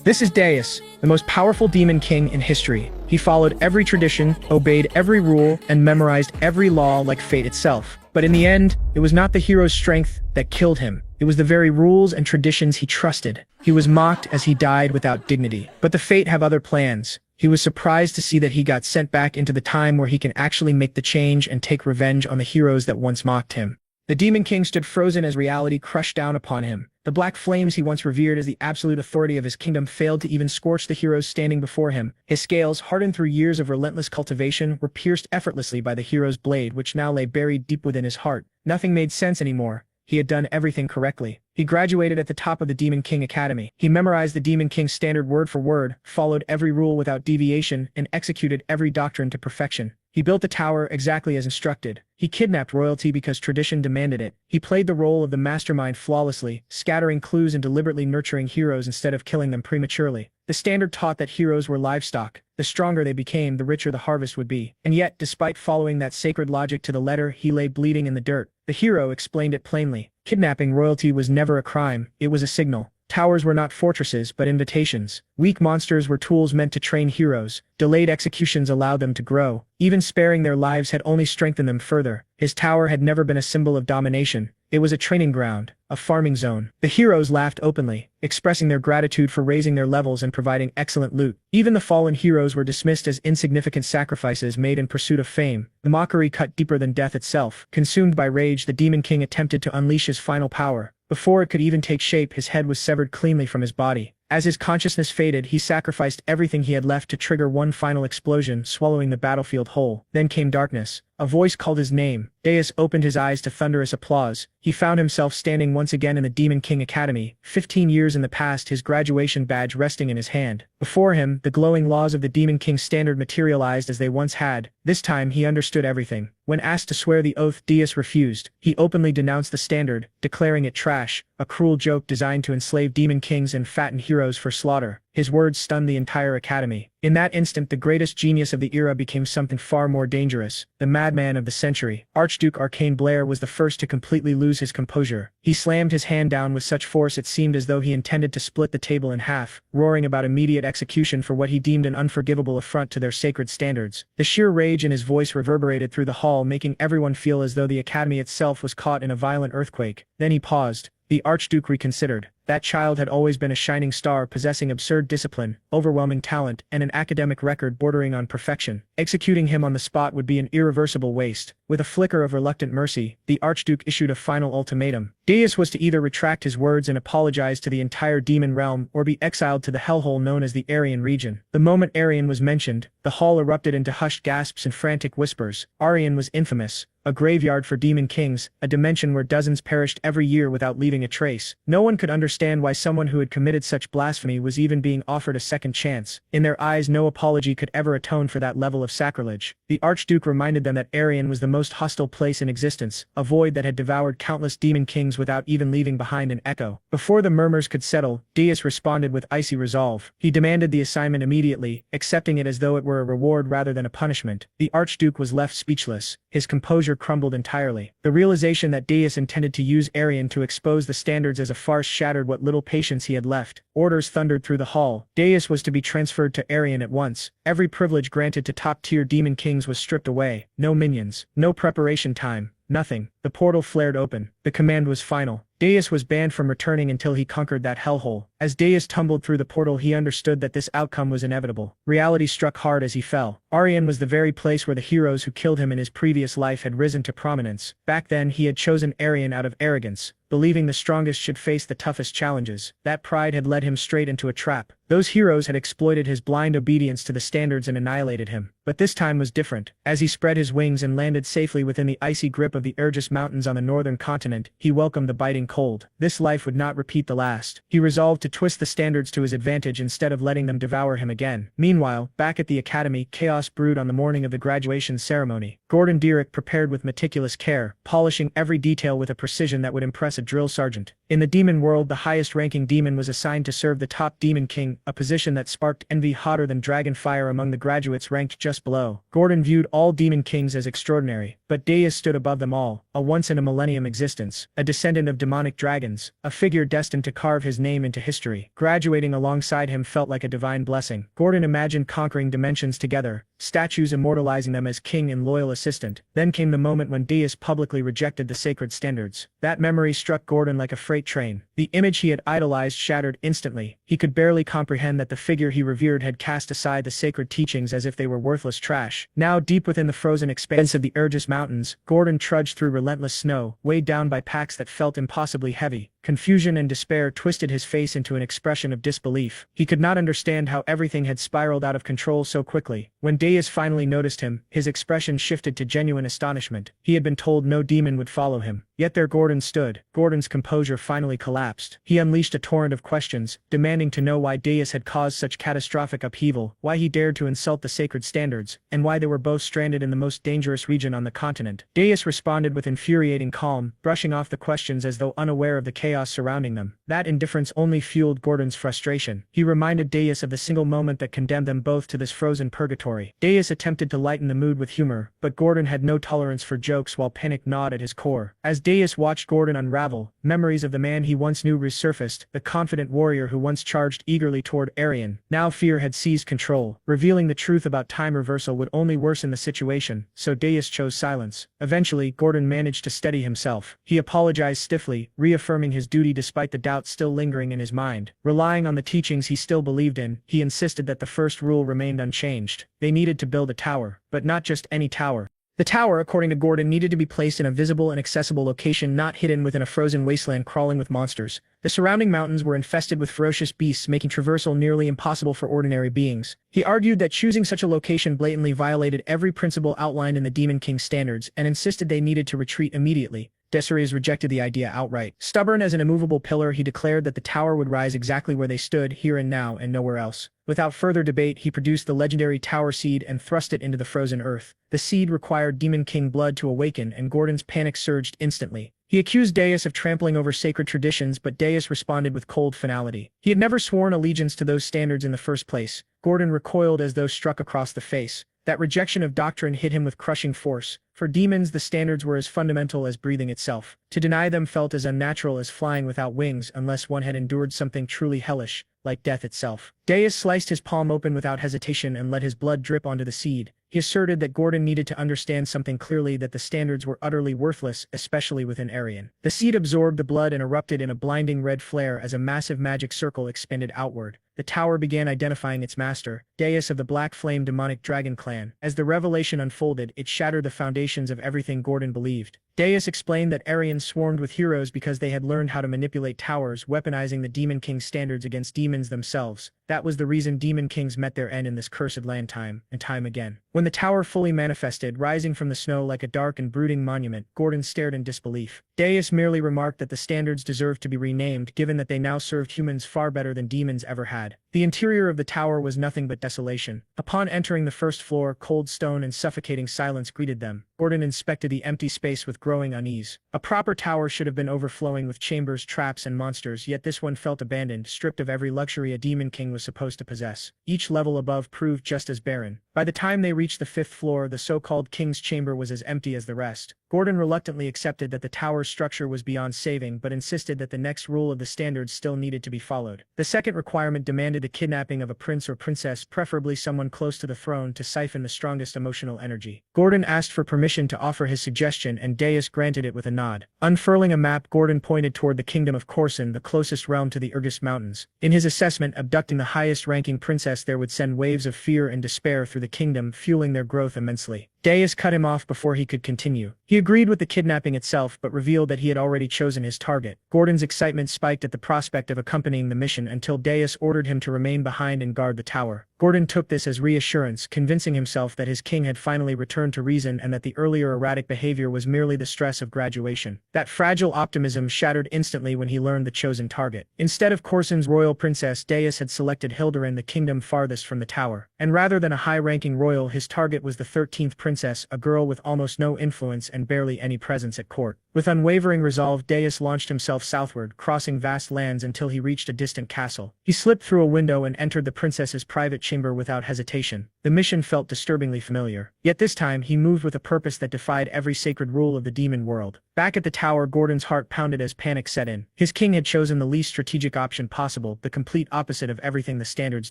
This is Deus, the most powerful demon king in history. He followed every tradition, obeyed every rule, and memorized every law like fate itself. But in the end, it was not the hero's strength that killed him. It was the very rules and traditions he trusted. He was mocked as he died without dignity. But the fate have other plans. He was surprised to see that he got sent back into the time where he can actually make the change and take revenge on the heroes that once mocked him. The Demon King stood frozen as reality crushed down upon him. The black flames he once revered as the absolute authority of his kingdom failed to even scorch the heroes standing before him. His scales, hardened through years of relentless cultivation, were pierced effortlessly by the hero's blade, which now lay buried deep within his heart. Nothing made sense anymore. He had done everything correctly. He graduated at the top of the Demon King Academy. He memorized the Demon King's standard word for word, followed every rule without deviation, and executed every doctrine to perfection. He built the tower exactly as instructed. He kidnapped royalty because tradition demanded it. He played the role of the mastermind flawlessly, scattering clues and deliberately nurturing heroes instead of killing them prematurely. The standard taught that heroes were livestock. The stronger they became, the richer the harvest would be. And yet, despite following that sacred logic to the letter, he lay bleeding in the dirt. The hero explained it plainly. Kidnapping royalty was never a crime, it was a signal. Towers were not fortresses, but invitations. Weak monsters were tools meant to train heroes. Delayed executions allowed them to grow. Even sparing their lives had only strengthened them further. His tower had never been a symbol of domination. It was a training ground, a farming zone. The heroes laughed openly, expressing their gratitude for raising their levels and providing excellent loot. Even the fallen heroes were dismissed as insignificant sacrifices made in pursuit of fame. The mockery cut deeper than death itself. Consumed by rage, the Demon King attempted to unleash his final power. Before it could even take shape, his head was severed cleanly from his body. As his consciousness faded, he sacrificed everything he had left to trigger one final explosion, swallowing the battlefield whole. Then came darkness. A voice called his name. Deus opened his eyes to thunderous applause. He found himself standing once again in the Demon King Academy, 15 years in the past, his graduation badge resting in his hand. Before him, the glowing laws of the Demon King standard materialized as they once had. This time, he understood everything. When asked to swear the oath, Deus refused. He openly denounced the standard, declaring it trash, a cruel joke designed to enslave demon kings and fatten heroes for slaughter. His words stunned the entire academy. In that instant, the greatest genius of the era became something far more dangerous. The madman of the century. Archduke Arcane Blair was the first to completely lose his composure. He slammed his hand down with such force it seemed as though he intended to split the table in half, roaring about immediate execution for what he deemed an unforgivable affront to their sacred standards. The sheer rage in his voice reverberated through the hall, making everyone feel as though the academy itself was caught in a violent earthquake. Then he paused. The Archduke reconsidered. That child had always been a shining star, possessing absurd discipline, overwhelming talent, and an academic record bordering on perfection. Executing him on the spot would be an irreversible waste. With a flicker of reluctant mercy, the Archduke issued a final ultimatum. Deus was to either retract his words and apologize to the entire demon realm, or be exiled to the hellhole known as the Aryan region. The moment Aryan was mentioned, the hall erupted into hushed gasps and frantic whispers. Aryan was infamous. A graveyard for demon kings, a dimension where dozens perished every year without leaving a trace. No one could understand why someone who had committed such blasphemy was even being offered a second chance. In their eyes, no apology could ever atone for that level of sacrilege. The Archduke reminded them that Aryan was the most hostile place in existence, a void that had devoured countless demon kings without even leaving behind an echo. Before the murmurs could settle, Deus responded with icy resolve. He demanded the assignment immediately, accepting it as though it were a reward rather than a punishment. The Archduke was left speechless. His composure crumbled entirely. The realization that Deus intended to use Aryan to expose the standards as a farce shattered what little patience he had left. Orders thundered through the hall. Deus was to be transferred to Aryan at once. Every privilege granted to top-tier demon kings was stripped away. No minions. No preparation time. Nothing. The portal flared open. The command was final. Deus was banned from returning until he conquered that hellhole. As Deus tumbled through the portal, he understood that this outcome was inevitable. Reality struck hard as he fell. Aryan was the very place where the heroes who killed him in his previous life had risen to prominence. Back then, he had chosen Aryan out of arrogance, believing the strongest should face the toughest challenges. That pride had led him straight into a trap. Those heroes had exploited his blind obedience to the standards and annihilated him. But this time was different. As he spread his wings and landed safely within the icy grip of the Urgus Mountains on the northern continent, he welcomed the biting cold. This life would not repeat the last. He resolved to twist the standards to his advantage instead of letting them devour him again. Meanwhile, back at the academy, chaos brewed on the morning of the graduation ceremony. Gordon Deerick prepared with meticulous care, polishing every detail with a precision that would impress a drill sergeant. In the demon world, the highest-ranking demon was assigned to serve the top demon king, a position that sparked envy hotter than dragon fire among the graduates ranked just below. Gordon viewed all demon kings as extraordinary, but Deus stood above them all, a once-in-a-millennium existence, a descendant of demonic dragons, a figure destined to carve his name into history. Graduating alongside him felt like a divine blessing. Gordon imagined conquering dimensions together, statues immortalizing them as king and loyal assistant. Then came the moment when Deus publicly rejected the sacred standards. That memory struck Gordon like a freight train. The image he had idolized shattered instantly. He could barely comprehend that the figure he revered had cast aside the sacred teachings as if they were worthless trash. Now, deep within the frozen expanse of the Urgus Mountains, Gordon trudged through relentless snow, weighed down by packs that felt impossibly heavy. Confusion and despair twisted his face into an expression of disbelief. He could not understand how everything had spiraled out of control so quickly. When Deus finally noticed him, his expression shifted to genuine astonishment. He had been told no demon would follow him. Yet there Gordon stood. Gordon's composure finally collapsed. He unleashed a torrent of questions, demanding to know why Deus had caused such catastrophic upheaval, why he dared to insult the sacred standards, and why they were both stranded in the most dangerous region on the continent. Deus responded with infuriating calm, brushing off the questions as though unaware of the chaos surrounding them. That indifference only fueled Gordon's frustration. He reminded Deus of the single moment that condemned them both to this frozen purgatory. Deus attempted to lighten the mood with humor, but Gordon had no tolerance for jokes while panic gnawed at his core. As Deus watched Gordon unravel, memories of the man he once knew resurfaced, the confident warrior who once charged eagerly toward Arian. Now fear had seized control. Revealing the truth about time reversal would only worsen the situation, so Deus chose silence. Eventually, Gordon managed to steady himself. He apologized stiffly, reaffirming his duty despite the doubt still lingering in his mind. Relying on the teachings he still believed in, he insisted that the first rule remained unchanged. They needed to build a tower, but not just any tower. The tower, according to Gordon, needed to be placed in a visible and accessible location, not hidden within a frozen wasteland crawling with monsters. The surrounding mountains were infested with ferocious beasts, making traversal nearly impossible for ordinary beings. He argued that choosing such a location blatantly violated every principle outlined in the Demon King's standards, and insisted they needed to retreat immediately. Desiree rejected the idea outright. Stubborn as an immovable pillar, he declared that the tower would rise exactly where they stood, here and now, and nowhere else. Without further debate, he produced the legendary tower seed and thrust it into the frozen earth. The seed required Demon King blood to awaken, and Gordon's panic surged instantly. He accused Deus of trampling over sacred traditions, but Deus responded with cold finality. He had never sworn allegiance to those standards in the first place. Gordon recoiled as though struck across the face. That rejection of doctrine hit him with crushing force. For demons, the standards were as fundamental as breathing itself. To deny them felt as unnatural as flying without wings, unless one had endured something truly hellish, like death itself. Deus sliced his palm open without hesitation and let his blood drip onto the seed. He asserted that Gordon needed to understand something clearly, that the standards were utterly worthless, especially within Arian. The seed absorbed the blood and erupted in a blinding red flare as a massive magic circle expanded outward. The tower began identifying its master, Deus of the Black Flame Demonic Dragon Clan. As the revelation unfolded, it shattered the foundations of everything Gordon believed. Deus explained that Arian swarmed with heroes because they had learned how to manipulate towers, weaponizing the Demon King's standards against demons themselves. That was the reason Demon Kings met their end in this cursed land time and time again. When the tower fully manifested, rising from the snow like a dark and brooding monument, Gordon stared in disbelief. Deus merely remarked that the standards deserved to be renamed, given that they now served humans far better than demons ever had. The interior of the tower was nothing but desolation. Upon entering the first floor, cold stone and suffocating silence greeted them. Gordon inspected the empty space with growing unease. A proper tower should have been overflowing with chambers, traps, and monsters, yet this one felt abandoned, stripped of every luxury a demon king was supposed to possess. Each level above proved just as barren. By the time they reached the fifth floor, the so-called king's chamber was as empty as the rest. Gordon reluctantly accepted that the tower's structure was beyond saving, but insisted that the next rule of the standards still needed to be followed. The second requirement demanded the kidnapping of a prince or princess, preferably someone close to the throne, to siphon the strongest emotional energy. Gordon asked for permission to offer his suggestion, and Deus granted it with a nod. Unfurling a map, Gordon pointed toward the kingdom of Corson, the closest realm to the Urgus Mountains. In his assessment, abducting the highest-ranking princess there would send waves of fear and despair through the kingdom, fueling their growth immensely. Deus cut him off before he could continue. He agreed with the kidnapping itself, but revealed that he had already chosen his target. Gordon's excitement spiked at the prospect of accompanying the mission until Deus ordered him to remain behind and guard the tower. Gordon took this as reassurance, convincing himself that his king had finally returned to reason and that the earlier erratic behavior was merely the stress of graduation. That fragile optimism shattered instantly when he learned the chosen target. Instead of Corson's royal princess, Deus had selected Hilderin, the kingdom farthest from the tower. And rather than a high-ranking royal, his target was the 13th princess, a girl with almost no influence and barely any presence at court. With unwavering resolve, Deus launched himself southward, crossing vast lands until he reached a distant castle. He slipped through a window and entered the princess's private chamber without hesitation. The mission felt disturbingly familiar. Yet this time, he moved with a purpose that defied every sacred rule of the demon world. Back at the tower, Gordon's heart pounded as panic set in. His king had chosen the least strategic option possible, the complete opposite of everything the standards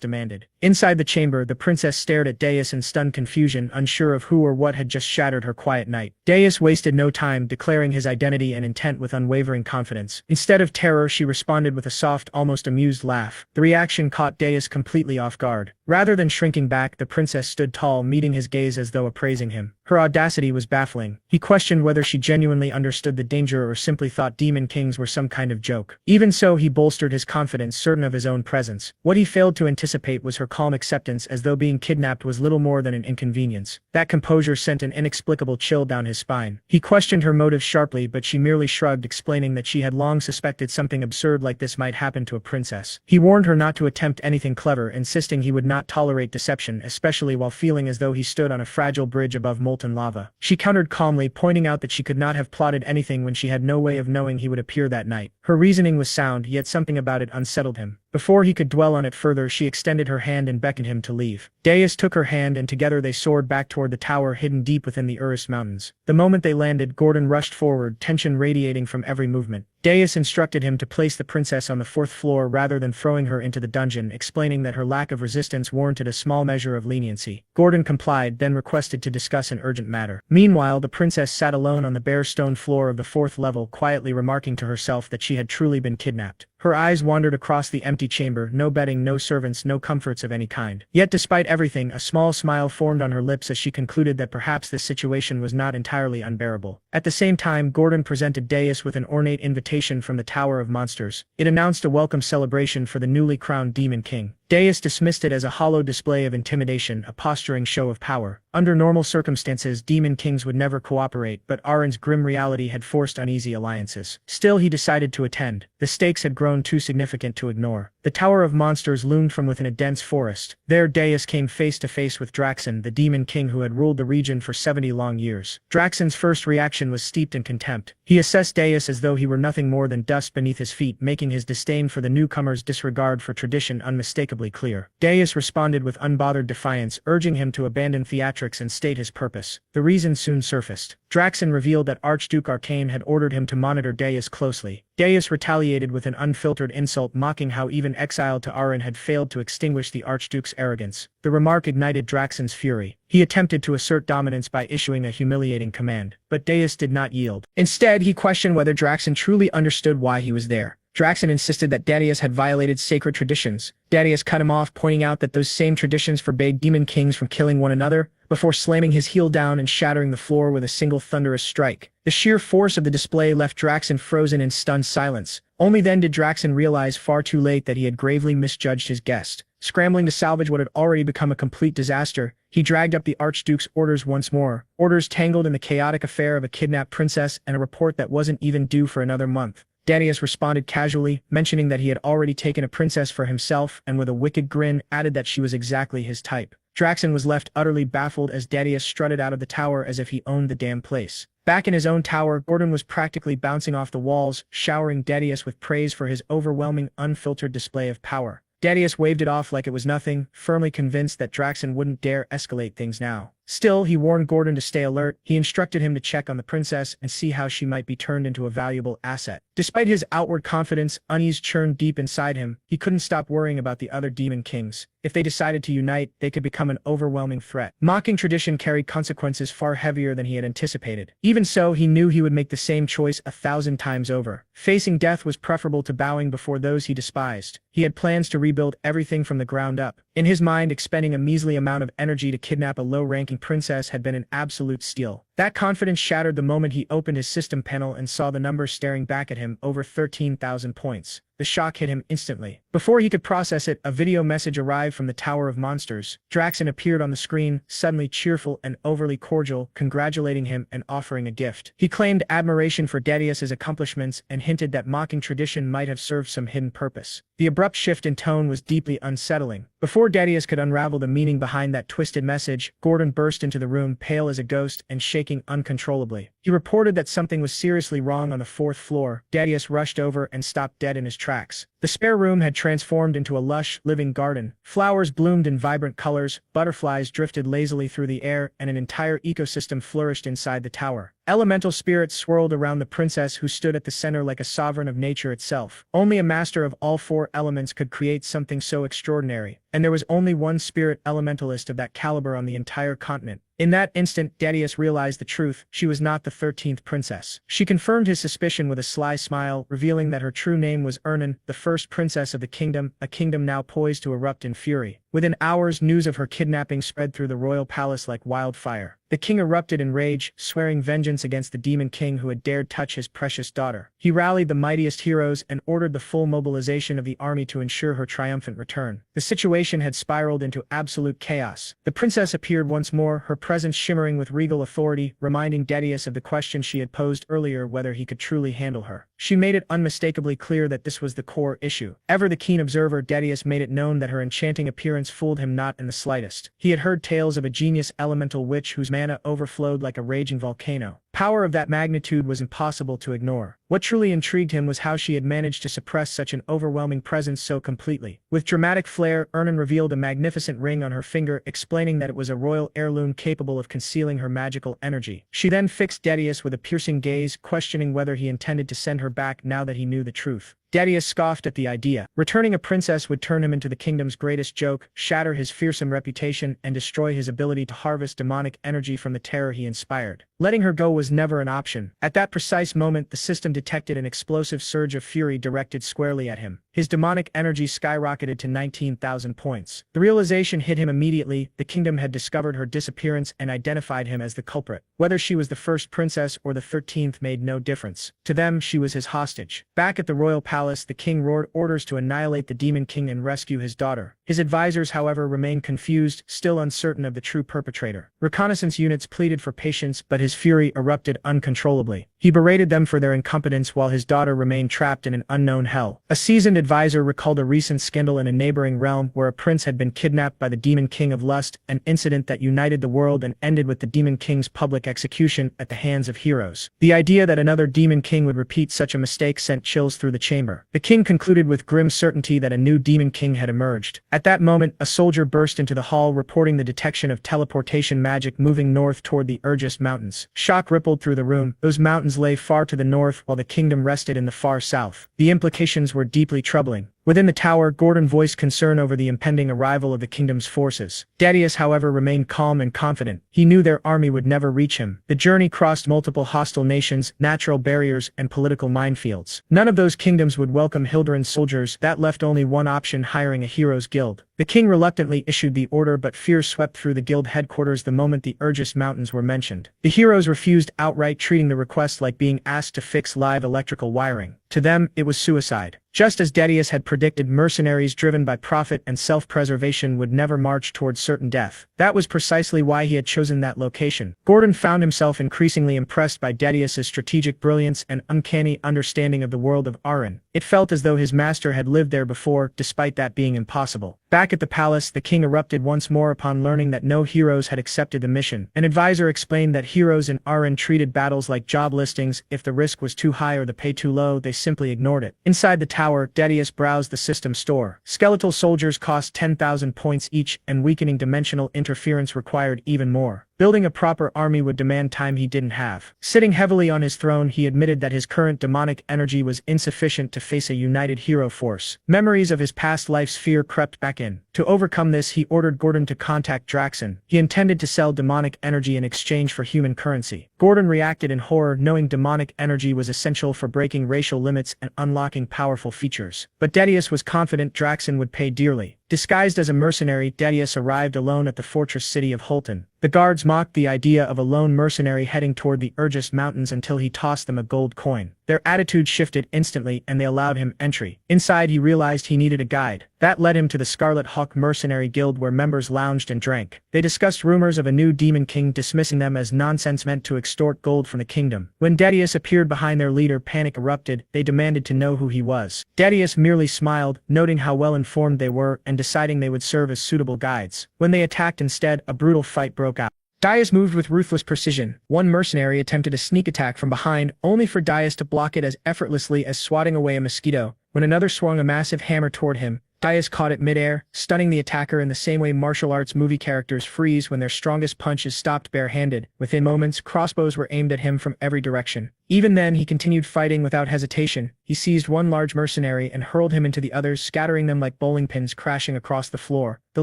demanded. Inside the chamber, the princess stared at Deus in stunned confusion, unsure of who or what had just shattered her quiet night. Deus wasted no time, declaring his identity and intent with unwavering confidence. Instead of terror, she responded with a soft, almost amused laugh. The reaction caught Deus completely off guard. Rather than shrinking back, the princess stood tall, meeting his gaze as though appraising him. Her audacity was baffling. He questioned whether she genuinely understood the danger or simply thought demon kings were some kind of joke. Even so, he bolstered his confidence, certain of his own presence. What he failed to anticipate was her calm acceptance, as though being kidnapped was little more than an inconvenience. That composure sent an inexplicable chill down his spine. He questioned her motives sharply, but she merely shrugged, explaining that she had long suspected something absurd like this might happen to a princess. He warned her not to attempt anything clever, insisting he would not tolerate deception, especially while feeling as though he stood on a fragile bridge above molten lava. She countered calmly, pointing out that she could not have plotted anything when she had no way of knowing he would appear that night. Her reasoning was sound, yet something about it unsettled him. Before he could dwell on it further, she extended her hand and beckoned him to leave. Deus took her hand, and together they soared back toward the tower hidden deep within the Urus Mountains. The moment they landed, Gordon rushed forward, tension radiating from every movement. Deus instructed him to place the princess on the 4th floor rather than throwing her into the dungeon, explaining that her lack of resistance warranted a small measure of leniency. Gordon complied, then requested to discuss an urgent matter. Meanwhile, the princess sat alone on the bare stone floor of the 4th level, quietly remarking to herself that she had truly been kidnapped. Her eyes wandered across the empty chamber, no bedding, no servants, no comforts of any kind. Yet despite everything, a small smile formed on her lips as she concluded that perhaps this situation was not entirely unbearable. At the same time, Gordon presented Deus with an ornate invitation from the Tower of Monsters. It announced a welcome celebration for the newly crowned Demon King. Deus dismissed it as a hollow display of intimidation, a posturing show of power. Under normal circumstances, demon kings would never cooperate, but Arin's grim reality had forced uneasy alliances. Still, he decided to attend. The stakes had grown too significant to ignore. The Tower of Monsters loomed from within a dense forest. There, Deus came face to face with Draxon, the demon king who had ruled the region for 70 long years. Draxon's first reaction was steeped in contempt. He assessed Deus as though he were nothing more than dust beneath his feet, making his disdain for the newcomer's disregard for tradition unmistakably clear. Deus responded with unbothered defiance, urging him to abandon theatrics and state his purpose. The reason soon surfaced. Draxon revealed that Archduke Arcane had ordered him to monitor Deus closely. Deus retaliated with an unfiltered insult, mocking how even exile to Arin had failed to extinguish the Archduke's arrogance. The remark ignited Draxon's fury. He attempted to assert dominance by issuing a humiliating command, but Deus did not yield. Instead, he questioned whether Draxon truly understood why he was there. Draxon insisted that Deus had violated sacred traditions. Deus cut him off, pointing out that those same traditions forbade demon kings from killing one another, before slamming his heel down and shattering the floor with a single thunderous strike. The sheer force of the display left Draxon frozen in stunned silence. Only then did Draxon realize far too late that he had gravely misjudged his guest. Scrambling to salvage what had already become a complete disaster, he dragged up the Archduke's orders once more, orders tangled in the chaotic affair of a kidnapped princess and a report that wasn't even due for another month. Deus responded casually, mentioning that he had already taken a princess for himself, and with a wicked grin added that she was exactly his type. Draxon was left utterly baffled as Deus strutted out of the tower as if he owned the damn place. Back in his own tower, Gordon was practically bouncing off the walls, showering Deus with praise for his overwhelming, unfiltered display of power. Deus waved it off like it was nothing, firmly convinced that Draxon wouldn't dare escalate things now. Still, he warned Gordon to stay alert. He instructed him to check on the princess and see how she might be turned into a valuable asset. Despite his outward confidence, unease churned deep inside him. He couldn't stop worrying about the other demon kings. If they decided to unite, they could become an overwhelming threat. Mocking tradition carried consequences far heavier than he had anticipated. Even so, he knew he would make the same choice 1,000 times over. Facing death was preferable to bowing before those he despised. He had plans to rebuild everything from the ground up. In his mind, expending a measly amount of energy to kidnap a low-ranking princess had been an absolute steal. That confidence shattered the moment he opened his system panel and saw the number staring back at him, over 13,000 points. the shock hit him instantly. Before he could process it, a video message arrived from the Tower of Monsters. Draxon appeared on the screen, suddenly cheerful and overly cordial, congratulating him and offering a gift. He claimed admiration for Darius's accomplishments and hinted that mocking tradition might have served some hidden purpose. The abrupt shift in tone was deeply unsettling. Before Darius could unravel the meaning behind that twisted message, Gordon burst into the room, pale as a ghost and shaking uncontrollably. He reported that something was seriously wrong on the 4th floor. Darius rushed over and stopped dead in his tracks. The spare room had transformed into a lush, living garden. Flowers bloomed in vibrant colors, butterflies drifted lazily through the air, and an entire ecosystem flourished inside the tower. Elemental spirits swirled around the princess, who stood at the center like a sovereign of nature itself. Only a master of all 4 elements could create something so extraordinary, and there was only one spirit elementalist of that caliber on the entire continent. In that instant, Darius realized the truth. She was not the 13th princess. She confirmed his suspicion with a sly smile, revealing that her true name was Ernan, the first princess of the kingdom, a kingdom now poised to erupt in fury. Within hours, news of her kidnapping spread through the royal palace like wildfire. The king erupted in rage, swearing vengeance against the demon king who had dared touch his precious daughter. He rallied the mightiest heroes and ordered the full mobilization of the army to ensure her triumphant return. The situation had spiraled into absolute chaos. The princess appeared once more, her presence shimmering with regal authority, reminding Darius of the question she had posed earlier, whether he could truly handle her. She made it unmistakably clear that this was the core issue. Ever the keen observer, Darius made it known that her enchanting appearance fooled him not in the slightest. He had heard tales of a genius elemental witch whose mana overflowed like a raging volcano. Power of that magnitude was impossible to ignore. What truly intrigued him was how she had managed to suppress such an overwhelming presence so completely. With dramatic flair, Ernan revealed a magnificent ring on her finger, explaining that it was a royal heirloom capable of concealing her magical energy. She then fixed Darius with a piercing gaze, questioning whether he intended to send her back now that he knew the truth. Darius scoffed at the idea. Returning a princess would turn him into the kingdom's greatest joke, shatter his fearsome reputation, and destroy his ability to harvest demonic energy from the terror he inspired. Letting her go was never an option. At that precise moment, the system detected an explosive surge of fury directed squarely at him. His demonic energy skyrocketed to 19,000 points. The realization hit him immediately. The kingdom had discovered her disappearance and identified him as the culprit. Whether she was the first princess or the 13th made no difference. To them, she was his hostage. Back at the royal palace, the king roared orders to annihilate the demon king and rescue his daughter. His advisors, however, remained confused, still uncertain of the true perpetrator. Reconnaissance units pleaded for patience, but his fury erupted uncontrollably. He berated them for their incompetence while his daughter remained trapped in an unknown hell. A seasoned advisor recalled a recent scandal in a neighboring realm where a prince had been kidnapped by the demon king of lust, an incident that united the world and ended with the demon king's public execution at the hands of heroes. The idea that another demon king would repeat such a mistake sent chills through the chamber. The king concluded with grim certainty that a new demon king had emerged. At that moment, a soldier burst into the hall, reporting the detection of teleportation magic moving north toward the Urgis Mountains. Shock rippled through the room. Those mountains lay far to the north while the kingdom rested in the far south. The implications were deeply troubling. Within the tower, Gordon voiced concern over the impending arrival of the kingdom's forces. Darius, however, remained calm and confident. He knew their army would never reach him. The journey crossed multiple hostile nations, natural barriers, and political minefields. None of those kingdoms would welcome Hildurin's soldiers. That left only one option: hiring a heroes guild. The king reluctantly issued the order, but fear swept through the guild headquarters the moment the Urgis Mountains were mentioned. The heroes refused outright, treating the request like being asked to fix live electrical wiring. To them, it was suicide. Just as Darius had predicted, mercenaries driven by profit and self-preservation would never march towards certain death. That was precisely why he had chosen that location. Gordon found himself increasingly impressed by Darius's strategic brilliance and uncanny understanding of the world of Arin. It felt as though his master had lived there before, despite that being impossible. Back at the palace, the king erupted once more upon learning that no heroes had accepted the mission. An advisor explained that heroes in Arin treated battles like job listings. If the risk was too high or the pay too low, they simply ignored it. Inside the tower, Darius browsed the system store. Skeletal soldiers cost 10,000 points each, and weakening dimensional interference required even more. Building a proper army would demand time he didn't have. Sitting heavily on his throne, he admitted that his current demonic energy was insufficient to face a united hero force. Memories of his past life's fear crept back in. To overcome this, he ordered Gordon to contact Draxon. He intended to sell demonic energy in exchange for human currency. Gordon reacted in horror, knowing demonic energy was essential for breaking racial limits and unlocking powerful features. But Darius was confident Draxon would pay dearly. Disguised as a mercenary, Darius arrived alone at the fortress city of Holton. The guards mocked the idea of a lone mercenary heading toward the Urgis Mountains until he tossed them a gold coin. Their attitude shifted instantly and they allowed him entry. Inside he realized he needed a guide. That led him to the Scarlet Hawk Mercenary Guild where members lounged and drank. They discussed rumors of a new demon king, dismissing them as nonsense meant to extort gold from the kingdom. When Darius appeared behind their leader, panic erupted. They demanded to know who he was. Darius merely smiled, noting how well informed they were and deciding they would serve as suitable guides. When they attacked instead, a brutal fight broke out. Darius moved with ruthless precision. One mercenary attempted a sneak attack from behind, only for Darius to block it as effortlessly as swatting away a mosquito. When another swung a massive hammer toward him, Darius caught it midair, stunning the attacker in the same way martial arts movie characters freeze when their strongest punch is stopped barehanded. Within moments, crossbows were aimed at him from every direction. Even then, he continued fighting without hesitation. He seized one large mercenary and hurled him into the others, scattering them like bowling pins crashing across the floor. The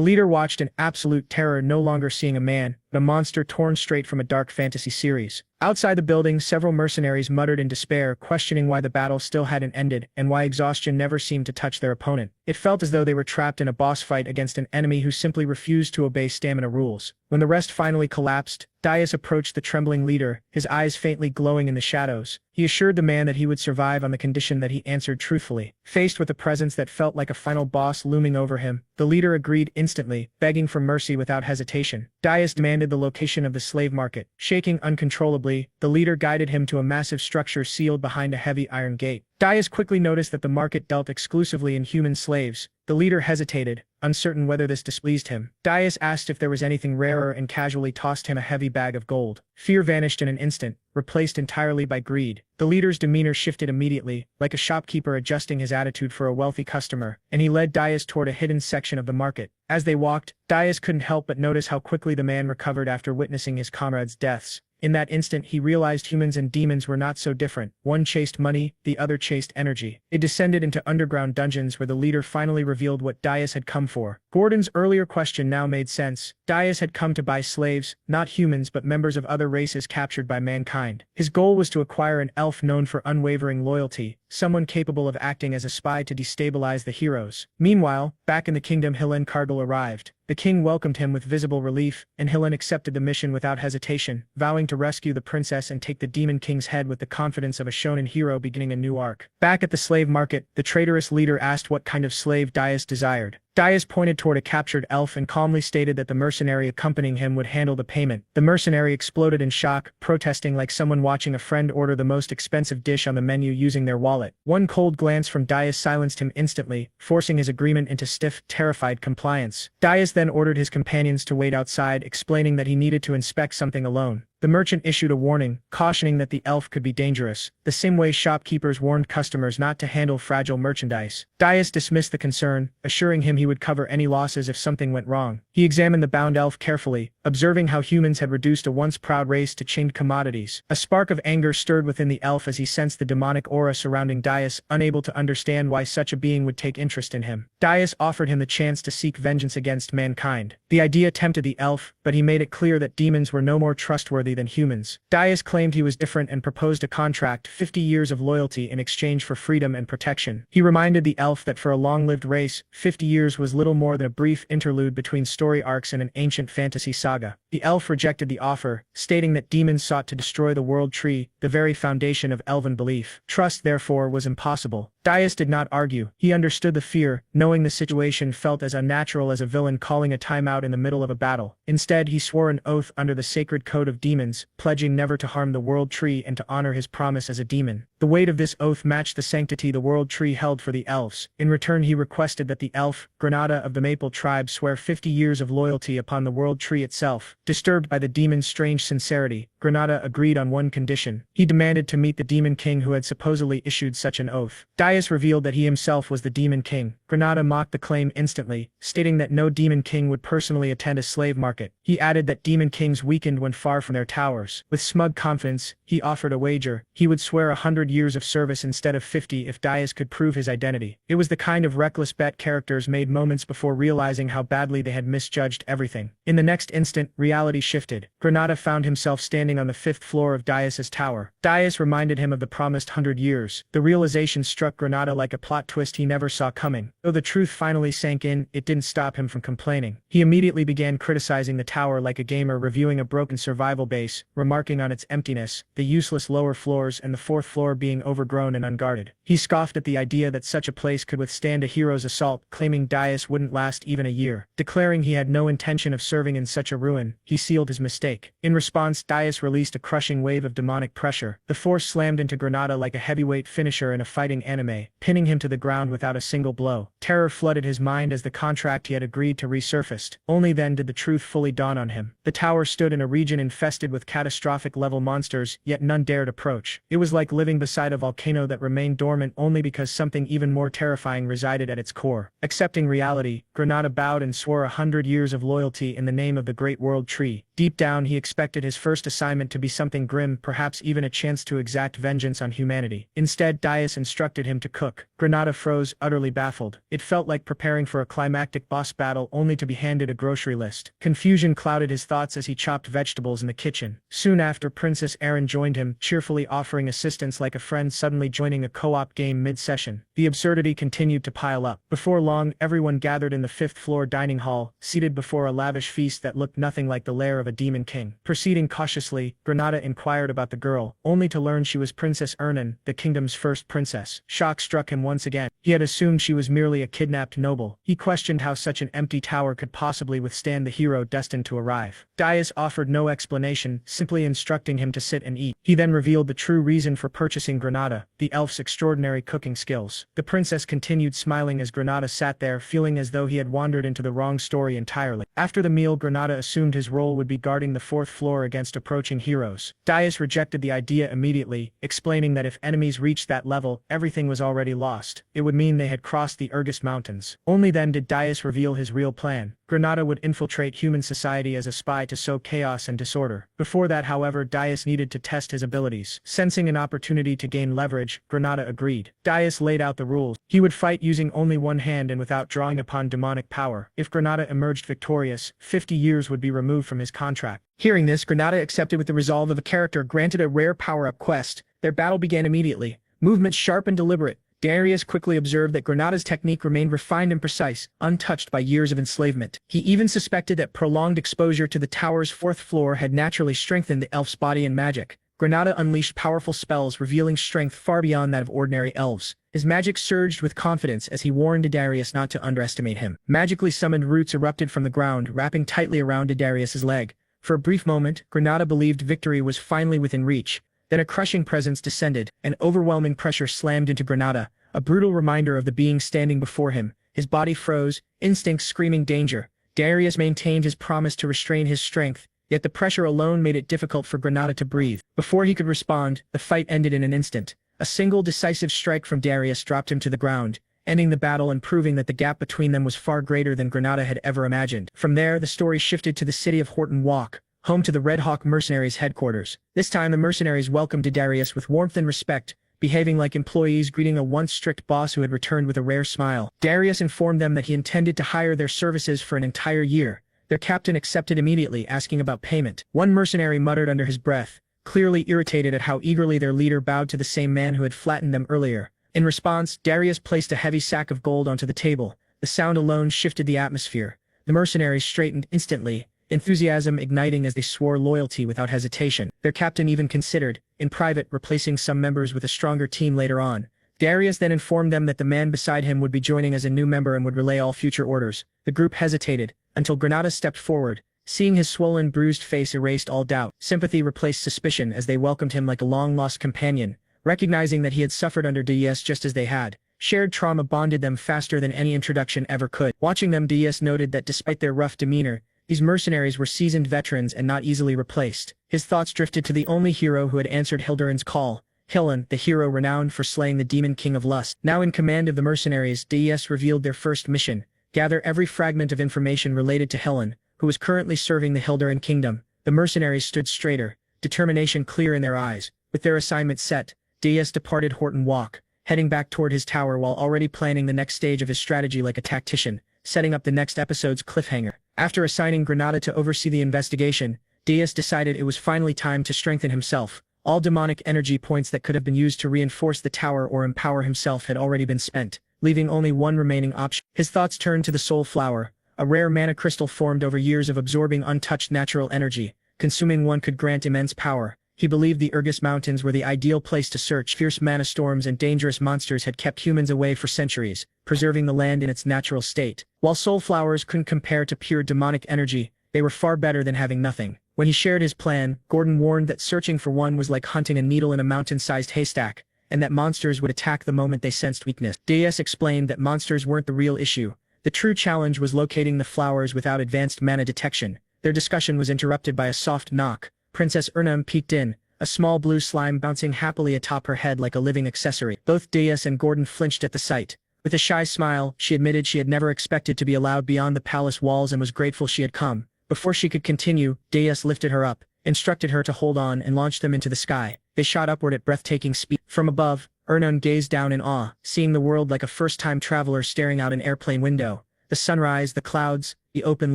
leader watched in absolute terror, no longer seeing a man, but a monster torn straight from a dark fantasy series. Outside the building, several mercenaries muttered in despair, questioning why the battle still hadn't ended and why exhaustion never seemed to touch their opponent. It felt as though they were trapped in a boss fight against an enemy who simply refused to obey stamina rules. When the rest finally collapsed, Darius approached the trembling leader, his eyes faintly glowing in the shadows. He assured the man that he would survive on the condition that he answered truthfully. Faced with a presence that felt like a final boss looming over him, the leader agreed instantly, begging for mercy without hesitation. Darius demanded the location of the slave market. Shaking uncontrollably, the leader guided him to a massive structure sealed behind a heavy iron gate. Darius quickly noticed that the market dealt exclusively in human slaves. The leader hesitated, uncertain whether this displeased him. Darius asked if there was anything rarer and casually tossed him a heavy bag of gold. Fear vanished in an instant, replaced entirely by greed. The leader's demeanor shifted immediately, like a shopkeeper adjusting his attitude for a wealthy customer, and he led Darius toward a hidden section of the market. As they walked, Darius couldn't help but notice how quickly the man recovered after witnessing his comrades' deaths. In that instant, he realized humans and demons were not so different. One chased money, the other chased energy. They descended into underground dungeons where the leader finally revealed what Darius had come for. Gordon's earlier question now made sense. Darius had come to buy slaves, not humans but members of other races captured by mankind. His goal was to acquire an elf known for unwavering loyalty, someone capable of acting as a spy to destabilize the heroes. Meanwhile, back in the kingdom, Helen Cardinal arrived. The king welcomed him with visible relief, and Helen accepted the mission without hesitation, vowing to rescue the princess and take the Demon King's head with the confidence of a shonen hero beginning a new arc. Back at the slave market, the traitorous leader asked what kind of slave Darius desired. Darius pointed toward a captured elf and calmly stated that the mercenary accompanying him would handle the payment. The mercenary exploded in shock, protesting like someone watching a friend order the most expensive dish on the menu using their wallet. One cold glance from Darius silenced him instantly, forcing his agreement into stiff, terrified compliance. Darius then ordered his companions to wait outside, explaining that he needed to inspect something alone. The merchant issued a warning, cautioning that the elf could be dangerous, the same way shopkeepers warned customers not to handle fragile merchandise. Darius dismissed the concern, assuring him he would cover any losses if something went wrong. He examined the bound elf carefully, observing how humans had reduced a once proud race to chained commodities. A spark of anger stirred within the elf as he sensed the demonic aura surrounding Darius, unable to understand why such a being would take interest in him. Darius offered him the chance to seek vengeance against mankind. The idea tempted the elf, but he made it clear that demons were no more trustworthy than humans. Darius claimed he was different and proposed a contract, 50 years of loyalty in exchange for freedom and protection. He reminded the elf that for a long-lived race, 50 years was little more than a brief interlude between story arcs in an ancient fantasy saga. The elf rejected the offer, stating that demons sought to destroy the world tree, the very foundation of elven belief. Trust, therefore, was impossible. Darius did not argue. He understood the fear, knowing the situation felt as unnatural as a villain calling a timeout in the middle of a battle. Instead, he swore an oath under the sacred code of demons, pledging never to harm the world tree and to honor his promise as a demon. The weight of this oath matched the sanctity the world tree held for the elves. In return, he requested that the elf, Granada of the Maple tribe, swear 50 years of loyalty upon the world tree itself. Disturbed by the demon's strange sincerity, Granada agreed on one condition. He demanded to meet the demon king who had supposedly issued such an oath. Darius revealed that he himself was the demon king. Granada mocked the claim instantly, stating that no demon king would personally attend a slave market. He added that demon kings weakened when far from their towers. With smug confidence, he offered a wager. He would swear 100 years of service instead of 50 if Darius could prove his identity. It was the kind of reckless bet characters made moments before realizing how badly they had misjudged everything. In the next instant, reality shifted. Granada found himself standing on the 5th floor of Darius's tower. Darius reminded him of the promised 100 years. The realization struck Granada like a plot twist he never saw coming. Though the truth finally sank in, it didn't stop him from complaining. He immediately began criticizing the tower like a gamer reviewing a broken survival base, remarking on its emptiness, the useless lower floors and the fourth floor being overgrown and unguarded. He scoffed at the idea that such a place could withstand a hero's assault, claiming Dais wouldn't last even a year. Declaring he had no intention of serving in such a ruin, he sealed his mistake. In response, Dais released a crushing wave of demonic pressure. The force slammed into Granada like a heavyweight finisher in a fighting anime, pinning him to the ground without a single blow. Terror flooded his mind as the contract he had agreed to resurfaced. Only then did the truth fully dawn on him. The tower stood in a region infested with catastrophic-level monsters, yet none dared approach. It was like living beside a volcano that remained dormant only because something even more terrifying resided at its core. Accepting reality, Granada bowed and swore 100 years of loyalty in the name of the Great World Tree. Deep down he expected his first assignment to be something grim, perhaps even a chance to exact vengeance on humanity. Instead, Dais instructed him to cook. Granada froze, utterly baffled. It felt like preparing for a climactic boss battle only to be handed a grocery list. Confusion clouded his thoughts as he chopped vegetables in the kitchen. Soon after, Princess Erin joined him, cheerfully offering assistance like a friend suddenly joining a co-op game mid-session. The absurdity continued to pile up. Before long, everyone gathered in the fifth-floor dining hall, seated before a lavish feast that looked nothing like the lair of a demon king. Proceeding cautiously, Granada inquired about the girl, only to learn she was Princess Ernan, the kingdom's first princess. Shock struck him once again. He had assumed she was merely a kidnapped noble. He questioned how such an empty tower could possibly withstand the hero destined to arrive. Dais offered no explanation, simply instructing him to sit and eat. He then revealed the true reason for purchasing Granada, the elf's extraordinary cooking skills. The princess continued smiling as Granada sat there, feeling as though he had wandered into the wrong story entirely. After the meal, Granada assumed his role would be guarding the fourth floor against approaching heroes. Dais rejected the idea immediately, explaining that if enemies reached that level, everything was already lost. It would mean they had crossed the Urgus Mountains. Only then did Dais reveal his real plan. Granada would infiltrate human society as a spy to sow chaos and disorder. Before that, however, Dais needed to test his abilities. Sensing an opportunity to gain leverage, Granada agreed. Dais laid out the rules. He would fight using only one hand and without drawing upon demonic power. If Granada emerged victorious, 50 years would be removed from his contract. Hearing this, Granada accepted with the resolve of a character granted a rare power-up quest. Their battle began immediately. Movements sharp and deliberate. Darius quickly observed that Granada's technique remained refined and precise, untouched by years of enslavement. He even suspected that prolonged exposure to the tower's fourth floor had naturally strengthened the elf's body and magic. Granada unleashed powerful spells, revealing strength far beyond that of ordinary elves. His magic surged with confidence as he warned Darius not to underestimate him. Magically summoned roots erupted from the ground, wrapping tightly around Darius's leg. For a brief moment, Granada believed victory was finally within reach. Then a crushing presence descended, an overwhelming pressure slammed into Granada, a brutal reminder of the being standing before him. His body froze, instincts screaming danger. Darius maintained his promise to restrain his strength, yet the pressure alone made it difficult for Granada to breathe. Before he could respond, the fight ended in an instant. A single decisive strike from Darius dropped him to the ground, ending the battle and proving that the gap between them was far greater than Granada had ever imagined. From there, the story shifted to the city of Horton Walk, home to the Red Hawk mercenaries' headquarters. This time the mercenaries welcomed Darius with warmth and respect, behaving like employees greeting a once strict boss who had returned with a rare smile. Darius informed them that he intended to hire their services for an entire year. Their captain accepted immediately, asking about payment. One mercenary muttered under his breath, clearly irritated at how eagerly their leader bowed to the same man who had flattened them earlier. In response, Darius placed a heavy sack of gold onto the table. The sound alone shifted the atmosphere. The mercenaries straightened instantly, enthusiasm igniting as they swore loyalty without hesitation. Their captain even considered, in private, replacing some members with a stronger team later on. Darius then informed them that the man beside him would be joining as a new member and would relay all future orders. The group hesitated, until Granada stepped forward. Seeing his swollen, bruised face erased all doubt. Sympathy replaced suspicion as they welcomed him like a long-lost companion, recognizing that he had suffered under Darius just as they had. Shared trauma bonded them faster than any introduction ever could. Watching them, Darius noted that despite their rough demeanor, these mercenaries were seasoned veterans and not easily replaced. His thoughts drifted to the only hero who had answered Hildurin's call, Hillen, the hero renowned for slaying the demon king of lust. Now in command of the mercenaries, Darius revealed their first mission: gather every fragment of information related to Hillen, who was currently serving the Hildurin kingdom. The mercenaries stood straighter, determination clear in their eyes. With their assignment set, Darius departed Horton Walk, heading back toward his tower while already planning the next stage of his strategy like a tactician, setting up the next episode's cliffhanger. After assigning Granada to oversee the investigation, Darius decided it was finally time to strengthen himself. All demonic energy points that could have been used to reinforce the tower or empower himself had already been spent. leaving only one remaining option. His thoughts turned to the soul flower, a rare mana crystal formed over years of absorbing untouched natural energy. Consuming one could grant immense power. He believed the Urgus Mountains were the ideal place to search. Fierce mana storms and dangerous monsters had kept humans away for centuries, preserving the land in its natural state. While soul flowers couldn't compare to pure demonic energy, they were far better than having nothing. When he shared his plan, Gordon warned that searching for one was like hunting a needle in a mountain-sized haystack, and that monsters would attack the moment they sensed weakness. Deus explained that monsters weren't the real issue. The true challenge was locating the flowers without advanced mana detection. Their discussion was interrupted by a soft knock. Princess Ernam peeked in, a small blue slime bouncing happily atop her head like a living accessory. Both Deus and Gordon flinched at the sight. With a shy smile, she admitted she had never expected to be allowed beyond the palace walls and was grateful she had come. Before she could continue, Deus lifted her up, instructed her to hold on and launched them into the sky. They shot upward at breathtaking speed. From above, Ernam gazed down in awe, seeing the world like a first-time traveler staring out an airplane window. The sunrise, the clouds, the open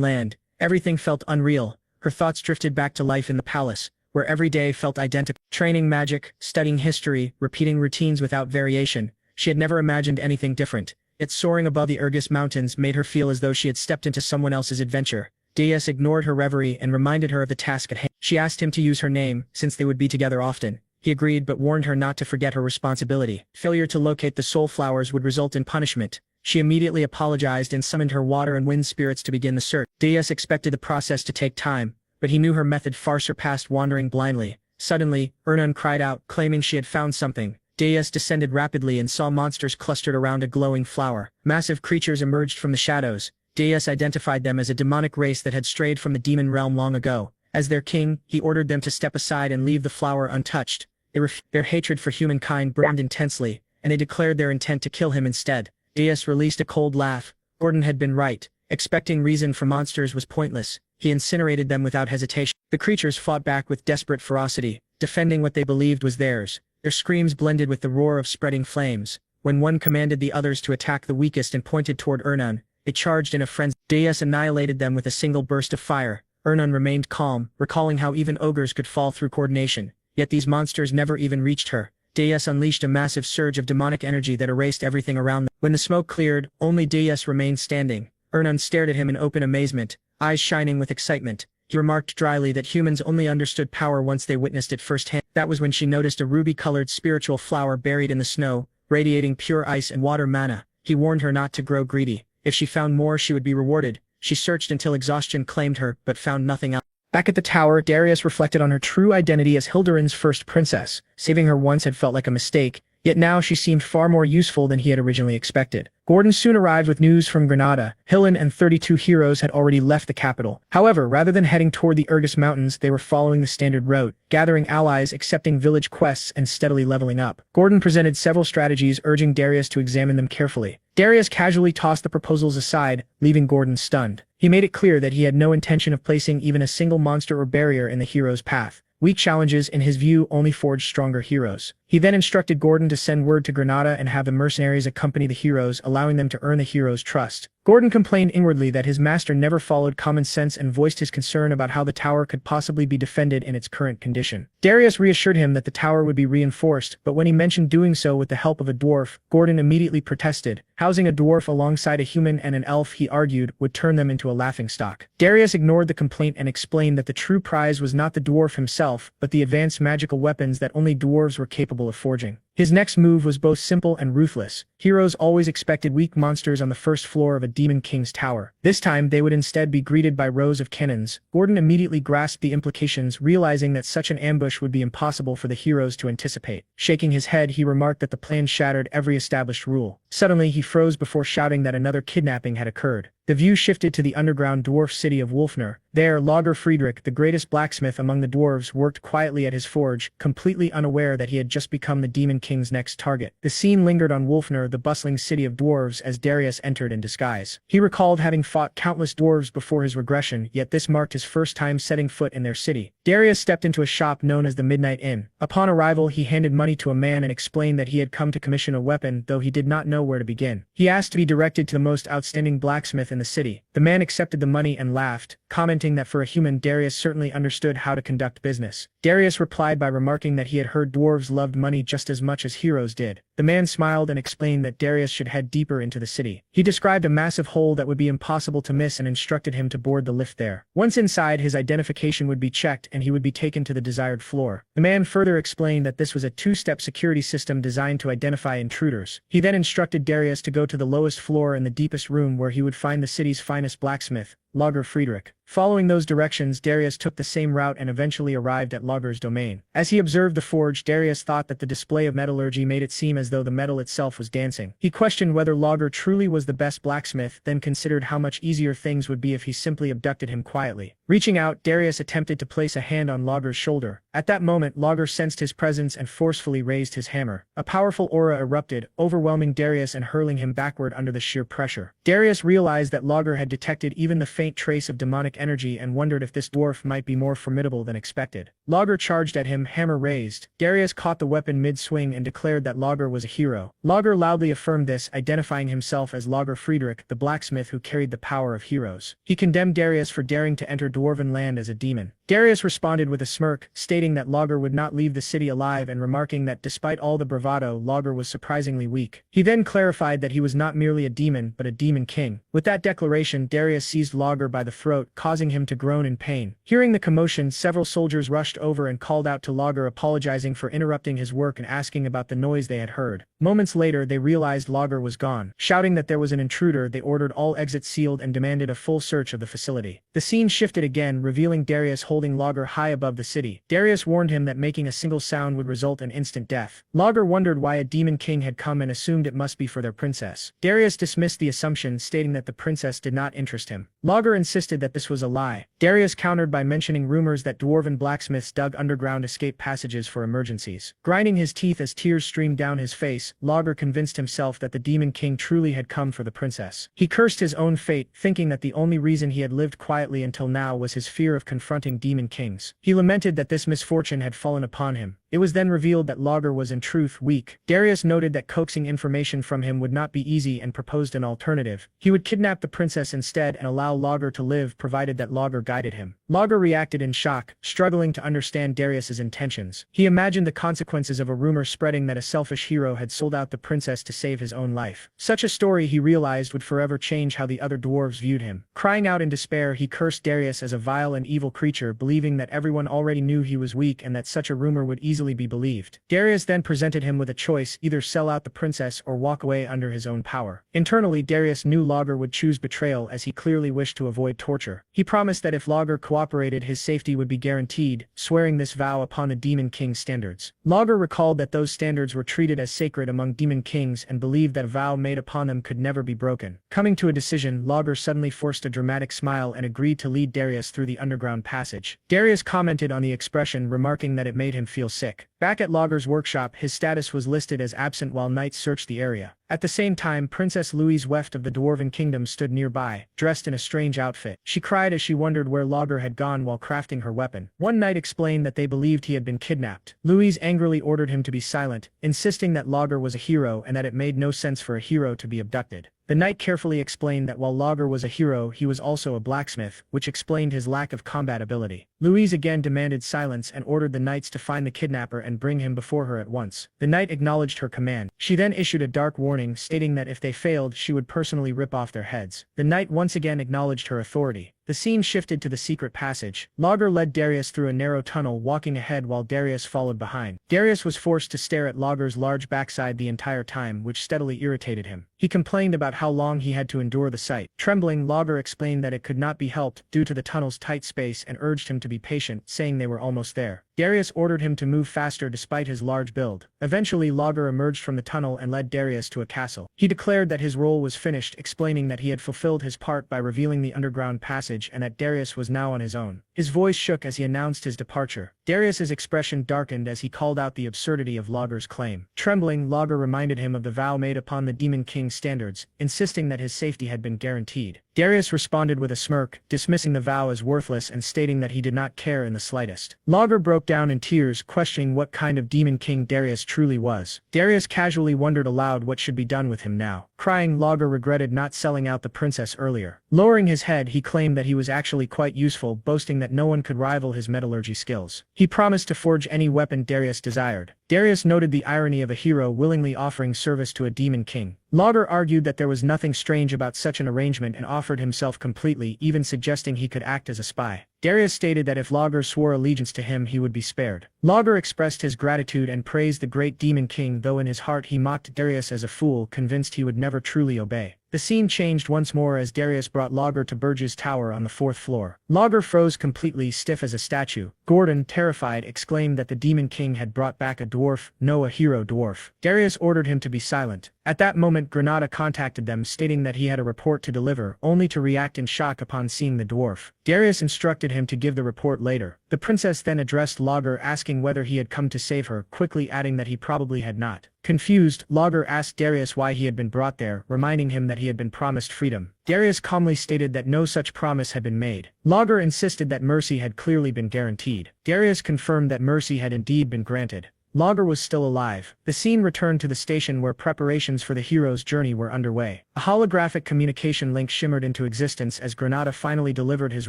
land. Everything felt unreal. Her thoughts drifted back to life in the palace, where every day felt identical. Training magic, studying history, repeating routines without variation. She had never imagined anything different. Yet soaring above the Urgus Mountains made her feel as though she had stepped into someone else's adventure. Deus ignored her reverie and reminded her of the task at hand. She asked him to use her name, since they would be together often. He agreed but warned her not to forget her responsibility. Failure to locate the soul flowers would result in punishment. She immediately apologized and summoned her water and wind spirits to begin the search. Deus expected the process to take time, but he knew her method far surpassed wandering blindly. Suddenly, Ernam cried out, claiming she had found something. Deus descended rapidly and saw monsters clustered around a glowing flower. Massive creatures emerged from the shadows. Deus identified them as a demonic race that had strayed from the demon realm long ago. As their king, he ordered them to step aside and leave the flower untouched. Their hatred for humankind burned intensely, and they declared their intent to kill him instead. Deus released a cold laugh. Gordon had been right. Expecting reason from monsters was pointless. He incinerated them without hesitation. The creatures fought back with desperate ferocity, defending what they believed was theirs. Their screams blended with the roar of spreading flames. When one commanded the others to attack the weakest and pointed toward Ernam, they charged in a frenzy. Deus annihilated them with a single burst of fire. Ernam remained calm, recalling how even ogres could fall through coordination. Yet these monsters never even reached her. Deus unleashed a massive surge of demonic energy that erased everything around them. When the smoke cleared, only Deus remained standing. Ernam stared at him in open amazement, eyes shining with excitement. He remarked dryly that humans only understood power once they witnessed it firsthand. That was when she noticed a ruby-colored spiritual flower buried in the snow, radiating pure ice and water mana. He warned her not to grow greedy. If she found more, she would be rewarded. She searched until exhaustion claimed her, but found nothing else. Back at the tower, Darius reflected on her true identity as Hildurin's first princess. Saving her once had felt like a mistake, yet now she seemed far more useful than he had originally expected. Gordon soon arrived with news from Granada. Hillen and 32 heroes had already left the capital. However, rather than heading toward the Urgus Mountains, they were following the standard route, gathering allies, accepting village quests, and steadily leveling up. Gordon presented several strategies, urging Darius to examine them carefully. Darius casually tossed the proposals aside, leaving Gordon stunned. He made it clear that he had no intention of placing even a single monster or barrier in the hero's path. Weak challenges, in his view, only forged stronger heroes. He then instructed Gordon to send word to Granada and have the mercenaries accompany the heroes, allowing them to earn the heroes' trust. Gordon complained inwardly that his master never followed common sense and voiced his concern about how the tower could possibly be defended in its current condition. Darius reassured him that the tower would be reinforced, but when he mentioned doing so with the help of a dwarf, Gordon immediately protested. Housing a dwarf alongside a human and an elf, he argued, would turn them into a laughingstock. Darius ignored the complaint and explained that the true prize was not the dwarf himself, but the advanced magical weapons that only dwarves were capable of forging. His next move was both simple and ruthless. Heroes always expected weak monsters on the first floor of a demon king's tower. This time, they would instead be greeted by rows of cannons. Gordon immediately grasped the implications, realizing that such an ambush would be impossible for the heroes to anticipate. Shaking his head, he remarked that the plan shattered every established rule. Suddenly, he froze before shouting that another kidnapping had occurred. The view shifted to the underground dwarf city of Wolfner. There, Lager Friedrich, the greatest blacksmith among the dwarves, worked quietly at his forge, completely unaware that he had just become the demon king's next target. The scene lingered on Wolfner, the bustling city of dwarves, as Darius entered in disguise. He recalled having fought countless dwarves before his regression, yet this marked his first time setting foot in their city. Darius stepped into a shop known as the Midnight Inn. Upon arrival, he handed money to a man and explained that he had come to commission a weapon, though he did not know where to begin. He asked to be directed to the most outstanding blacksmith in the city. The man accepted the money and laughed, commenting that for a human, Darius certainly understood how to conduct business. Darius replied by remarking that he had heard dwarves loved money just as much as heroes did. The man smiled and explained that Darius should head deeper into the city. He described a massive hole that would be impossible to miss and instructed him to board the lift there. Once inside, his identification would be checked and he would be taken to the desired floor. The man further explained that this was a two-step security system designed to identify intruders. He then instructed Darius to go to the lowest floor in the deepest room where he would find the city's finest blacksmith, Lager Friedrich. Following those directions, Darius took the same route and eventually arrived at Lager's domain. As he observed the forge, Darius thought that the display of metallurgy made it seem as though the metal itself was dancing. He questioned whether Lager truly was the best blacksmith, then considered how much easier things would be if he simply abducted him quietly. Reaching out, Darius attempted to place a hand on Lager's shoulder. At that moment, Lager sensed his presence and forcefully raised his hammer. A powerful aura erupted, overwhelming Darius and hurling him backward under the sheer pressure. Darius realized that Lager had detected even the faint trace of demonic energy and wondered if this dwarf might be more formidable than expected. Lager charged at him, hammer raised. Darius caught the weapon mid-swing and declared that Lager was a hero. Lager loudly affirmed this, identifying himself as Lager Friedrich, the blacksmith who carried the power of heroes. He condemned Darius for daring to enter dwarven land as a demon. Darius responded with a smirk, stating that Lager would not leave the city alive and remarking that despite all the bravado, Lager was surprisingly weak. He then clarified that he was not merely a demon, but a demon king. With that declaration, Darius seized Lager by the throat, causing him to groan in pain. Hearing the commotion, several soldiers rushed over and called out to Lager, apologizing for interrupting his work and asking about the noise they had heard. Moments later, they realized Lager was gone. Shouting that there was an intruder, they ordered all exits sealed and demanded a full search of the facility. The scene shifted again, revealing Darius holding Lager high above the city. Darius warned him that making a single sound would result in instant death. Lager wondered why a demon king had come and assumed it must be for their princess. Darius dismissed the assumption, stating that the princess did not interest him. Lager insisted that this was a lie. Darius countered by mentioning rumors that dwarven blacksmiths dug underground escape passages for emergencies. Grinding his teeth as tears streamed down his face, Lager convinced himself that the demon king truly had come for the princess. He cursed his own fate, thinking that the only reason he had lived quietly until now was his fear of confronting demon kings. He lamented that this misfortune had fallen upon him. It was then revealed that Lager was in truth weak. Darius noted that coaxing information from him would not be easy and proposed an alternative. He would kidnap the princess instead and allow Lager to live, provided that Lager guided him. Lager reacted in shock, struggling to understand Darius's intentions. He imagined the consequences of a rumor spreading that a selfish hero had sold out the princess to save his own life. Such a story, he realized, would forever change how the other dwarves viewed him. Crying out in despair, he cursed Darius as a vile and evil creature, believing that everyone already knew he was weak and that such a rumor would easily be believed. Darius then presented him with a choice: either sell out the princess or walk away under his own power. Internally, Darius knew Lager would choose betrayal, as he clearly wished to avoid torture. He promised that if Lager cooperated, his safety would be guaranteed, swearing this vow upon the Demon King's standards. Lager recalled that those standards were treated as sacred among demon kings and believed that a vow made upon them could never be broken. Coming to a decision, Lager suddenly forced a dramatic smile and agreed to lead Darius through the underground passage. Darius commented on the expression, remarking that it made him feel sick. Back at Lager's workshop, his status was listed as absent while knights searched the area. At the same time, Princess Louise Weft of the Dwarven Kingdom stood nearby, dressed in a strange outfit. She cried as she wondered where Lager had gone while crafting her weapon. One knight explained that they believed he had been kidnapped. Louise angrily ordered him to be silent, insisting that Lager was a hero and that it made no sense for a hero to be abducted. The knight carefully explained that while Lager was a hero, he was also a blacksmith, which explained his lack of combat ability. Louise again demanded silence and ordered the knights to find the kidnapper and bring him before her at once. The knight acknowledged her command. She then issued a dark warning, stating that if they failed, she would personally rip off their heads. The knight once again acknowledged her authority. The scene shifted to the secret passage. Lager led Darius through a narrow tunnel, walking ahead while Darius followed behind. Darius was forced to stare at Lager's large backside the entire time, which steadily irritated him. He complained about how long he had to endure the sight. Trembling, Lager explained that it could not be helped due to the tunnel's tight space and urged him to be patient, saying they were almost there. Darius ordered him to move faster despite his large build. Eventually, Lager emerged from the tunnel and led Darius to a castle. He declared that his role was finished, explaining that he had fulfilled his part by revealing the underground passage and that Darius was now on his own. His voice shook as he announced his departure. Darius's expression darkened as he called out the absurdity of Lager's claim. Trembling, Lager reminded him of the vow made upon the Demon King's standards, insisting that his safety had been guaranteed. Darius responded with a smirk, dismissing the vow as worthless and stating that he did not care in the slightest. Lager broke down in tears, questioning what kind of Demon King Darius truly was. Darius casually wondered aloud what should be done with him now. Crying, Lager regretted not selling out the princess earlier. Lowering his head, he claimed that he was actually quite useful, boasting that no one could rival his metallurgy skills. He promised to forge any weapon Darius desired. Darius noted the irony of a hero willingly offering service to a demon king. Lager argued that there was nothing strange about such an arrangement and offered himself completely, even suggesting he could act as a spy. Darius stated that if Lager swore allegiance to him, he would be spared. Lager expressed his gratitude and praised the great demon king, though in his heart he mocked Darius as a fool, convinced he would never truly obey. The scene changed once more as Darius brought Lager to Burge's tower on the 4th floor. Lager froze completely, stiff as a statue. Gordon, terrified, exclaimed that the demon king had brought back a dwarf, no, a hero dwarf. Darius ordered him to be silent. At that moment, Granada contacted them, stating that he had a report to deliver, only to react in shock upon seeing the dwarf. Darius instructed him to give the report later. The princess then addressed Lager, asking whether he had come to save her, quickly adding that he probably had not. Confused, Lager asked Darius why he had been brought there, reminding him that he had been promised freedom. Darius calmly stated that no such promise had been made. Lager insisted that mercy had clearly been guaranteed. Darius confirmed that mercy had indeed been granted. Lager was still alive. The scene returned to the station where preparations for the hero's journey were underway. A holographic communication link shimmered into existence as Granada finally delivered his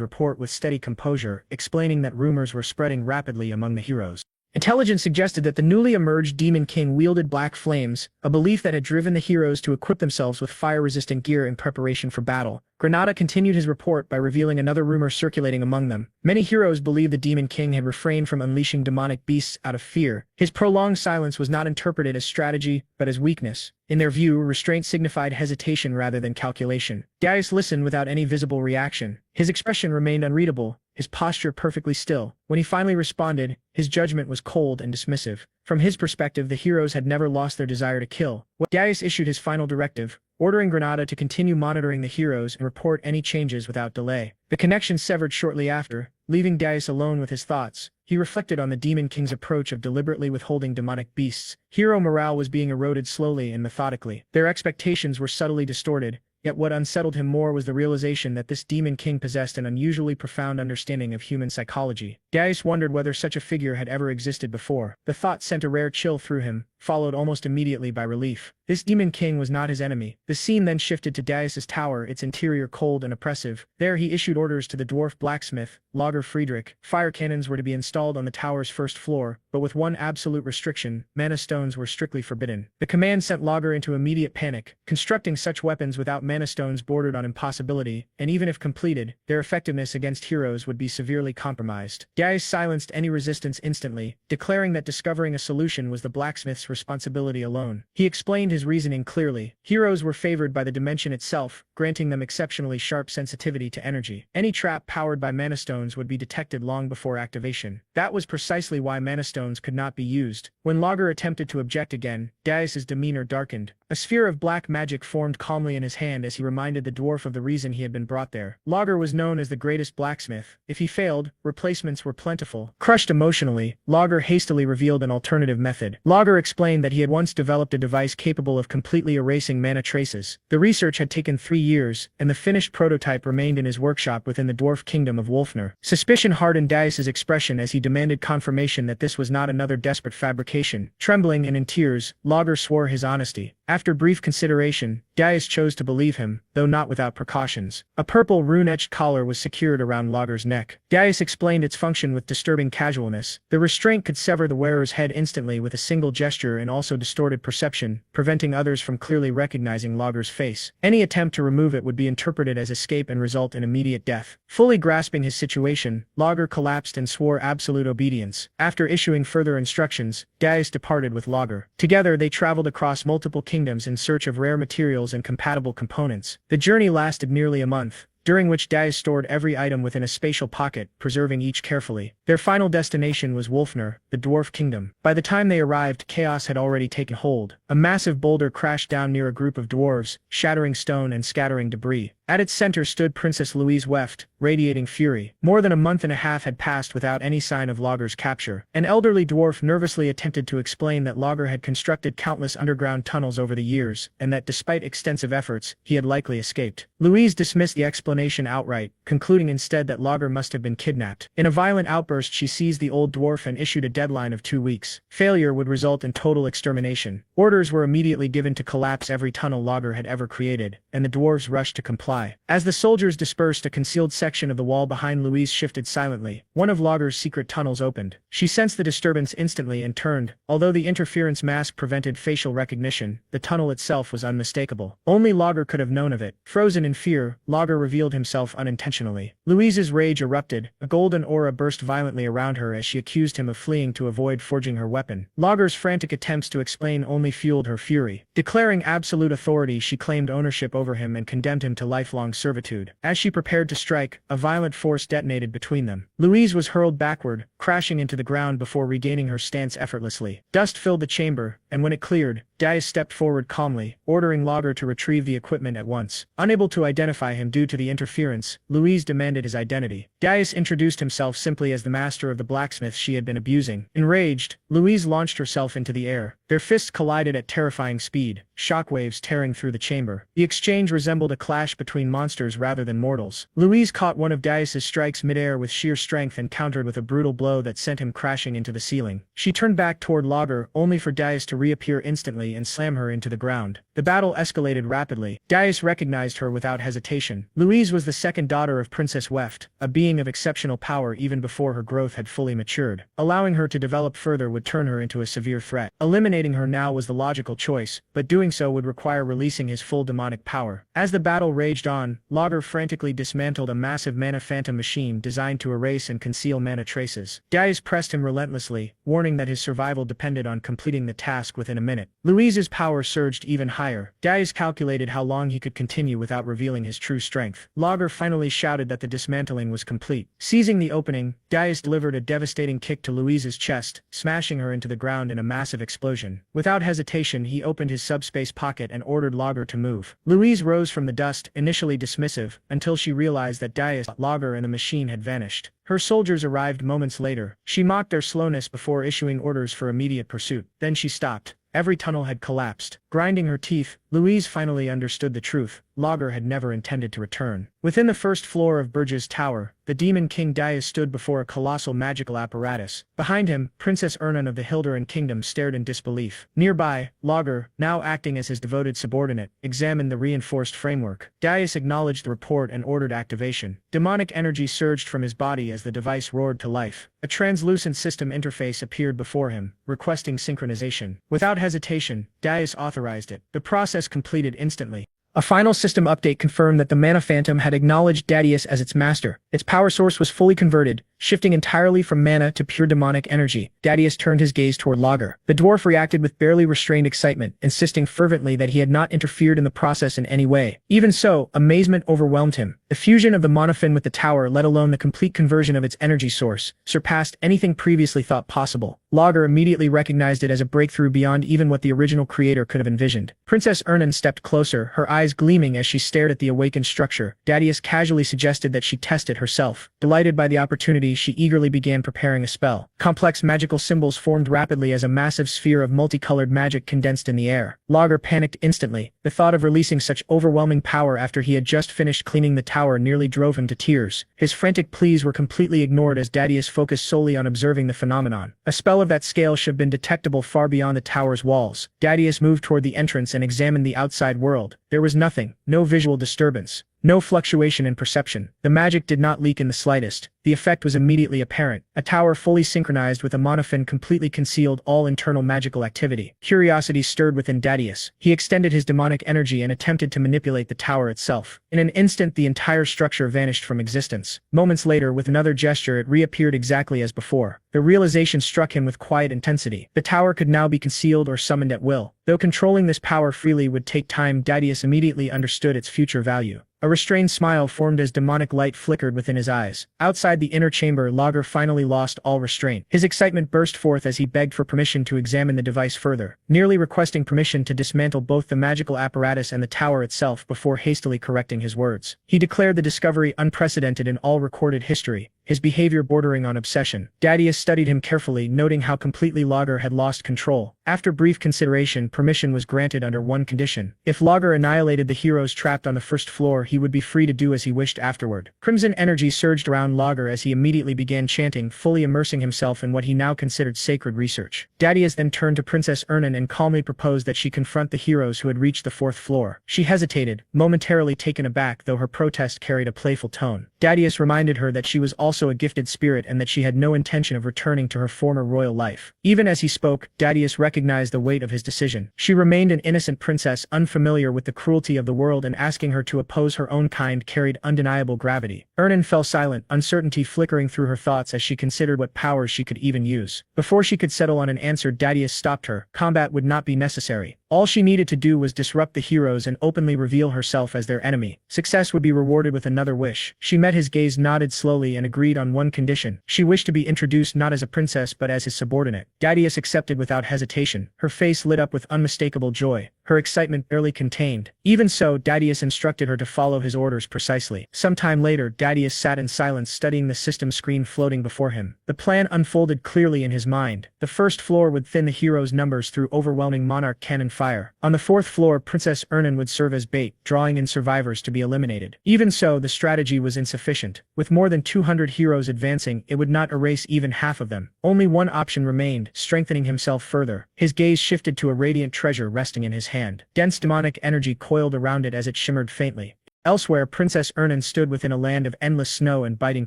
report with steady composure, explaining that rumors were spreading rapidly among the heroes. Intelligence suggested that the newly emerged Demon King wielded black flames, a belief that had driven the heroes to equip themselves with fire-resistant gear in preparation for battle. Granada continued his report by revealing another rumor circulating among them. Many heroes believed the Demon King had refrained from unleashing demonic beasts out of fear. His prolonged silence was not interpreted as strategy, but as weakness. In their view, restraint signified hesitation rather than calculation. Darius listened without any visible reaction. His expression remained unreadable, his posture perfectly still. When he finally responded, his judgment was cold and dismissive. From his perspective, the heroes had never lost their desire to kill. Darius issued his final directive, ordering Granada to continue monitoring the heroes and report any changes without delay. The connection severed shortly after, leaving Darius alone with his thoughts. He reflected on the Demon King's approach of deliberately withholding demonic beasts. Hero morale was being eroded slowly and methodically. Their expectations were subtly distorted, yet what unsettled him more was the realization that this Demon King possessed an unusually profound understanding of human psychology. Darius wondered whether such a figure had ever existed before. The thought sent a rare chill through him, followed almost immediately by relief. This Demon King was not his enemy. The scene then shifted to Darius's tower, its interior cold and oppressive. There he issued orders to the dwarf blacksmith, Lager Friedrich. Fire cannons were to be installed on the tower's 1st floor, but with one absolute restriction: mana stones were strictly forbidden. The command sent Lager into immediate panic. Constructing such weapons without mana stones bordered on impossibility, and even if completed, their effectiveness against heroes would be severely compromised. Darius silenced any resistance instantly, declaring that discovering a solution was the blacksmith's responsibility alone. He explained his reasoning clearly. Heroes were favored by the dimension itself, granting them exceptionally sharp sensitivity to energy. Any trap powered by mana stones would be detected long before activation. That was precisely why mana stones could not be used. When Lager attempted to object again, Darius's demeanor darkened. A sphere of black magic formed calmly in his hand as he reminded the dwarf of the reason he had been brought there. Lager was known as the greatest blacksmith. If he failed, replacements were plentiful. Crushed emotionally, Lager hastily revealed an alternative method. Lager explained that he had once developed a device capable of completely erasing mana traces. The research had taken 3 years, and the finished prototype remained in his workshop within the dwarf kingdom of Wolfner. Suspicion hardened Darius's expression as he demanded confirmation that this was not another desperate fabrication. Trembling and in tears, Lager swore his honesty. After brief consideration, Darius chose to believe him, though not without precautions. A purple rune-etched collar was secured around Lager's neck. Darius explained its function with disturbing casualness. The restraint could sever the wearer's head instantly with a single gesture and also distorted perception, preventing others from clearly recognizing Lager's face. Any attempt to remove it would be interpreted as escape and result in immediate death. Fully grasping his situation, Lager collapsed and swore absolute obedience. After issuing further instructions, Darius departed with Lager. Together they traveled across multiple kingdoms in search of rare materials and compatible components. The journey lasted nearly a month, during which Darius stored every item within a spatial pocket, preserving each carefully. Their final destination was Wolfner, the dwarf kingdom. By the time they arrived, chaos had already taken hold. A massive boulder crashed down near a group of dwarves, shattering stone and scattering debris. At its center stood Princess Louise Weft, radiating fury. More than a month and a half had passed without any sign of Lager's capture. An elderly dwarf nervously attempted to explain that Lager had constructed countless underground tunnels over the years, and that despite extensive efforts, he had likely escaped. Louise dismissed the explanation outright, concluding instead that Lager must have been kidnapped. In a violent outburst, she seized the old dwarf and issued a deadline of 2 weeks. Failure would result in total extermination. Orders were immediately given to collapse every tunnel Lager had ever created, and the dwarves rushed to comply. As the soldiers dispersed, a concealed section of the wall behind Louise shifted silently. One of Lager's secret tunnels opened. She sensed the disturbance instantly and turned. Although the interference mask prevented facial recognition, the tunnel itself was unmistakable. Only Lager could have known of it. Frozen in fear, Lager revealed himself unintentionally. Louise's rage erupted. A golden aura burst violently around her as she accused him of fleeing to avoid forging her weapon. Lager's frantic attempts to explain only fueled her fury. Declaring absolute authority, she claimed ownership over him and condemned him to lifelong servitude. As she prepared to strike, a violent force detonated between them. Louise was hurled backward, crashing into the ground before regaining her stance effortlessly. Dust filled the chamber, and when it cleared, Darius stepped forward calmly, ordering Lager to retrieve the equipment at once. Unable to identify him due to the interference, Louise demanded his identity. Darius introduced himself simply as the master of the blacksmith she had been abusing. Enraged, Louise launched herself into the air. Their fists collided at terrifying speed, shockwaves tearing through the chamber. The exchange resembled a clash between monsters rather than mortals. Louise caught one of Darius's strikes midair with sheer strength and countered with a brutal blow that sent him crashing into the ceiling. She turned back toward Lager, only for Darius to reappear instantly and slam her into the ground. The battle escalated rapidly. Darius recognized her without hesitation. Louise was the second daughter of Princess Weft, a being of exceptional power even before her growth had fully matured. Allowing her to develop further would turn her into a severe threat. Eliminating her now was the logical choice, but doing so would require releasing his full demonic power. As the battle raged on, Lager frantically dismantled a massive mana phantom machine designed to erase and conceal mana traces. Darius pressed him relentlessly, warning that his survival depended on completing the task within a minute. Louise's power surged even higher. Darius calculated how long he could continue without revealing his true strength. Lager finally shouted that the dismantling was complete. Seizing the opening, Darius delivered a devastating kick to Louise's chest, smashing her into the ground in a massive explosion. Without hesitation, he opened his subspace pocket and ordered Lager to move. Louise rose from the dust, initially dismissive, until she realized that Darius, Lager, and the machine had vanished. Her soldiers arrived moments later. She mocked their slowness before issuing orders for immediate pursuit. Then she stopped. Every tunnel had collapsed. Grinding her teeth, Louise finally understood the truth. Lager had never intended to return. Within the first floor of Burge's tower, the Demon King Darius stood before a colossal magical apparatus. Behind him, Princess Ernan of the Hilderan Kingdom stared in disbelief. Nearby, Lager, now acting as his devoted subordinate, examined the reinforced framework. Darius acknowledged the report and ordered activation. Demonic energy surged from his body as the device roared to life. A translucent system interface appeared before him, requesting synchronization. Without hesitation, Darius authorized it. The process completed instantly. A final system update confirmed that the Mana Phantom had acknowledged Darius as its master. Its power source was fully converted, shifting entirely from mana to pure demonic energy. Darius turned his gaze toward Lager. The dwarf reacted with barely restrained excitement, insisting fervently that he had not interfered in the process in any way. Even so, amazement overwhelmed him. The fusion of the monofin with the tower, let alone the complete conversion of its energy source, surpassed anything previously thought possible. Lager immediately recognized it as a breakthrough beyond even what the original creator could have envisioned. Princess Ernan stepped closer, her eyes gleaming as she stared at the awakened structure. Darius casually suggested that she test it herself. Delighted by the opportunity, she eagerly began preparing a spell. Complex magical symbols formed rapidly as a massive sphere of multicolored magic condensed in the air. Lager panicked instantly. The thought of releasing such overwhelming power after he had just finished cleaning the tower nearly drove him to tears. His frantic pleas were completely ignored as Darius focused solely on observing the phenomenon. A spell of that scale should have been detectable far beyond the tower's walls. Darius moved toward the entrance and examined the outside world. There was nothing, no visual disturbance. No fluctuation in perception. The magic did not leak in the slightest. The effect was immediately apparent. A tower fully synchronized with a monofin completely concealed all internal magical activity. Curiosity stirred within Darius. He extended his demonic energy and attempted to manipulate the tower itself. In an instant, the entire structure vanished from existence. Moments later, with another gesture, it reappeared exactly as before. The realization struck him with quiet intensity. The tower could now be concealed or summoned at will. Though controlling this power freely would take time, Darius immediately understood its future value. A restrained smile formed as demonic light flickered within his eyes. Outside the inner chamber, Lager finally lost all restraint. His excitement burst forth as he begged for permission to examine the device further, nearly requesting permission to dismantle both the magical apparatus and the tower itself before hastily correcting his words. He declared the discovery unprecedented in all recorded history, his behavior bordering on obsession. Dadius studied him carefully, noting how completely Lager had lost control. After brief consideration, permission was granted under one condition. If Lager annihilated the heroes trapped on the first floor, he would be free to do as he wished afterward. Crimson energy surged around Lager as he immediately began chanting, fully immersing himself in what he now considered sacred research. Dadius then turned to Princess Ernan and calmly proposed that she confront the heroes who had reached the fourth floor. She hesitated, momentarily taken aback, though her protest carried a playful tone. Dadius reminded her that she was also a gifted spirit and that she had no intention of returning to her former royal life. Even as he spoke, Dadius recognized the weight of his decision. She remained an innocent princess, unfamiliar with the cruelty of the world, and asking her to oppose her own kind carried undeniable gravity. Ernan fell silent, uncertainty flickering through her thoughts as she considered what powers she could even use. Before she could settle on an answer, Dadius stopped her. Combat would not be necessary. All she needed to do was disrupt the heroes and openly reveal herself as their enemy. Success would be rewarded with another wish. She met his gaze, nodded slowly, and agreed on one condition. She wished to be introduced not as a princess but as his subordinate. Dadius accepted without hesitation. Her face lit up with unmistakable joy, her excitement barely contained. Even so, Dadius instructed her to follow his orders precisely. Some time later, Dadius sat in silence, studying the system screen floating before him. The plan unfolded clearly in his mind. The first floor would thin the heroes' numbers through overwhelming monarch cannon fire. On the fourth floor, Princess Ernan would serve as bait, drawing in survivors to be eliminated. Even so, the strategy was insufficient. With more than 200 heroes advancing, it would not erase even half of them. Only one option remained, strengthening himself further. His gaze shifted to a radiant treasure resting in his hand. Dense demonic energy coiled around it as it shimmered faintly. Elsewhere, Princess Ernan stood within a land of endless snow and biting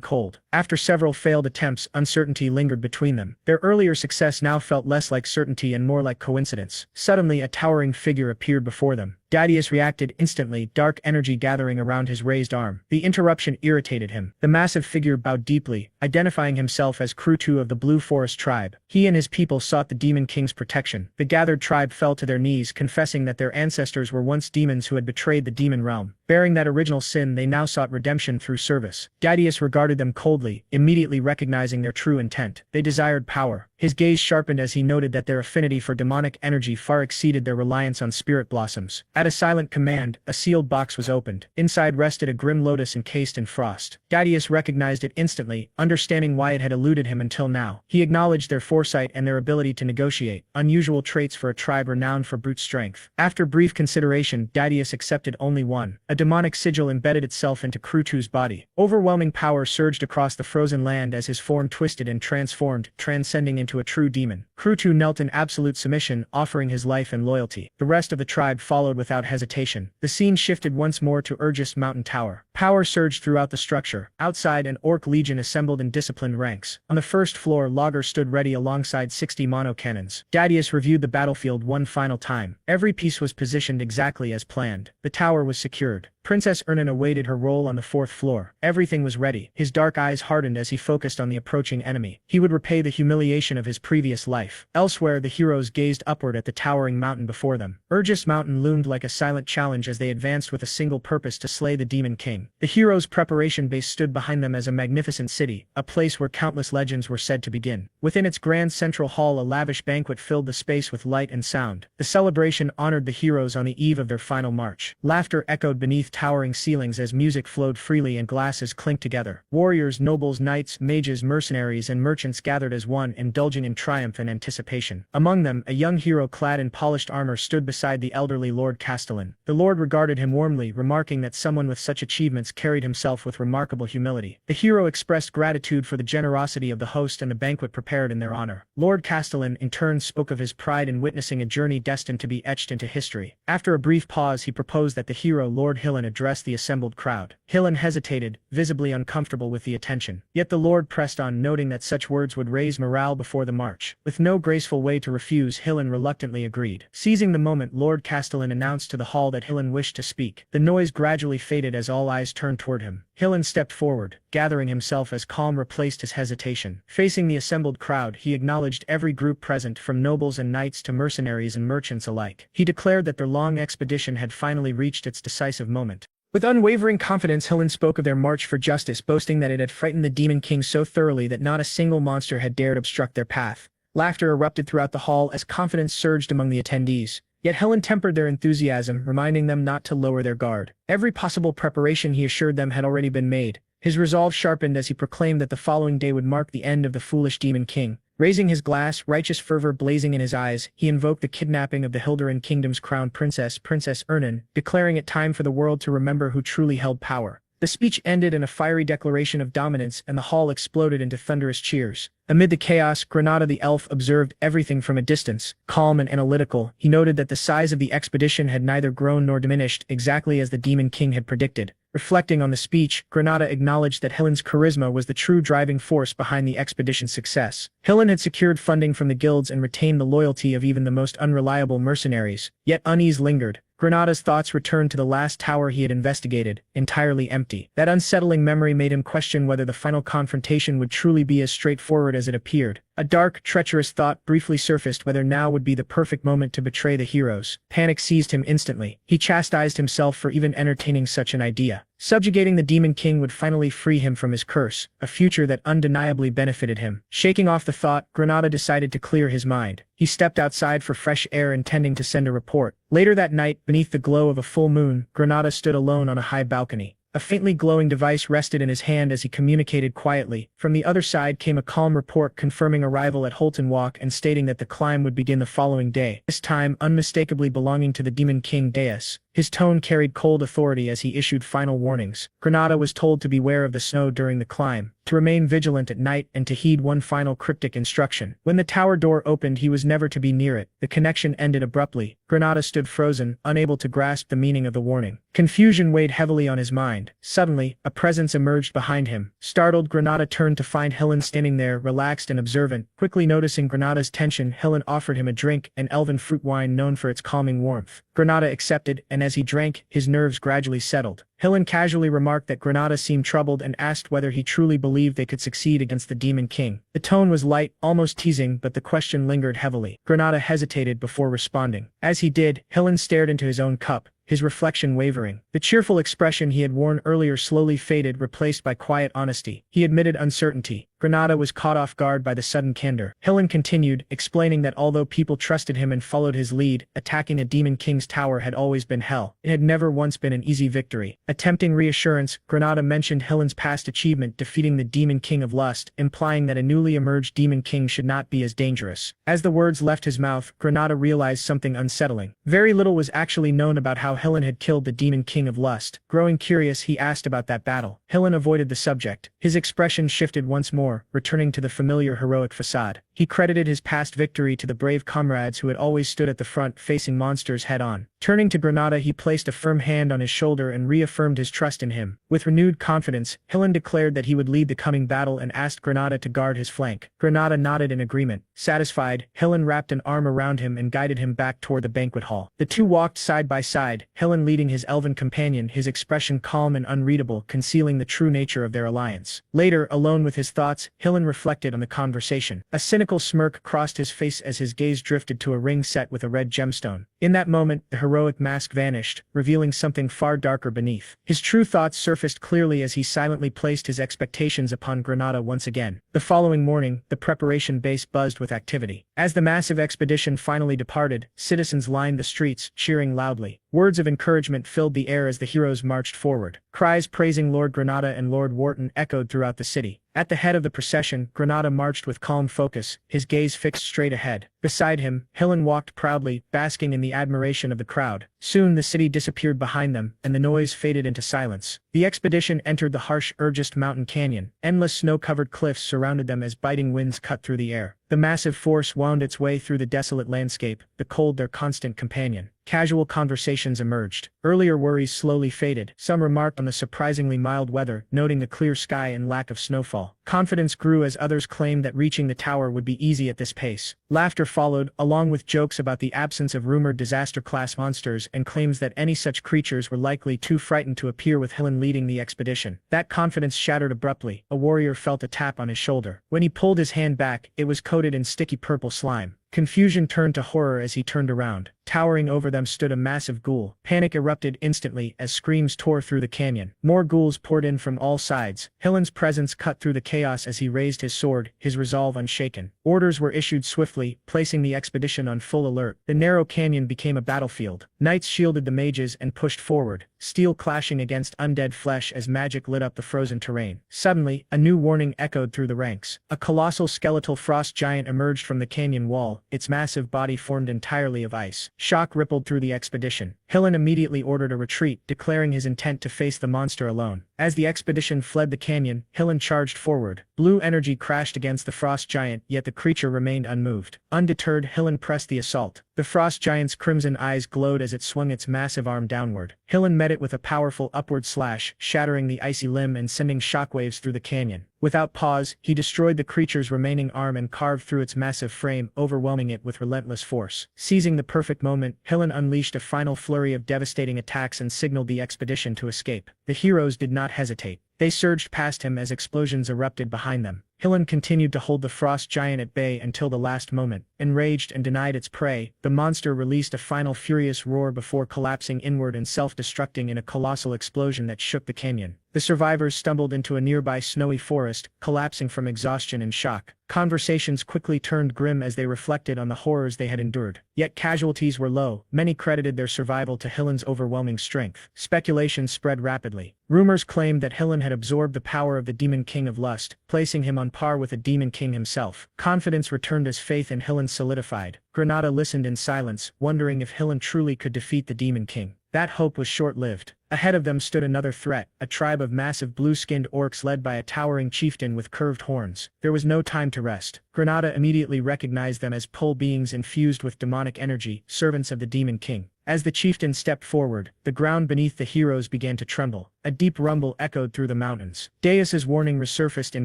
cold. After several failed attempts, uncertainty lingered between them. Their earlier success now felt less like certainty and more like coincidence. Suddenly, a towering figure appeared before them. Dadius reacted instantly, dark energy gathering around his raised arm. The interruption irritated him. The massive figure bowed deeply, identifying himself as Krutu of the Blue Forest tribe. He and his people sought the Demon King's protection. The gathered tribe fell to their knees, confessing that their ancestors were once demons who had betrayed the demon realm. Bearing that original sin, they now sought redemption through service. Dadius regarded them coldly, immediately recognizing their true intent. They desired power. His gaze sharpened as he noted that their affinity for demonic energy far exceeded their reliance on spirit blossoms. At a silent command, a sealed box was opened. Inside rested a grim lotus encased in frost. Dadius recognized it instantly, understanding why it had eluded him until now. He acknowledged their foresight and their ability to negotiate, unusual traits for a tribe renowned for brute strength. After brief consideration, Dadius accepted only one. A demonic sigil embedded itself into Krutu's body. Overwhelming power surged across the frozen land as his form twisted and transformed, transcending into a true demon. Krutu knelt in absolute submission, offering his life and loyalty. The rest of the tribe followed without hesitation. The scene shifted once more to Urgist Mountain Tower. Power surged throughout the structure. Outside, an orc legion assembled in disciplined ranks. On the first floor, Lager stood ready alongside 60 mono cannons. Dadius reviewed the battlefield one final time. Every piece was positioned exactly as planned. The tower was secured. Princess Ernan awaited her role on the fourth floor. Everything was ready. His dark eyes hardened as he focused on the approaching enemy. He would repay the humiliation of his previous life. Elsewhere, the heroes gazed upward at the towering mountain before them. Urgist Mountain loomed like a silent challenge as they advanced with a single purpose: to slay the Demon King. The heroes' preparation base stood behind them as a magnificent city, a place where countless legends were said to begin. Within its grand central hall, a lavish banquet filled the space with light and sound. The celebration honored the heroes on the eve of their final march. Laughter echoed beneath towering ceilings as music flowed freely and glasses clinked together. Warriors, nobles, knights, mages, mercenaries, and merchants gathered as one, indulging in triumph and anticipation. Among them, a young hero clad in polished armor stood beside the elderly Lord Castellan. The lord regarded him warmly, remarking that someone with such achievements carried himself with remarkable humility. The hero expressed gratitude for the generosity of the host and the banquet prepared in their honor. Lord Castellan, in turn, spoke of his pride in witnessing a journey destined to be etched into history. After a brief pause, he proposed that the hero Lord Hillen address the assembled crowd. Hillen hesitated, visibly uncomfortable with the attention. Yet the lord pressed on, noting that such words would raise morale before the march. With no graceful way to refuse, Hillen reluctantly agreed. Seizing the moment, Lord Castellan announced to the hall that Hillen wished to speak. The noise gradually faded as all eyes turned toward him. Hillen stepped forward, gathering himself as calm replaced his hesitation. Facing the assembled crowd, he acknowledged every group present, from nobles and knights to mercenaries and merchants alike. He declared that their long expedition had finally reached its decisive moment. With unwavering confidence, Helen spoke of their march for justice, boasting that it had frightened the Demon King so thoroughly that not a single monster had dared obstruct their path. Laughter erupted throughout the hall as confidence surged among the attendees. Yet Helen tempered their enthusiasm, reminding them not to lower their guard. Every possible preparation, he assured them, had already been made. His resolve sharpened as he proclaimed that the following day would mark the end of the foolish Demon King. Raising his glass, righteous fervor blazing in his eyes, he invoked the kidnapping of the Hilderan Kingdom's crown princess, Princess Ernan, declaring it time for the world to remember who truly held power. The speech ended in a fiery declaration of dominance, and the hall exploded into thunderous cheers. Amid the chaos, Granada the elf observed everything from a distance. Calm and analytical, he noted that the size of the expedition had neither grown nor diminished, exactly as the Demon King had predicted. Reflecting on the speech, Granada acknowledged that Helen's charisma was the true driving force behind the expedition's success. Helen had secured funding from the guilds and retained the loyalty of even the most unreliable mercenaries. Yet unease lingered. Granada's thoughts returned to the last tower he had investigated, entirely empty. That unsettling memory made him question whether the final confrontation would truly be as straightforward as it appeared. A dark, treacherous thought briefly surfaced, whether now would be the perfect moment to betray the heroes. Panic seized him instantly. He chastised himself for even entertaining such an idea. Subjugating the Demon King would finally free him from his curse, a future that undeniably benefited him. Shaking off the thought, Granada decided to clear his mind. He stepped outside for fresh air, intending to send a report. Later that night, beneath the glow of a full moon, Granada stood alone on a high balcony. A faintly glowing device rested in his hand as he communicated quietly. From the other side came a calm report confirming arrival at Holton Walk and stating that the climb would begin the following day, this time unmistakably belonging to the Demon King Deus. His tone carried cold authority as he issued final warnings. Granada was told to beware of the snow during the climb, to remain vigilant at night, and to heed one final cryptic instruction. When the tower door opened, he was never to be near it. The connection ended abruptly. Granada stood frozen, unable to grasp the meaning of the warning. Confusion weighed heavily on his mind. Suddenly, a presence emerged behind him. Startled, Granada turned to find Helen standing there, relaxed and observant. Quickly noticing Granada's tension, Helen offered him a drink, an elven fruit wine known for its calming warmth. Granada accepted, and as he drank, his nerves gradually settled. Helen casually remarked that Granada seemed troubled and asked whether he truly believed they could succeed against the Demon King. The tone was light, almost teasing, but the question lingered heavily. Granada hesitated before responding. As he did, Helen stared into his own cup, his reflection wavering. The cheerful expression he had worn earlier slowly faded, replaced by quiet honesty. He admitted uncertainty. Granada was caught off guard by the sudden candor. Helen continued, explaining that although people trusted him and followed his lead, attacking a Demon King's tower had always been hell. It had never once been an easy victory. Attempting reassurance, Granada mentioned Helen's past achievement defeating the Demon King of Lust, implying that a newly emerged Demon King should not be as dangerous. As the words left his mouth, Granada realized something unsettling. Very little was actually known about how Helen had killed the Demon King of Lust. Growing curious, he asked about that battle. Helen avoided the subject. His expression shifted once more, returning to the familiar heroic facade. He credited his past victory to the brave comrades who had always stood at the front, facing monsters head-on. Turning to Granada, he placed a firm hand on his shoulder and reaffirmed his trust in him. With renewed confidence, Helen declared that he would lead the coming battle and asked Granada to guard his flank. Granada nodded in agreement. Satisfied, Helen wrapped an arm around him and guided him back toward the banquet hall. The two walked side by side, Helen leading his elven companion, his expression calm and unreadable, concealing the true nature of their alliance. Later, alone with his thoughts, Helen reflected on the conversation. A cynical smirk crossed his face as his gaze drifted to a ring set with a red gemstone. In that moment, the heroic mask vanished, revealing something far darker beneath. His true thoughts surfaced clearly as he silently placed his expectations upon Granada once again. The following morning, the preparation base buzzed with activity. As the massive expedition finally departed, citizens lined the streets, cheering loudly. Words of encouragement filled the air as the heroes marched forward. Cries praising Lord Granada and Lord Wharton echoed throughout the city. At the head of the procession, Granada marched with calm focus, his gaze fixed straight ahead. Beside him, Helen walked proudly, basking in the admiration of the crowd. Soon the city disappeared behind them, and the noise faded into silence. The expedition entered the harsh Urgest Mountain Canyon. Endless snow-covered cliffs surrounded them as biting winds cut through the air. The massive force wound its way through the desolate landscape, the cold their constant companion. Casual conversations emerged. Earlier worries slowly faded. Some remarked on the surprisingly mild weather, noting the clear sky and lack of snowfall. Confidence grew as others claimed that reaching the tower would be easy at this pace. Laughter followed, along with jokes about the absence of rumored disaster-class monsters and claims that any such creatures were likely too frightened to appear with Helen leading the expedition. That confidence shattered abruptly. A warrior felt a tap on his shoulder. When he pulled his hand back, it was coated in sticky purple slime. Confusion turned to horror as he turned around. Towering over them stood a massive ghoul. Panic erupted instantly as screams tore through the canyon. More ghouls poured in from all sides. Hillen's presence cut through the chaos as he raised his sword, his resolve unshaken. Orders were issued swiftly, placing the expedition on full alert. The narrow canyon became a battlefield. Knights shielded the mages and pushed forward, steel clashing against undead flesh as magic lit up the frozen terrain. Suddenly, a new warning echoed through the ranks. A colossal skeletal frost giant emerged from the canyon wall, its massive body formed entirely of ice. Shock rippled through the expedition. Hillen immediately ordered a retreat, declaring his intent to face the monster alone. As the expedition fled the canyon, Hillen charged forward. Blue energy crashed against the frost giant, yet the creature remained unmoved. Undeterred, Hillen pressed the assault. The frost giant's crimson eyes glowed as it swung its massive arm downward. Hillen met it with a powerful upward slash, shattering the icy limb and sending shockwaves through the canyon. Without pause, he destroyed the creature's remaining arm and carved through its massive frame, overwhelming it with relentless force. Seizing the perfect moment, Hillen unleashed a final flurry of devastating attacks and signaled the expedition to escape. The heroes did not hesitate. They surged past him as explosions erupted behind them. Hillen continued to hold the frost giant at bay until the last moment. Enraged and denied its prey, the monster released a final furious roar before collapsing inward and self-destructing in a colossal explosion that shook the canyon. The survivors stumbled into a nearby snowy forest, collapsing from exhaustion and shock. Conversations quickly turned grim as they reflected on the horrors they had endured. Yet casualties were low. Many credited their survival to Hillen's overwhelming strength. Speculation spread rapidly. Rumors claimed that Hillen had absorbed the power of the Demon King of Lust, placing him on par with the Demon King himself. Confidence returned as faith in Hillen solidified. Granada listened in silence, wondering if Hillen truly could defeat the Demon King. That hope was short-lived. Ahead of them stood another threat, a tribe of massive blue-skinned orcs led by a towering chieftain with curved horns. There was no time to rest. Granada immediately recognized them as pole beings infused with demonic energy, servants of the Demon King. As the chieftain stepped forward, the ground beneath the heroes began to tremble. A deep rumble echoed through the mountains. Deus's warning resurfaced in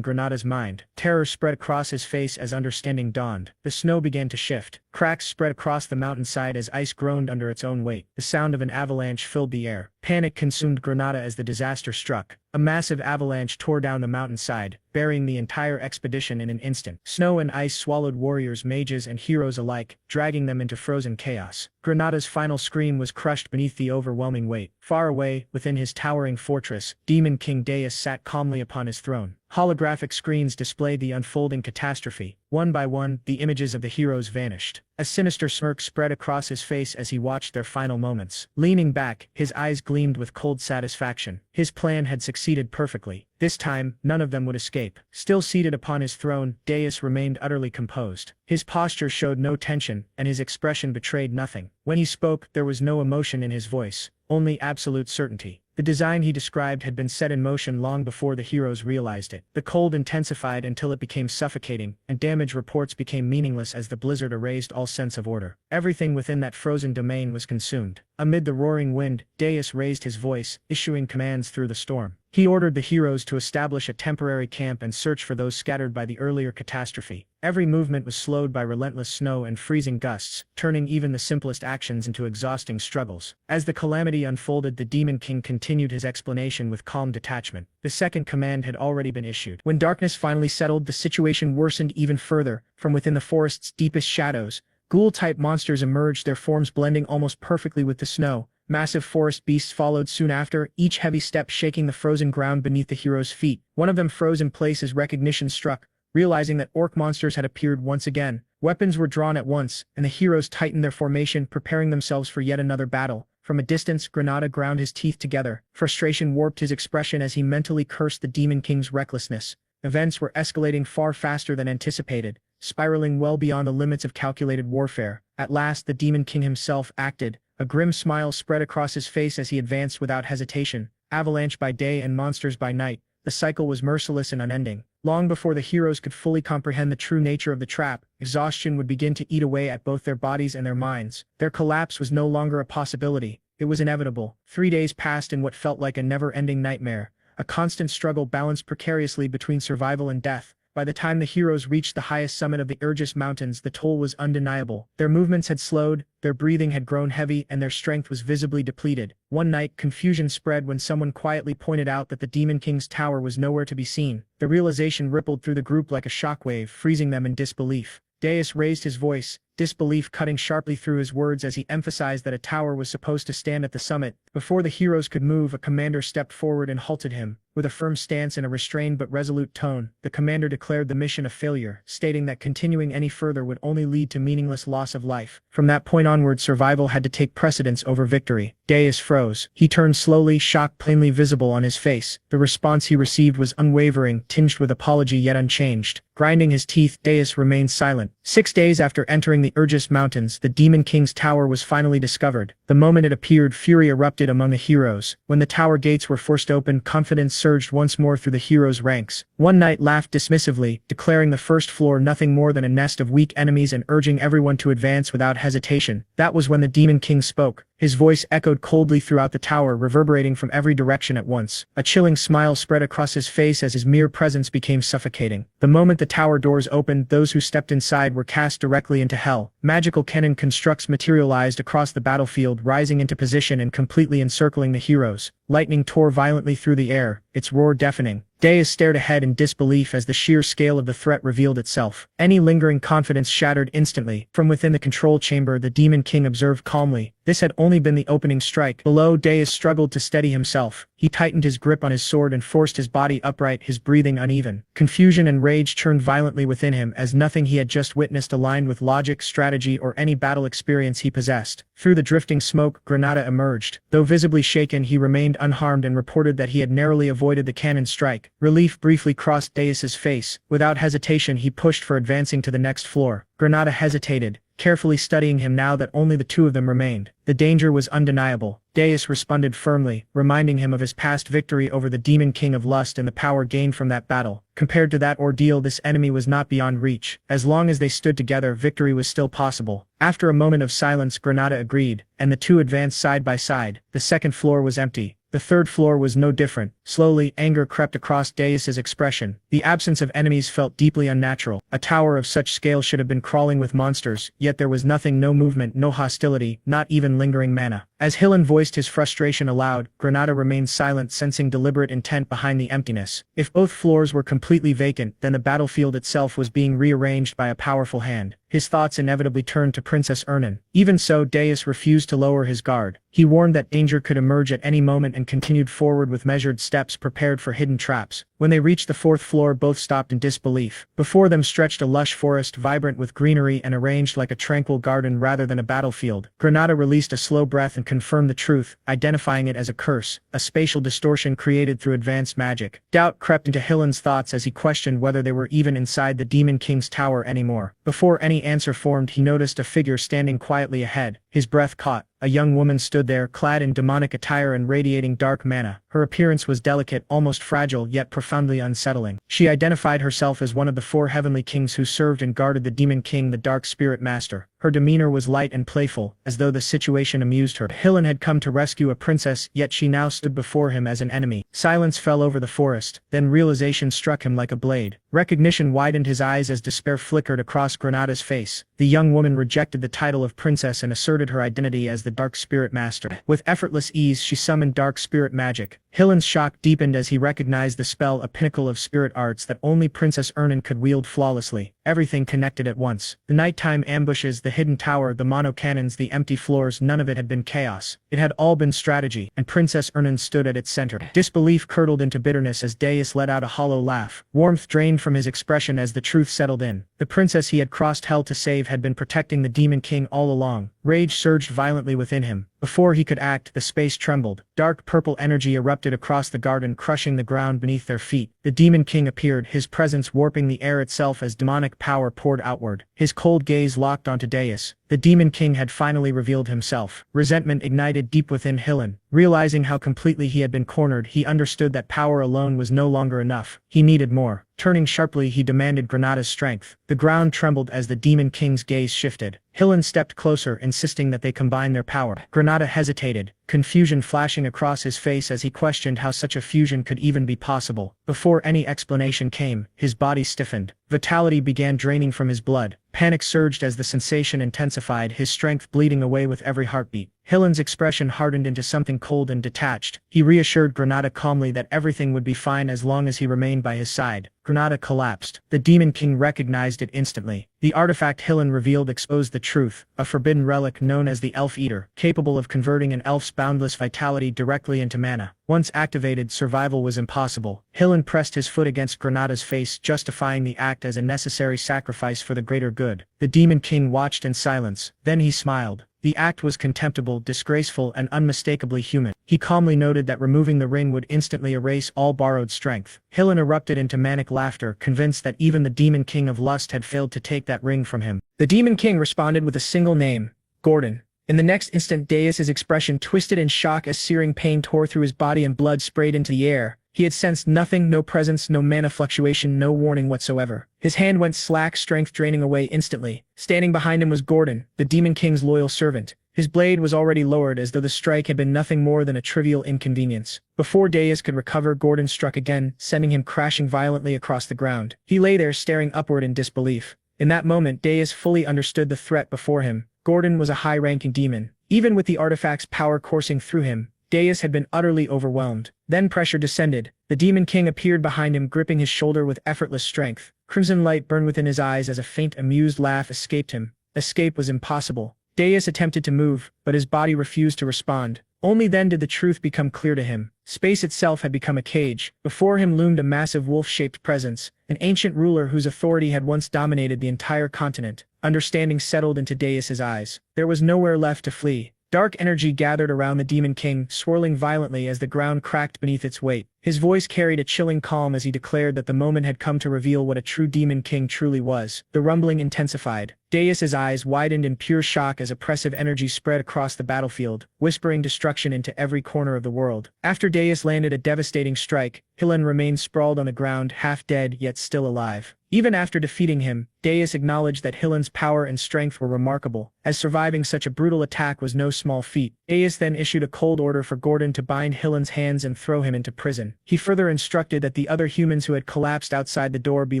Granada's mind. Terror spread across his face as understanding dawned. The snow began to shift. Cracks spread across the mountainside as ice groaned under its own weight. The sound of an avalanche filled the air. Panic consumed Granada as the disaster struck. A massive avalanche tore down the mountainside, burying the entire expedition in an instant. Snow and ice swallowed warriors, mages, and heroes alike, dragging them into frozen chaos. Granada's final scream was crushed beneath the overwhelming weight. Far away, within his towering fortress, Demon King Deus sat calmly upon his throne. Holographic screens displayed the unfolding catastrophe. One by one, the images of the heroes vanished. A sinister smirk spread across his face as he watched their final moments. Leaning back, his eyes gleamed with cold satisfaction. His plan had succeeded perfectly. This time, none of them would escape. Still seated upon his throne, Deus remained utterly composed. His posture showed no tension, and his expression betrayed nothing. When he spoke, there was no emotion in his voice, only absolute certainty. The design he described had been set in motion long before the heroes realized it. The cold intensified until it became suffocating, and damage reports became meaningless as the blizzard erased all sense of order. Everything within that frozen domain was consumed. Amid the roaring wind, Deus raised his voice, issuing commands through the storm. He ordered the heroes to establish a temporary camp and search for those scattered by the earlier catastrophe. Every movement was slowed by relentless snow and freezing gusts, turning even the simplest actions into exhausting struggles. As the calamity unfolded, the Demon King continued his explanation with calm detachment. The second command had already been issued. When darkness finally settled, the situation worsened even further. From within the forest's deepest shadows, ghoul-type monsters emerged, their forms blending almost perfectly with the snow. Massive forest beasts followed soon after, each heavy step shaking the frozen ground beneath the heroes' feet. One of them froze in place as recognition struck. Realizing that orc monsters had appeared once again, weapons were drawn at once, and the heroes tightened their formation, preparing themselves for yet another battle. From a distance, Granada ground his teeth together. Frustration warped his expression as he mentally cursed the Demon King's recklessness. Events were escalating far faster than anticipated, spiraling well beyond the limits of calculated warfare. At last, the Demon King himself acted. A grim smile spread across his face as he advanced without hesitation. Avalanche by day and monsters by night, the cycle was merciless and unending. Long before the heroes could fully comprehend the true nature of the trap, exhaustion would begin to eat away at both their bodies and their minds. Their collapse was no longer a possibility. It was inevitable. 3 days passed in what felt like a never-ending nightmare. A constant struggle balanced precariously between survival and death. By the time the heroes reached the highest summit of the Urgis Mountains, the toll was undeniable. Their movements had slowed, their breathing had grown heavy, and their strength was visibly depleted. One night, confusion spread when someone quietly pointed out that the Demon King's tower was nowhere to be seen. The realization rippled through the group like a shockwave, freezing them in disbelief. Deus raised his voice, disbelief cutting sharply through his words as he emphasized that a tower was supposed to stand at the summit. Before the heroes could move, a commander stepped forward and halted him. With a firm stance and a restrained but resolute tone, the commander declared the mission a failure, stating that continuing any further would only lead to meaningless loss of life. From that point onward, survival had to take precedence over victory. Dais froze. He turned slowly, shock plainly visible on his face. The response he received was unwavering, tinged with apology yet unchanged. Grinding his teeth, Dais remained silent. 6 days after entering the Urgis Mountains, the Demon King's tower was finally discovered. The moment it appeared, fury erupted among the heroes. When the tower gates were forced open, confidence surged once more through the heroes' ranks. One Knight laughed dismissively, declaring the first floor nothing more than a nest of weak enemies and urging everyone to advance without hesitation. That was when the Demon King spoke. His voice echoed coldly throughout the tower, reverberating from every direction at once. A chilling smile spread across his face as his mere presence became suffocating. The moment the tower doors opened, those who stepped inside were cast directly into hell. Magical cannon constructs materialized across the battlefield, rising into position and completely encircling the heroes. Lightning tore violently through the air, its roar deafening. Dais stared ahead in disbelief as the sheer scale of the threat revealed itself. Any lingering confidence shattered instantly. From within the control chamber, the Demon King observed calmly. This had only been the opening strike. Below, Dais struggled to steady himself. He tightened his grip on his sword and forced his body upright, his breathing uneven. Confusion and rage churned violently within him as nothing he had just witnessed aligned with logic, strategy, or any battle experience he possessed. Through the drifting smoke, Granada emerged. Though visibly shaken, he remained unharmed and reported that he had narrowly avoided the cannon strike. Relief briefly crossed Dais's face. Without hesitation, he pushed for advancing to the next floor. Granada hesitated, carefully studying him now that only the two of them remained. The danger was undeniable. Dais responded firmly, reminding him of his past victory over the Demon King of Lust and the power gained from that battle. Compared to that ordeal, this enemy was not beyond reach. As long as they stood together, victory was still possible. After a moment of silence, Granada agreed, and the two advanced side by side. The second floor was empty. The third floor was no different. Slowly, anger crept across Dais's expression. The absence of enemies felt deeply unnatural. A tower of such scale should have been crawling with monsters, yet there was nothing, no movement, no hostility, not even lingering mana. As Hillen voiced his frustration aloud, Granada remained silent, sensing deliberate intent behind the emptiness. If both floors were completely vacant, then the battlefield itself was being rearranged by a powerful hand. His thoughts inevitably turned to Princess Ernan. Even so, Dais refused to lower his guard. He warned that danger could emerge at any moment and continued forward with measured steps, prepared for hidden traps. When they reached the fourth floor, both stopped in disbelief. Before them stretched a lush forest, vibrant with greenery and arranged like a tranquil garden rather than a battlefield. Granada released a slow breath and confirmed the truth, identifying it as a curse, a spatial distortion created through advanced magic. Doubt crept into Hillen's thoughts as he questioned whether they were even inside the Demon King's tower anymore. Before any answer formed, he noticed a figure standing quietly ahead. His breath caught. A young woman stood there, clad in demonic attire and radiating dark mana. Her appearance was delicate, almost fragile, yet profoundly unsettling. She identified herself as one of the 4 heavenly kings who served and guarded the Demon King, the Dark Spirit Master. Her demeanor was light and playful, as though the situation amused her. Hillen had come to rescue a princess, yet she now stood before him as an enemy. Silence fell over the forest, then realization struck him like a blade. Recognition widened his eyes as despair flickered across Granada's face. The young woman rejected the title of princess and asserted her identity as the Dark Spirit Master. With effortless ease, she summoned dark spirit magic. Hillen's shock deepened as he recognized the spell, a pinnacle of spirit arts that only Princess Ernan could wield flawlessly. Everything connected at once. The nighttime ambushes, the hidden tower, the mono cannons, the empty floors, none of it had been chaos. It had all been strategy, and Princess Ernan stood at its center. Disbelief curdled into bitterness as Dais let out a hollow laugh. Warmth drained from his expression as the truth settled in. The princess he had crossed hell to save had been protecting the Demon King all along. Rage surged violently within him. Before he could act, the space trembled. Dark purple energy erupted across the garden, crushing the ground beneath their feet. The Demon King appeared, his presence warping the air itself as demonic power poured outward. His cold gaze locked onto Dais. The Demon King had finally revealed himself. Resentment ignited deep within Hillen. Realizing how completely he had been cornered, he understood that power alone was no longer enough. He needed more. Turning sharply, he demanded Granada's strength. The ground trembled as the Demon King's gaze shifted. Hillen stepped closer, insisting that they combine their power. Granada hesitated, confusion flashing across his face as he questioned how such a fusion could even be possible. Before any explanation came, his body stiffened. Vitality began draining from his blood. Panic surged as the sensation intensified, his strength bleeding away with every heartbeat. Hillen's expression hardened into something cold and detached. He reassured Granada calmly that everything would be fine as long as he remained by his side. Granada collapsed. The Demon King recognized it instantly. The artifact Hillen revealed exposed the truth, a forbidden relic known as the Elf Eater, capable of converting an elf's boundless vitality directly into mana. Once activated, survival was impossible. Hillen pressed his foot against Granada's face, justifying the act as a necessary sacrifice for the greater good. The Demon King watched in silence, then he smiled. The act was contemptible, disgraceful, and unmistakably human. He calmly noted that removing the ring would instantly erase all borrowed strength. Hillen erupted into manic laughter, convinced that even the Demon King of Lust had failed to take that ring from him. The Demon King responded with a single name: Gordon. In the next instant, Deus's expression twisted in shock as searing pain tore through his body and blood sprayed into the air. He had sensed nothing, no presence, no mana fluctuation, no warning whatsoever. His hand went slack, strength draining away instantly. Standing behind him was Gordon, the Demon King's loyal servant. His blade was already lowered as though the strike had been nothing more than a trivial inconvenience. Before Deus could recover, Gordon struck again, sending him crashing violently across the ground. He lay there staring upward in disbelief. In that moment, Deus fully understood the threat before him. Gordon was a high-ranking demon. Even with the artifact's power coursing through him, Deus had been utterly overwhelmed. Then pressure descended. The Demon King appeared behind him, gripping his shoulder with effortless strength. Crimson light burned within his eyes as a faint, amused laugh escaped him. Escape was impossible. Deus attempted to move, but his body refused to respond. Only then did the truth become clear to him. Space itself had become a cage. Before him loomed a massive wolf-shaped presence, an ancient ruler whose authority had once dominated the entire continent. Understanding settled into Deus's eyes. There was nowhere left to flee. Dark energy gathered around the Demon King, swirling violently as the ground cracked beneath its weight. His voice carried a chilling calm as he declared that the moment had come to reveal what a true Demon King truly was. The rumbling intensified. Deus's eyes widened in pure shock as oppressive energy spread across the battlefield, whispering destruction into every corner of the world. After Deus landed a devastating strike, Hillen remained sprawled on the ground, half dead yet still alive. Even after defeating him, Deus acknowledged that Hillen's power and strength were remarkable, as surviving such a brutal attack was no small feat. Deus then issued a cold order for Gordon to bind Hillen's hands and throw him into prison. He further instructed that the other humans who had collapsed outside the door be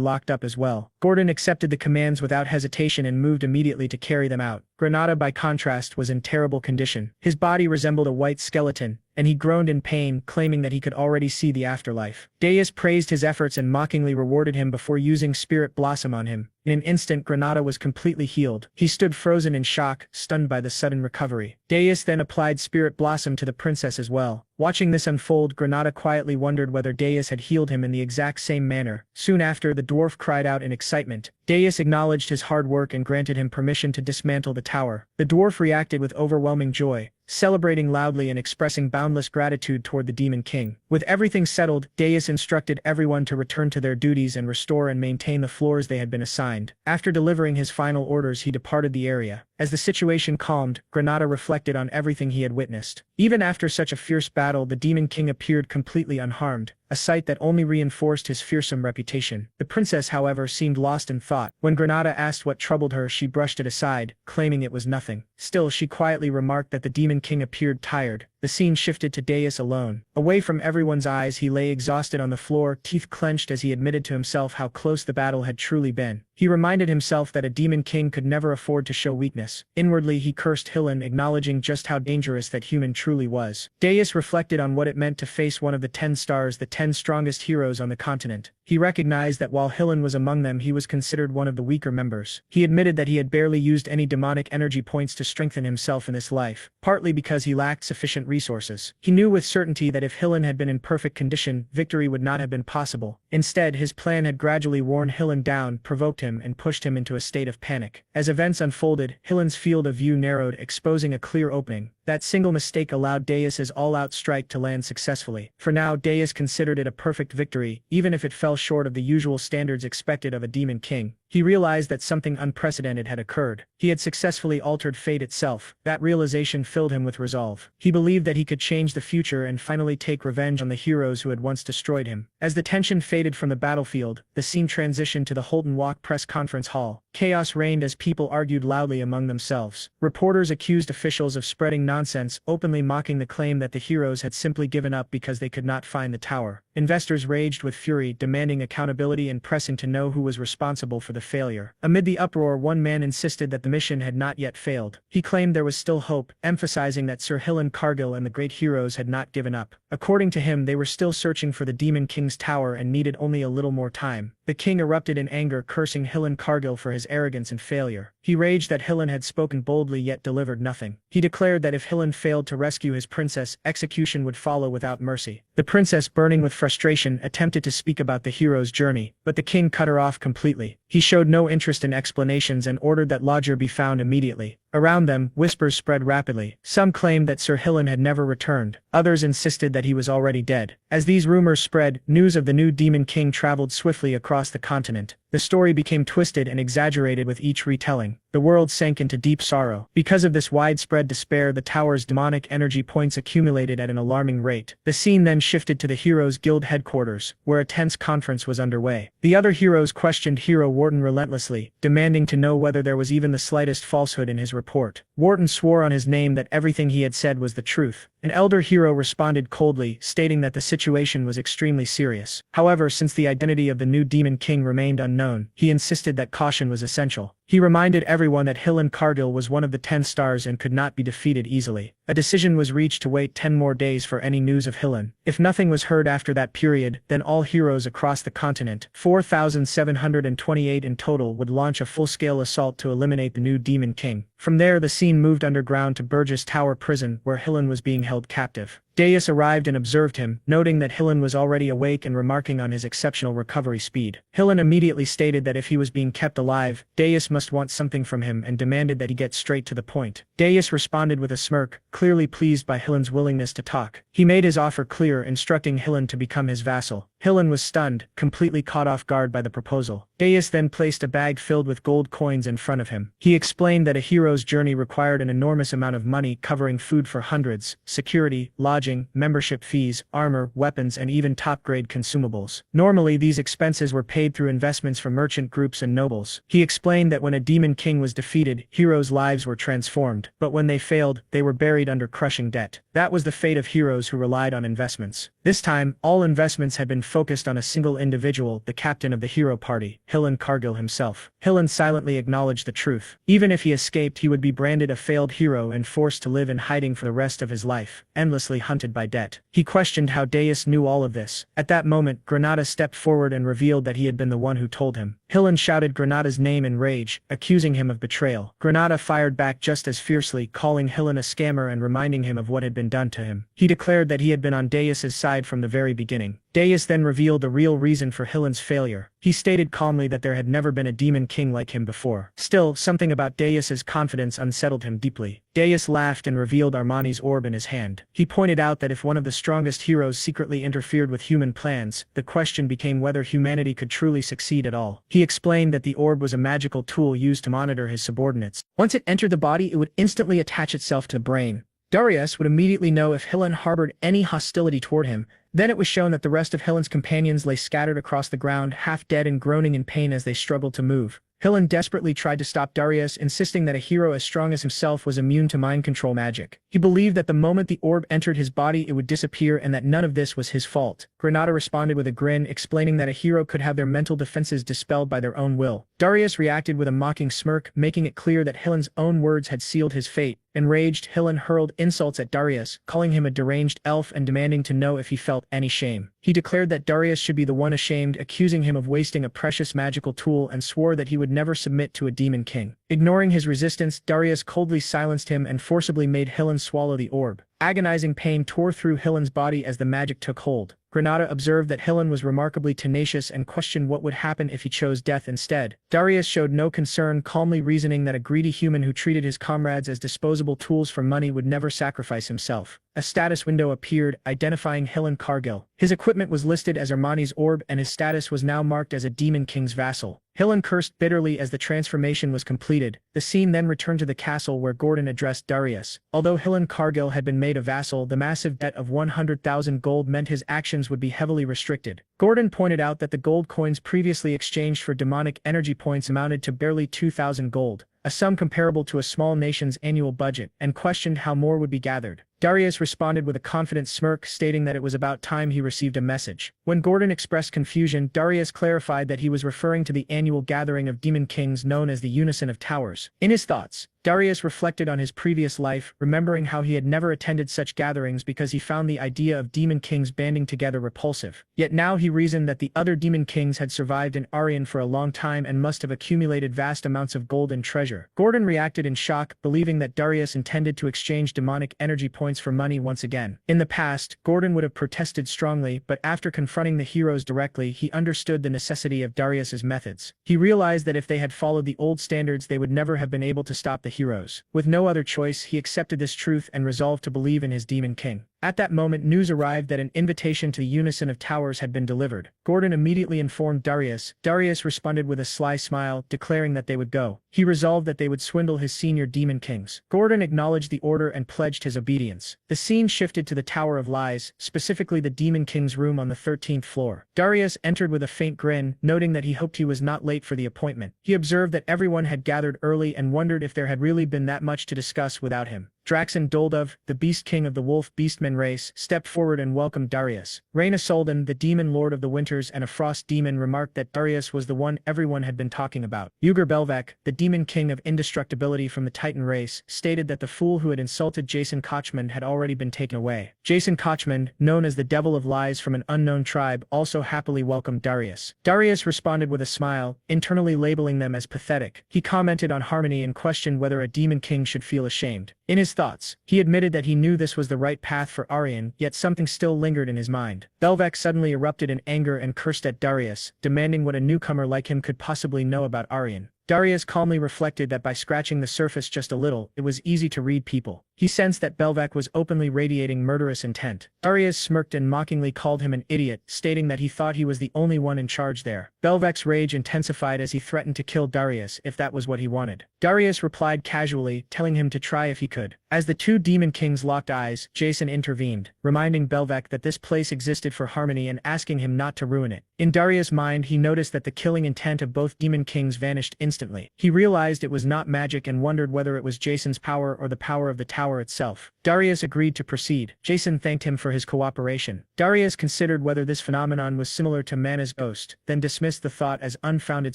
locked up as well. Gordon accepted the commands without hesitation and moved immediately to carry them out. Granada, by contrast, was in terrible condition. His body resembled a white skeleton, and he groaned in pain, claiming that he could already see the afterlife. Deus praised his efforts and mockingly rewarded him before using Spirit Blossom on him. In an instant, Granada was completely healed. He stood frozen in shock, stunned by the sudden recovery. Deus then applied Spirit Blossom to the princess as well. Watching this unfold, Granada quietly wondered whether Deus had healed him in the exact same manner. Soon after, the dwarf cried out in excitement. Deus acknowledged his hard work and granted him permission to dismantle the tower. The dwarf reacted with overwhelming joy, celebrating loudly and expressing boundless gratitude toward the Demon King. With everything settled, Deus instructed everyone to return to their duties and restore and maintain the floors they had been assigned. After delivering his final orders, he departed the area. As the situation calmed, Granada reflected on everything he had witnessed. Even after such a fierce battle, the Demon King appeared completely unharmed, a sight that only reinforced his fearsome reputation. The princess, however, seemed lost in thought. When Granada asked what troubled her, she brushed it aside, claiming it was nothing. Still, she quietly remarked that the Demon King appeared tired. The scene shifted to Deus alone. Away from everyone's eyes, he lay exhausted on the floor, teeth clenched as he admitted to himself how close the battle had truly been. He reminded himself that a Demon King could never afford to show weakness. Inwardly, he cursed Hillen, acknowledging just how dangerous that human truly was. Deus reflected on what it meant to face one of the 10 stars, the 10 strongest heroes on the continent. He recognized that while Hillen was among them, he was considered one of the weaker members. He admitted that he had barely used any demonic energy points to strengthen himself in this life, partly because he lacked sufficient resources. He knew with certainty that if Hillen had been in perfect condition, victory would not have been possible. Instead, his plan had gradually worn Hillen down, provoked him, and pushed him into a state of panic. As events unfolded, Hillen's field of view narrowed, exposing a clear opening. That single mistake allowed Deus's all-out strike to land successfully. For now, Deus considered it a perfect victory, even if it fell short of the usual standards expected of a Demon King. He realized that something unprecedented had occurred. He had successfully altered fate itself. That realization filled him with resolve. He believed that he could change the future and finally take revenge on the heroes who had once destroyed him. As the tension faded from the battlefield, the scene transitioned to the Holton Walk press conference hall. Chaos reigned as people argued loudly among themselves. Reporters accused officials of spreading nonsense, openly mocking the claim that the heroes had simply given up because they could not find the tower. Investors raged with fury, demanding accountability and pressing to know who was responsible for the failure. Amid the uproar, one man insisted that the mission had not yet failed. He claimed there was still hope, emphasizing that Sir Hillen Cargill and the great heroes had not given up. According to him, they were still searching for the Demon King's tower and needed only a little more time. The king erupted in anger, cursing Hillen Cargill for his arrogance and failure. He raged that Hillen had spoken boldly yet delivered nothing. He declared that if Hillen failed to rescue his princess, execution would follow without mercy. The princess, burning with frustration, attempted to speak about the hero's journey, but the king cut her off completely. He showed no interest in explanations and ordered that lodger be found immediately. Around them, whispers spread rapidly. Some claimed that Sir Hillen had never returned. Others insisted that he was already dead. As these rumors spread, news of the new Demon King traveled swiftly across the continent. The story became twisted and exaggerated with each retelling. The world sank into deep sorrow. Because of this widespread despair, the tower's demonic energy points accumulated at an alarming rate. The scene then shifted to the Heroes Guild headquarters, where a tense conference was underway. The other heroes questioned Hero Wharton relentlessly, demanding to know whether there was even the slightest falsehood in his report. Wharton swore on his name that everything he had said was the truth. An elder hero responded coldly, stating that the situation was extremely serious. However, since the identity of the new Demon King remained unknown, he insisted that caution was essential. He reminded everyone that Hillen Cargill was one of the 10 stars and could not be defeated easily. A decision was reached to wait 10 more days for any news of Hillen. If nothing was heard after that period, then all heroes across the continent, 4,728 in total, would launch a full-scale assault to eliminate the new Demon King. From there, the scene moved underground to Burgess Tower Prison, where Hillen was being held captive. Dais arrived and observed him, noting that Hillen was already awake and remarking on his exceptional recovery speed. Hillen immediately stated that if he was being kept alive, Dais must want something from him and demanded that he get straight to the point. Dais responded with a smirk, clearly pleased by Hillen's willingness to talk. He made his offer clear, instructing Hillen to become his vassal. Hillen was stunned, completely caught off guard by the proposal. Dais then placed a bag filled with gold coins in front of him. He explained that a hero's journey required an enormous amount of money, covering food for hundreds, security, lodging, membership fees, armor, weapons, and even top-grade consumables. Normally, these expenses were paid through investments from merchant groups and nobles. He explained that when a Demon King was defeated, heroes' lives were transformed, but when they failed, they were buried under crushing debt. That was the fate of heroes who relied on investments. This time, all investments had been focused on a single individual, the captain of the hero party, Hillen Cargill himself. Hillen silently acknowledged the truth. Even if he escaped, he would be branded a failed hero and forced to live in hiding for the rest of his life, endlessly hunted by debt. He questioned how Dais knew all of this. At that moment, Granada stepped forward and revealed that he had been the one who told him. Hillen shouted Granada's name in rage, accusing him of betrayal. Granada fired back just as fiercely, calling Hillen a scammer and reminding him of what had been done to him. He declared that he had been on Dais's side from the very beginning. Dais then revealed the real reason for Hillen's failure. He stated calmly that there had never been a Demon King like him before. Still, something about Dais's confidence unsettled him deeply. Dais laughed and revealed Armani's orb in his hand. He pointed out that if one of the strongest heroes secretly interfered with human plans, the question became whether humanity could truly succeed at all. He explained that the orb was a magical tool used to monitor his subordinates. Once it entered the body, it would instantly attach itself to the brain. Darius would immediately know if Hillen harbored any hostility toward him. Then it was shown that the rest of Hillen's companions lay scattered across the ground, half dead and groaning in pain as they struggled to move. Hillen desperately tried to stop Darius, insisting that a hero as strong as himself was immune to mind control magic. He believed that the moment the orb entered his body, it would disappear and that none of this was his fault. Granada responded with a grin, explaining that a hero could have their mental defenses dispelled by their own will. Darius reacted with a mocking smirk, making it clear that Hillen's own words had sealed his fate. Enraged, Hillen hurled insults at Darius, calling him a deranged elf and demanding to know if he felt any shame. He declared that Darius should be the one ashamed, accusing him of wasting a precious magical tool, and swore that he would never submit to a Demon King. Ignoring his resistance, Darius coldly silenced him and forcibly made Hillen swallow the orb. Agonizing pain tore through Hillen's body as the magic took hold. Granada observed that Hillen was remarkably tenacious and questioned what would happen if he chose death instead. Darius showed no concern, calmly reasoning that a greedy human who treated his comrades as disposable tools for money would never sacrifice himself. A status window appeared, identifying Hillen Cargill. His equipment was listed as Armani's orb and his status was now marked as a Demon King's vassal. Hillen cursed bitterly as the transformation was completed. The scene then returned to the castle where Gordon addressed Darius. Although Hillen Cargill had been made a vassal, the massive debt of 100,000 gold meant his actions would be heavily restricted. Gordon pointed out that the gold coins previously exchanged for demonic energy points amounted to barely 2,000 gold, a sum comparable to a small nation's annual budget, and questioned how more would be gathered. Darius responded with a confident smirk, stating that it was about time he received a message. When Gordon expressed confusion, Darius clarified that he was referring to the annual gathering of demon kings known as the Unison of Towers. In his thoughts, Darius reflected on his previous life, remembering how he had never attended such gatherings because he found the idea of demon kings banding together repulsive. Yet now he reasoned that the other demon kings had survived in Aryan for a long time and must have accumulated vast amounts of gold and treasure. Gordon reacted in shock, believing that Darius intended to exchange demonic energy points for money once again. In the past, Gordon would have protested strongly, but after confronting the heroes directly, he understood the necessity of Darius's methods. He realized that if they had followed the old standards, they would never have been able to stop the heroes. With no other choice, he accepted this truth and resolved to believe in his demon king. At that moment, news arrived that an invitation to the Unison of Towers had been delivered. Gordon immediately informed Darius. Darius responded with a sly smile, declaring that they would go. He resolved that they would swindle his senior demon kings. Gordon acknowledged the order and pledged his obedience. The scene shifted to the Tower of Lies, specifically the demon king's room on the 13th floor. Darius entered with a faint grin, noting that he hoped he was not late for the appointment. He observed that everyone had gathered early and wondered if there had really been that much to discuss without him. Draxon Doldov, the Beast King of the Wolf Beastmen race, stepped forward and welcomed Darius. Reyna Soldan, the Demon Lord of the Winters and a Frost Demon, remarked that Darius was the one everyone had been talking about. Ugur Belvek, the Demon King of Indestructibility from the Titan race, stated that the fool who had insulted Jason Kochman had already been taken away. Jason Kochman, known as the Devil of Lies from an unknown tribe, also happily welcomed Darius. Darius responded with a smile, internally labeling them as pathetic. He commented on Harmony and questioned whether a Demon King should feel ashamed. In his thoughts, he admitted that he knew this was the right path for Aryan, yet something still lingered in his mind. Belvek suddenly erupted in anger and cursed at Darius, demanding what a newcomer like him could possibly know about Aryan. Darius calmly reflected that by scratching the surface just a little, it was easy to read people. He sensed that Belvek was openly radiating murderous intent. Darius smirked and mockingly called him an idiot, stating that he thought he was the only one in charge there. Belvek's rage intensified as he threatened to kill Darius if that was what he wanted. Darius replied casually, telling him to try if he could. As the two demon kings locked eyes, Jason intervened, reminding Belvek that this place existed for harmony and asking him not to ruin it. In Darius' mind, he noticed that the killing intent of both demon kings vanished instantly. He realized it was not magic and wondered whether it was Jason's power or the power of the tower itself. Darius agreed to proceed. Jason thanked him for his cooperation. Darius considered whether this phenomenon was similar to Mana's ghost, then dismissed the thought as unfounded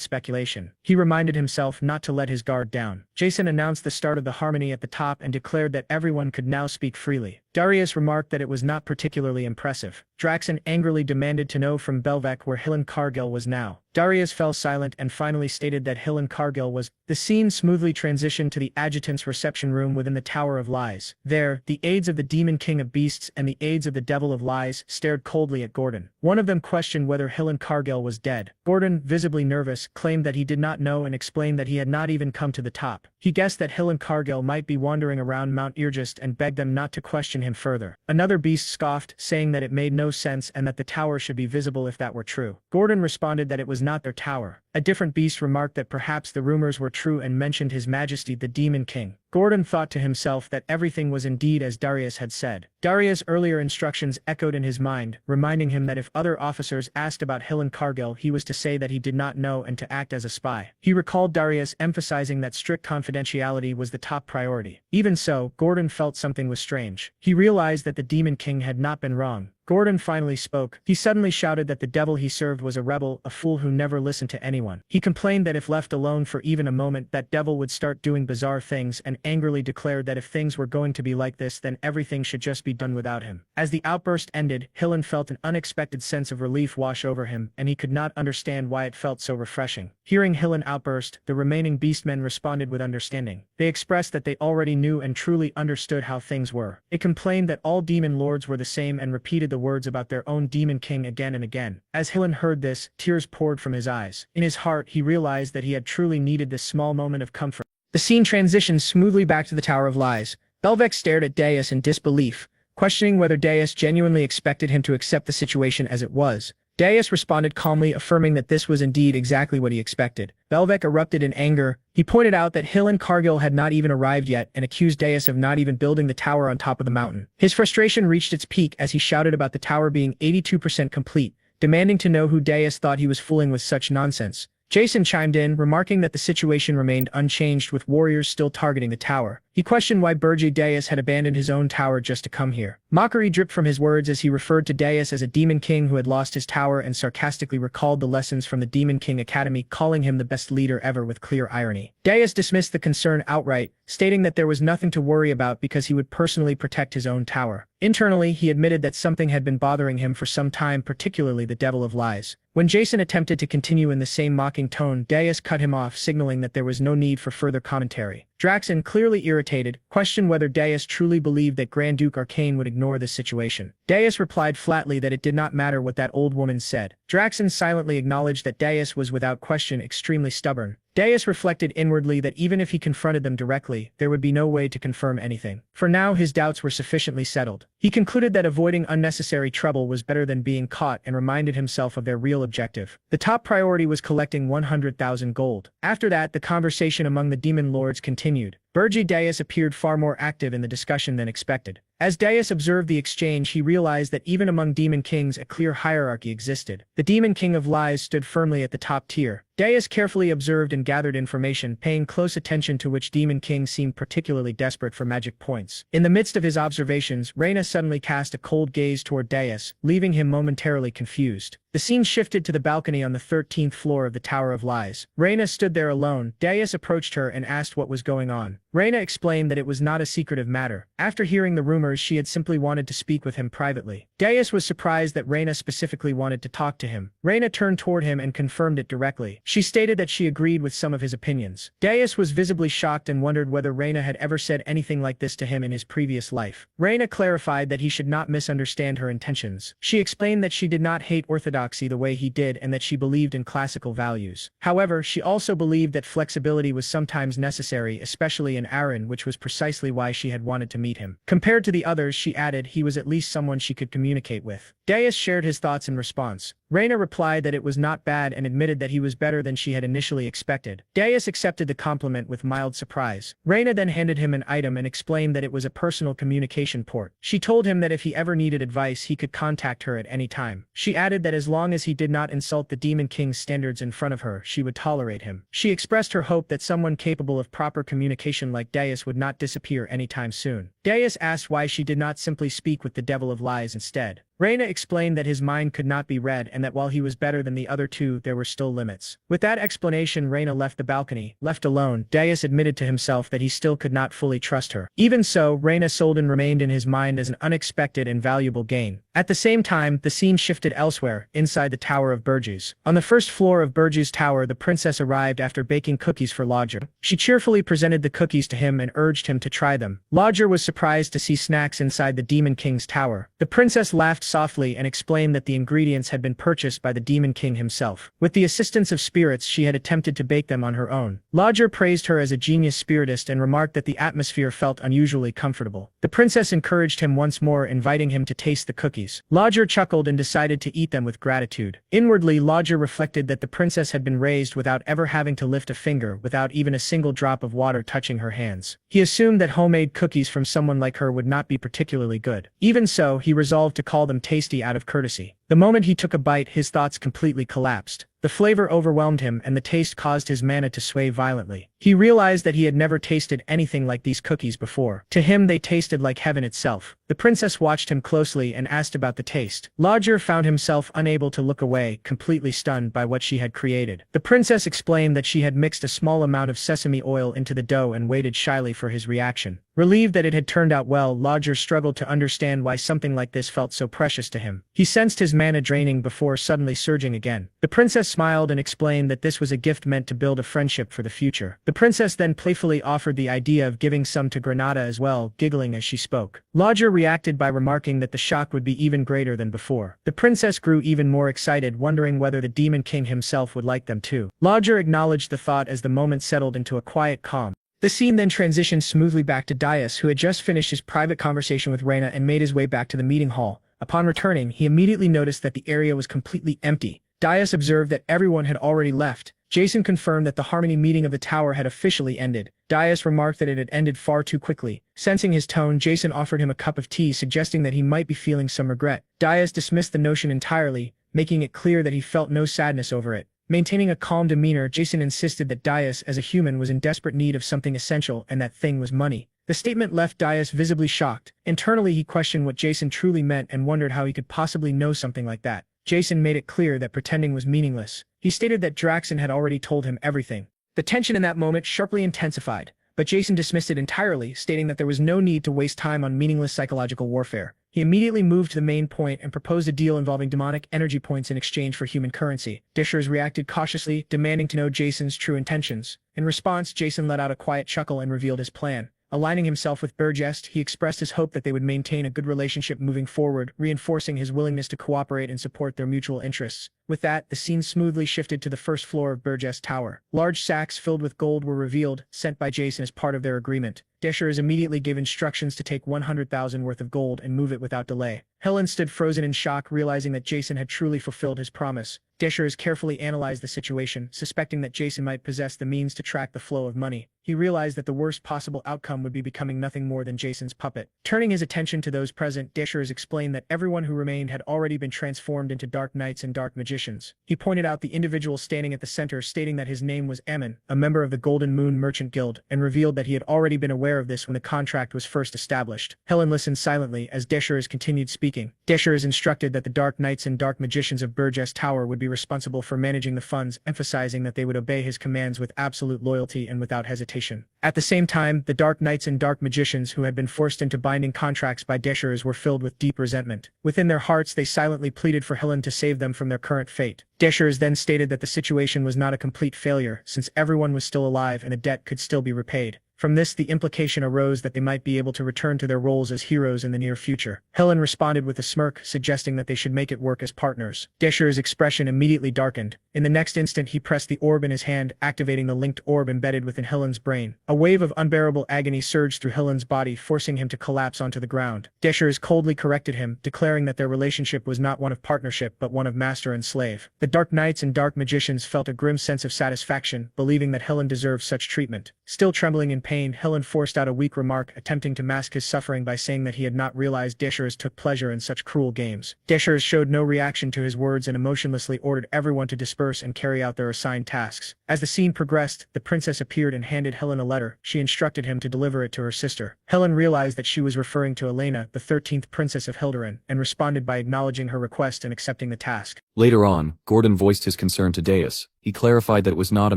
speculation. He reminded himself not to let his guard down. Jason announced the start of the harmony at the top and declared that everyone could now speak freely. Darius remarked that it was not particularly impressive. Draxon angrily demanded to know from Belvek where Hillen Cargill was now. Darius fell silent and finally stated that Hillen Cargill was. The scene smoothly transitioned to the adjutant's reception room within the Tower of Lies. There, the aides of the Demon King of Beasts and the aides of the Devil of Lies stared coldly at Gordon. One of them questioned whether Hillen Cargill was dead. Gordon, visibly nervous, claimed that he did not know and explained that he had not even come to the top. He guessed that Hillen Cargill might be wandering around Mount Irgist and begged them not to question him further. Another beast scoffed, saying that it made no sense and that the tower should be visible if that were true. Gordon responded that it was not their tower. A different beast remarked that perhaps the rumors were true and mentioned His Majesty the Demon King. Gordon thought to himself that everything was indeed as Darius had said. Darius' earlier instructions echoed in his mind, reminding him that if other officers asked about Hillen Cargill, he was to say that he did not know and to act as a spy. He recalled Darius emphasizing that strict confidentiality was the top priority. Even so, Gordon felt something was strange. He realized that the Demon King had not been wrong. Gordon finally spoke. He suddenly shouted that the devil he served was a rebel, a fool who never listened to anyone. He complained that if left alone for even a moment, that devil would start doing bizarre things and angrily declared that if things were going to be like this, then everything should just be done without him. As the outburst ended, Hillen felt an unexpected sense of relief wash over him, and he could not understand why it felt so refreshing. Hearing Hillen outburst, the remaining beastmen responded with understanding. They expressed that they already knew and truly understood how things were. It complained that all demon lords were the same and repeated the words about their own demon king again and again. As Hillen heard this, tears poured from his eyes. In his heart, he realized that he had truly needed this small moment of comfort. The scene transitioned smoothly back to the Tower of Lies. Belvek stared at Darius in disbelief, questioning whether Dais genuinely expected him to accept the situation as it was. Dais responded calmly, affirming that this was indeed exactly what he expected. Belvec erupted in anger. He pointed out that Hill and Cargill had not even arrived yet and accused Dais of not even building the tower on top of the mountain. His frustration reached its peak as he shouted about the tower being 82% complete, demanding to know who Dais thought he was fooling with such nonsense. Jason chimed in, remarking that the situation remained unchanged with warriors still targeting the tower. He questioned why Burji Dais had abandoned his own tower just to come here. Mockery dripped from his words as he referred to Dais as a demon king who had lost his tower and sarcastically recalled the lessons from the Demon King Academy, calling him the best leader ever with clear irony. Dais dismissed the concern outright, stating that there was nothing to worry about because he would personally protect his own tower. Internally, he admitted that something had been bothering him for some time, particularly the Devil of Lies. When Jason attempted to continue in the same mocking tone, Dais cut him off, signaling that there was no need for further commentary. Draxon, clearly irritated, questioned whether Dais truly believed that Grand Duke Arcane would ignore this situation. Dais replied flatly that it did not matter what that old woman said. Draxon silently acknowledged that Dais was without question extremely stubborn. Dais reflected inwardly that even if he confronted them directly, there would be no way to confirm anything. For now, his doubts were sufficiently settled. He concluded that avoiding unnecessary trouble was better than being caught and reminded himself of their real objective. The top priority was collecting 100,000 gold. After that, the conversation among the demon lords continued. Burji Dais appeared far more active in the discussion than expected. As Dais observed the exchange, he realized that even among demon kings a clear hierarchy existed. The Demon King of Lies stood firmly at the top tier. Dais carefully observed and gathered information, paying close attention to which demon king seemed particularly desperate for magic points. In the midst of his observations, Reyna suddenly cast a cold gaze toward Dais, leaving him momentarily confused. The scene shifted to the balcony on the 13th floor of the Tower of Lies. Reyna stood there alone. Dais approached her and asked what was going on. Reyna explained that it was not a secretive matter. After hearing the rumors, she had simply wanted to speak with him privately. Dais was surprised that Reyna specifically wanted to talk to him. Reyna turned toward him and confirmed it directly. She stated that she agreed with some of his opinions. Dais was visibly shocked and wondered whether Reyna had ever said anything like this to him in his previous life. Reyna clarified that he should not misunderstand her intentions. She explained that she did not hate orthodoxy the way he did and that she believed in classical values. However, she also believed that flexibility was sometimes necessary, especially in Aaron, which was precisely why she had wanted to meet him. Compared to the others, she added, he was at least someone she could communicate with. Dais shared his thoughts in response. Reyna replied that it was not bad and admitted that he was better than she had initially expected. Dais accepted the compliment with mild surprise. Reyna then handed him an item and explained that it was a personal communication port. She told him that if he ever needed advice, he could contact her at any time. She added that as long as he did not insult the Demon King's standards in front of her, she would tolerate him. She expressed her hope that someone capable of proper communication like Dais would not disappear anytime soon. Dais asked why she did not simply speak with the Devil of Lies instead. Reyna explained that his mind could not be read and that while he was better than the other two, there were still limits. With that explanation, Reyna left the balcony. Left alone, Dais admitted to himself that he still could not fully trust her. Even so, Reyna Soldan remained in his mind as an unexpected and valuable gain. At the same time, the scene shifted elsewhere, inside the Tower of Burjus. On the first floor of Burjus Tower, the princess arrived after baking cookies for Lodger. She cheerfully presented the cookies to him and urged him to try them. Lodger was surprised to see snacks inside the Demon King's tower. The princess laughed softly and explained that the ingredients had been purchased by the Demon King himself. With the assistance of spirits, she had attempted to bake them on her own. Lodger praised her as a genius spiritist and remarked that the atmosphere felt unusually comfortable. The princess encouraged him once more, inviting him to taste the cookies. Lodger chuckled and decided to eat them with gratitude. Inwardly, Lodger reflected that the princess had been raised without ever having to lift a finger, without even a single drop of water touching her hands. He assumed that homemade cookies from someone like her would not be particularly good. Even so, he resolved to call them tasty out of courtesy. The moment he took a bite, his thoughts completely collapsed. The flavor overwhelmed him and the taste caused his mana to sway violently. He realized that he had never tasted anything like these cookies before. To him, they tasted like heaven itself. The princess watched him closely and asked about the taste. Lodger found himself unable to look away, completely stunned by what she had created. The princess explained that she had mixed a small amount of sesame oil into the dough and waited shyly for his reaction. Relieved that it had turned out well, Lodger struggled to understand why something like this felt so precious to him. He sensed his mana draining before suddenly surging again. The princess smiled and explained that this was a gift meant to build a friendship for the future. The princess then playfully offered the idea of giving some to Granada as well, giggling as she spoke. Lodger reacted by remarking that the shock would be even greater than before. The princess grew even more excited, wondering whether the Demon King himself would like them too. Lodger acknowledged the thought as the moment settled into a quiet calm. The scene then transitioned smoothly back to Dias, who had just finished his private conversation with Reina and made his way back to the meeting hall. Upon returning, he immediately noticed that the area was completely empty. Dias observed that everyone had already left. Jason confirmed that the Harmony meeting of the tower had officially ended. Dias remarked that it had ended far too quickly. Sensing his tone, Jason offered him a cup of tea, suggesting that he might be feeling some regret. Dias dismissed the notion entirely, making it clear that he felt no sadness over it. Maintaining a calm demeanor, Jason insisted that Dias, as a human, was in desperate need of something essential, and that thing was money. The statement left Dias visibly shocked. Internally, he questioned what Jason truly meant and wondered how he could possibly know something like that. Jason made it clear that pretending was meaningless. He stated that Draxon had already told him everything. The tension in that moment sharply intensified, but Jason dismissed it entirely, stating that there was no need to waste time on meaningless psychological warfare. He immediately moved to the main point and proposed a deal involving demonic energy points in exchange for human currency. Dishers reacted cautiously, demanding to know Jason's true intentions. In response, Jason let out a quiet chuckle and revealed his plan. Aligning himself with Burgess, he expressed his hope that they would maintain a good relationship moving forward, reinforcing his willingness to cooperate and support their mutual interests. With that, the scene smoothly shifted to the first floor of Burgess Tower. Large sacks filled with gold were revealed, sent by Jason as part of their agreement. Dishers immediately gave instructions to take 100,000 worth of gold and move it without delay. Helen stood frozen in shock, realizing that Jason had truly fulfilled his promise. Dishers carefully analyzed the situation, suspecting that Jason might possess the means to track the flow of money. He realized that the worst possible outcome would be becoming nothing more than Jason's puppet. Turning his attention to those present, Dishers explained that everyone who remained had already been transformed into dark knights and dark magicians. He pointed out the individual standing at the center, stating that his name was Ammon, a member of the Golden Moon Merchant Guild, and revealed that he had already been aware of this when the contract was first established. Helen listened silently as Dishers continued speaking. Dishers instructed that the Dark Knights and Dark Magicians of Burgess Tower would be responsible for managing the funds, emphasizing that they would obey his commands with absolute loyalty and without hesitation. At the same time, the Dark Knights and Dark Magicians who had been forced into binding contracts by Dishers were filled with deep resentment. Within their hearts, they silently pleaded for Helen to save them from their current fate. Dishers then stated that the situation was not a complete failure, since everyone was still alive and the debt could still be repaid. From this, the implication arose that they might be able to return to their roles as heroes in the near future. Helen responded with a smirk, suggesting that they should make it work as partners. Dishers' expression immediately darkened. In the next instant, he pressed the orb in his hand, activating the linked orb embedded within Helen's brain. A wave of unbearable agony surged through Helen's body, forcing him to collapse onto the ground. Dishers coldly corrected him, declaring that their relationship was not one of partnership but one of master and slave. The Dark Knights and Dark Magicians felt a grim sense of satisfaction, believing that Helen deserved such treatment. Still trembling in pain, Helen forced out a weak remark, attempting to mask his suffering by saying that he had not realized Dishers took pleasure in such cruel games. Dishers showed no reaction to his words and emotionlessly ordered everyone to disperse and carry out their assigned tasks. As the scene progressed, the princess appeared and handed Helen a letter. She instructed him to deliver it to her sister. Helen realized that she was referring to Elena, the 13th princess of Hilderin, and responded by acknowledging her request and accepting the task. Later on, Gordon voiced his concern to Deus. He clarified that it was not a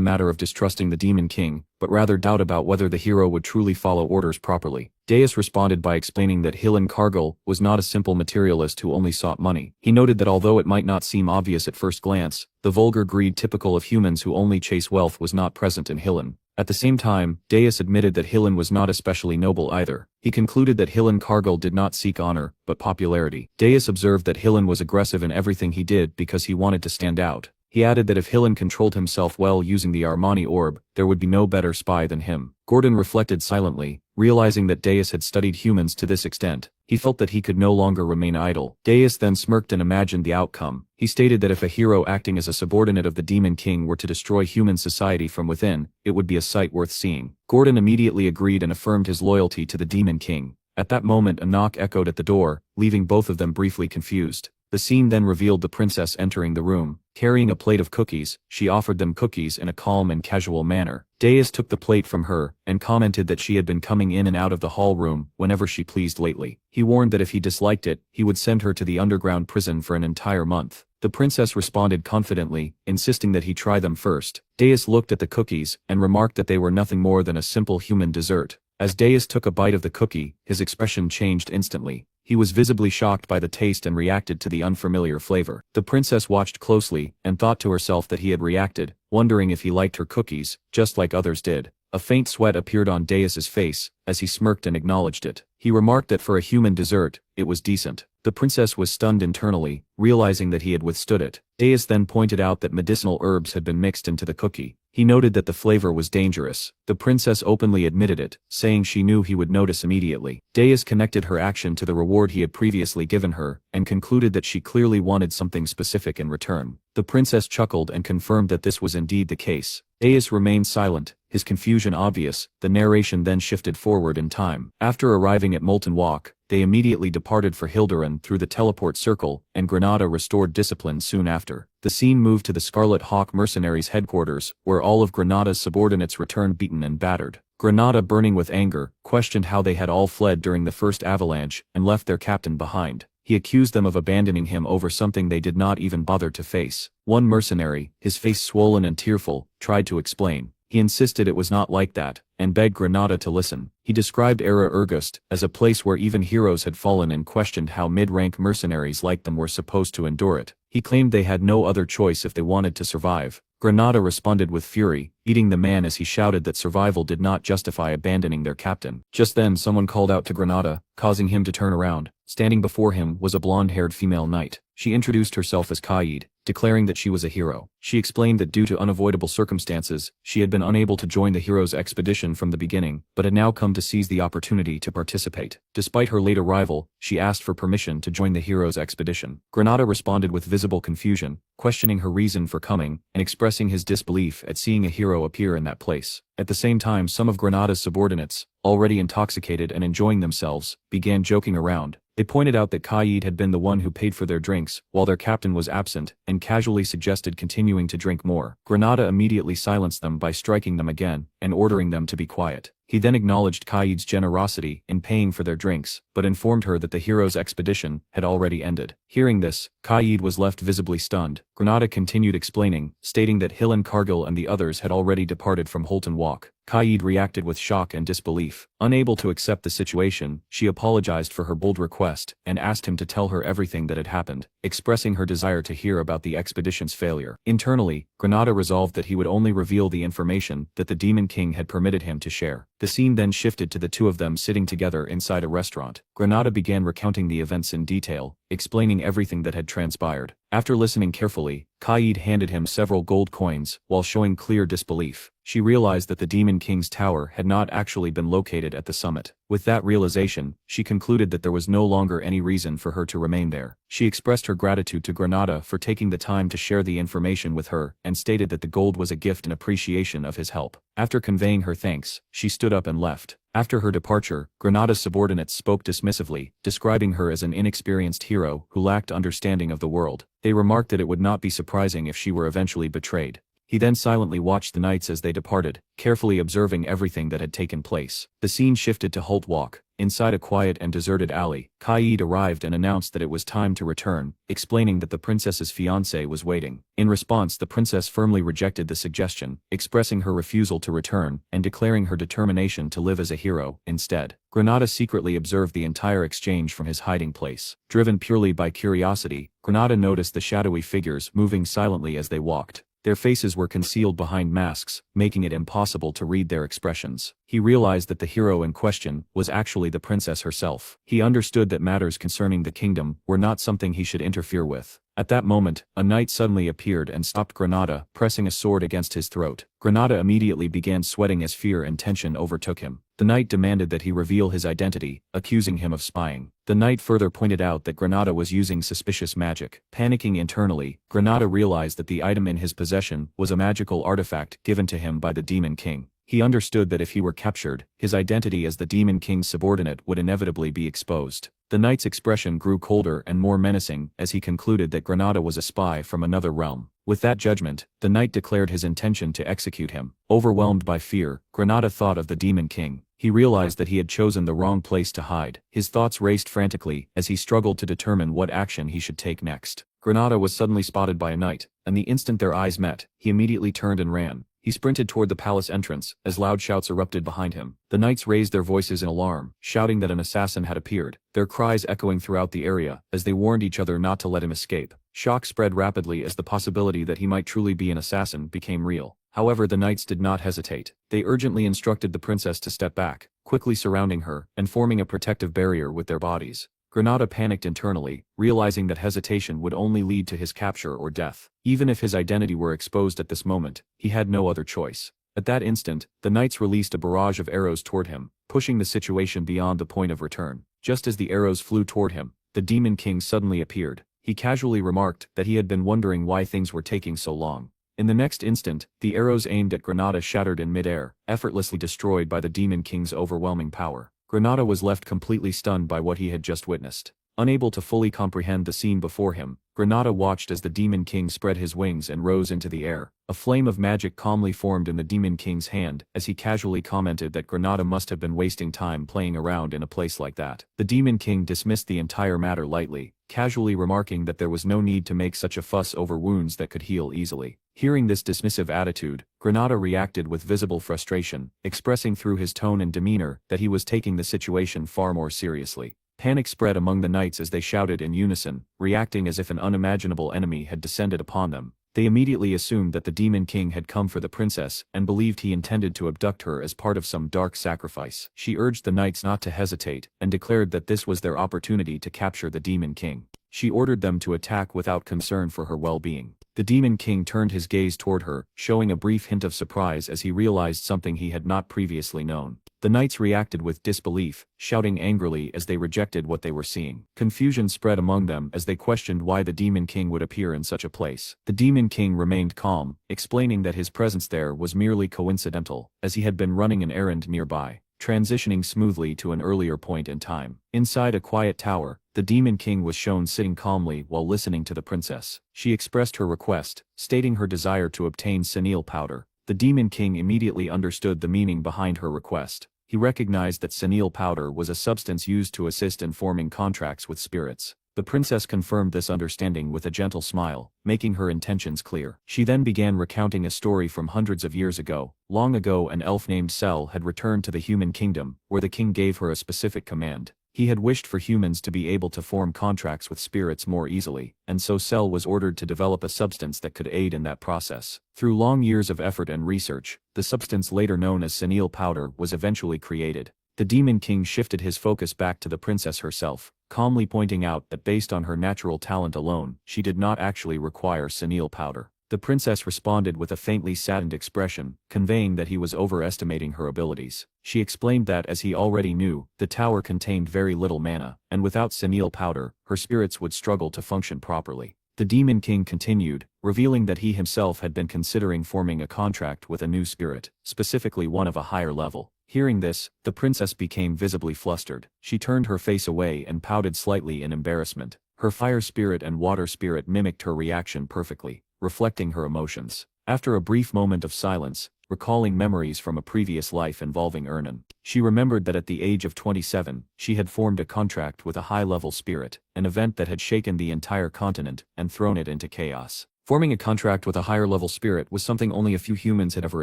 matter of distrusting the Demon King, but rather doubt about whether the hero would truly follow orders properly. Deus responded by explaining that Hillen Cargill was not a simple materialist who only sought money. He noted that although it might not seem obvious at first glance, the vulgar greed typical of humans who only chase wealth was not present in Hillen. At the same time, Deus admitted that Hillen was not especially noble either. He concluded that Hillen Cargill did not seek honor, but popularity. Deus observed that Hillen was aggressive in everything he did because he wanted to stand out. He added that if Hillen controlled himself well using the Armani orb, there would be no better spy than him. Gordon reflected silently, realizing that Deus had studied humans to this extent. He felt that he could no longer remain idle. Deus then smirked and imagined the outcome. He stated that if a hero acting as a subordinate of the Demon King were to destroy human society from within, it would be a sight worth seeing. Gordon immediately agreed and affirmed his loyalty to the Demon King. At that moment, a knock echoed at the door, leaving both of them briefly confused. The scene then revealed the princess entering the room. Carrying a plate of cookies, she offered them cookies in a calm and casual manner. Deus took the plate from her, and commented that she had been coming in and out of the hall room whenever she pleased lately. He warned that if he disliked it, he would send her to the underground prison for an entire month. The princess responded confidently, insisting that he try them first. Deus looked at the cookies, and remarked that they were nothing more than a simple human dessert. As Deus took a bite of the cookie, his expression changed instantly. He was visibly shocked by the taste and reacted to the unfamiliar flavor. The princess watched closely, and thought to herself that he had reacted, wondering if he liked her cookies, just like others did. A faint sweat appeared on Deus's face, as he smirked and acknowledged it. He remarked that for a human dessert, it was decent. The princess was stunned internally, realizing that he had withstood it. Deus then pointed out that medicinal herbs had been mixed into the cookie. He noted that the flavor was dangerous. The princess openly admitted it, saying she knew he would notice immediately. Deus connected her action to the reward he had previously given her, and concluded that she clearly wanted something specific in return. The princess chuckled and confirmed that this was indeed the case. Deus remained silent, his confusion obvious. The narration then shifted forward in time. After arriving at Molten Walk, they immediately departed for Hilderan through the teleport circle, and Granada restored discipline soon after. The scene moved to the Scarlet Hawk mercenaries' headquarters, where all of Granada's subordinates returned beaten and battered. Granada, burning with anger, questioned how they had all fled during the first avalanche and left their captain behind. He accused them of abandoning him over something they did not even bother to face. One mercenary, his face swollen and tearful, tried to explain. He insisted it was not like that, and begged Granada to listen. He described Era Ergust as a place where even heroes had fallen and questioned how mid-rank mercenaries like them were supposed to endure it. He claimed they had no other choice if they wanted to survive. Granada responded with fury, beating the man as he shouted that survival did not justify abandoning their captain. Just then someone called out to Granada, causing him to turn around. Standing before him was a blonde-haired female knight. She introduced herself as Kaid, declaring that she was a hero. She explained that due to unavoidable circumstances, she had been unable to join the hero's expedition from the beginning, but had now come to seize the opportunity to participate. Despite her late arrival, she asked for permission to join the hero's expedition. Granada responded with visible confusion, questioning her reason for coming, and expressing his disbelief at seeing a hero appear in that place. At the same time, some of Granada's subordinates, already intoxicated and enjoying themselves, began joking around. They pointed out that Kaid had been the one who paid for their drinks, while their captain was absent, and casually suggested continuing to drink more. Granada immediately silenced them by striking them again, and ordering them to be quiet. He then acknowledged Kaid's generosity in paying for their drinks, but informed her that the hero's expedition had already ended. Hearing this, Kaid was left visibly stunned. Granada continued explaining, stating that Hill Cargill and the others had already departed from Holton Walk. Kaid reacted with shock and disbelief. Unable to accept the situation, she apologized for her bold request, and asked him to tell her everything that had happened, expressing her desire to hear about the expedition's failure. Internally, Granada resolved that he would only reveal the information that the Demon King had permitted him to share. The scene then shifted to the two of them sitting together inside a restaurant. Granada began recounting the events in detail, explaining everything that had transpired. After listening carefully, Kaid handed him several gold coins, while showing clear disbelief. She realized that the Demon King's tower had not actually been located at the summit. With that realization, she concluded that there was no longer any reason for her to remain there. She expressed her gratitude to Granada for taking the time to share the information with her, and stated that the gold was a gift in appreciation of his help. After conveying her thanks, she stood up and left. After her departure, Granada's subordinates spoke dismissively, describing her as an inexperienced hero who lacked understanding of the world. They remarked that it would not be surprising if she were eventually betrayed. He then silently watched the knights as they departed, carefully observing everything that had taken place. The scene shifted to Holt Walk. Inside a quiet and deserted alley, Kaid arrived and announced that it was time to return, explaining that the princess's fiancé was waiting. In response, the princess firmly rejected the suggestion, expressing her refusal to return, and declaring her determination to live as a hero instead. Granada secretly observed the entire exchange from his hiding place. Driven purely by curiosity, Granada noticed the shadowy figures moving silently as they walked. Their faces were concealed behind masks, making it impossible to read their expressions. He realized that the hero in question was actually the princess herself. He understood that matters concerning the kingdom were not something he should interfere with. At that moment, a knight suddenly appeared and stopped Granada, pressing a sword against his throat. Granada immediately began sweating as fear and tension overtook him. The knight demanded that he reveal his identity, accusing him of spying. The knight further pointed out that Granada was using suspicious magic. Panicking internally, Granada realized that the item in his possession was a magical artifact given to him by the Demon King. He understood that if he were captured, his identity as the Demon King's subordinate would inevitably be exposed. The knight's expression grew colder and more menacing as he concluded that Granada was a spy from another realm. With that judgment, the knight declared his intention to execute him. Overwhelmed by fear, Granada thought of the Demon King. He realized that he had chosen the wrong place to hide. His thoughts raced frantically as he struggled to determine what action he should take next. Granada was suddenly spotted by a knight, and the instant their eyes met, he immediately turned and ran. He sprinted toward the palace entrance, as loud shouts erupted behind him. The knights raised their voices in alarm, shouting that an assassin had appeared, their cries echoing throughout the area, as they warned each other not to let him escape. Shock spread rapidly as the possibility that he might truly be an assassin became real. However, the knights did not hesitate. They urgently instructed the princess to step back, quickly surrounding her, and forming a protective barrier with their bodies. Granada panicked internally, realizing that hesitation would only lead to his capture or death. Even if his identity were exposed at this moment, he had no other choice. At that instant, the knights released a barrage of arrows toward him, pushing the situation beyond the point of return. Just as the arrows flew toward him, the Demon King suddenly appeared. He casually remarked that he had been wondering why things were taking so long. In the next instant, the arrows aimed at Granada shattered in midair, effortlessly destroyed by the Demon King's overwhelming power. Granada was left completely stunned by what he had just witnessed. Unable to fully comprehend the scene before him, Granada watched as the Demon King spread his wings and rose into the air. A flame of magic calmly formed in the Demon King's hand, as he casually commented that Granada must have been wasting time playing around in a place like that. The Demon King dismissed the entire matter lightly, casually remarking that there was no need to make such a fuss over wounds that could heal easily. Hearing this dismissive attitude, Granada reacted with visible frustration, expressing through his tone and demeanor that he was taking the situation far more seriously. Panic spread among the knights as they shouted in unison, reacting as if an unimaginable enemy had descended upon them. They immediately assumed that the Demon King had come for the princess and believed he intended to abduct her as part of some dark sacrifice. She urged the knights not to hesitate and declared that this was their opportunity to capture the Demon King. She ordered them to attack without concern for her well-being. The Demon King turned his gaze toward her, showing a brief hint of surprise as he realized something he had not previously known. The knights reacted with disbelief, shouting angrily as they rejected what they were seeing. Confusion spread among them as they questioned why the Demon King would appear in such a place. The Demon King remained calm, explaining that his presence there was merely coincidental, as he had been running an errand nearby, transitioning smoothly to an earlier point in time. Inside a quiet tower, the Demon King was shown sitting calmly while listening to the princess. She expressed her request, stating her desire to obtain senile powder. The Demon King immediately understood the meaning behind her request. He recognized that senile powder was a substance used to assist in forming contracts with spirits. The princess confirmed this understanding with a gentle smile, making her intentions clear. She then began recounting a story from hundreds of years ago. Long ago, an elf named Sel had returned to the human kingdom, where the king gave her a specific command. He had wished for humans to be able to form contracts with spirits more easily, and so Sel was ordered to develop a substance that could aid in that process. Through long years of effort and research, the substance later known as senile powder was eventually created. The Demon King shifted his focus back to the princess herself, calmly pointing out that based on her natural talent alone, she did not actually require senile powder. The princess responded with a faintly saddened expression, conveying that he was overestimating her abilities. She explained that, as he already knew, the tower contained very little mana, and without senile powder, her spirits would struggle to function properly. The Demon King continued, revealing that he himself had been considering forming a contract with a new spirit, specifically one of a higher level. Hearing this, the princess became visibly flustered. She turned her face away and pouted slightly in embarrassment. Her fire spirit and water spirit mimicked her reaction perfectly, reflecting her emotions. After a brief moment of silence, recalling memories from a previous life involving Ernan, she remembered that at the age of 27, she had formed a contract with a high-level spirit, an event that had shaken the entire continent and thrown it into chaos. Forming a contract with a higher-level spirit was something only a few humans had ever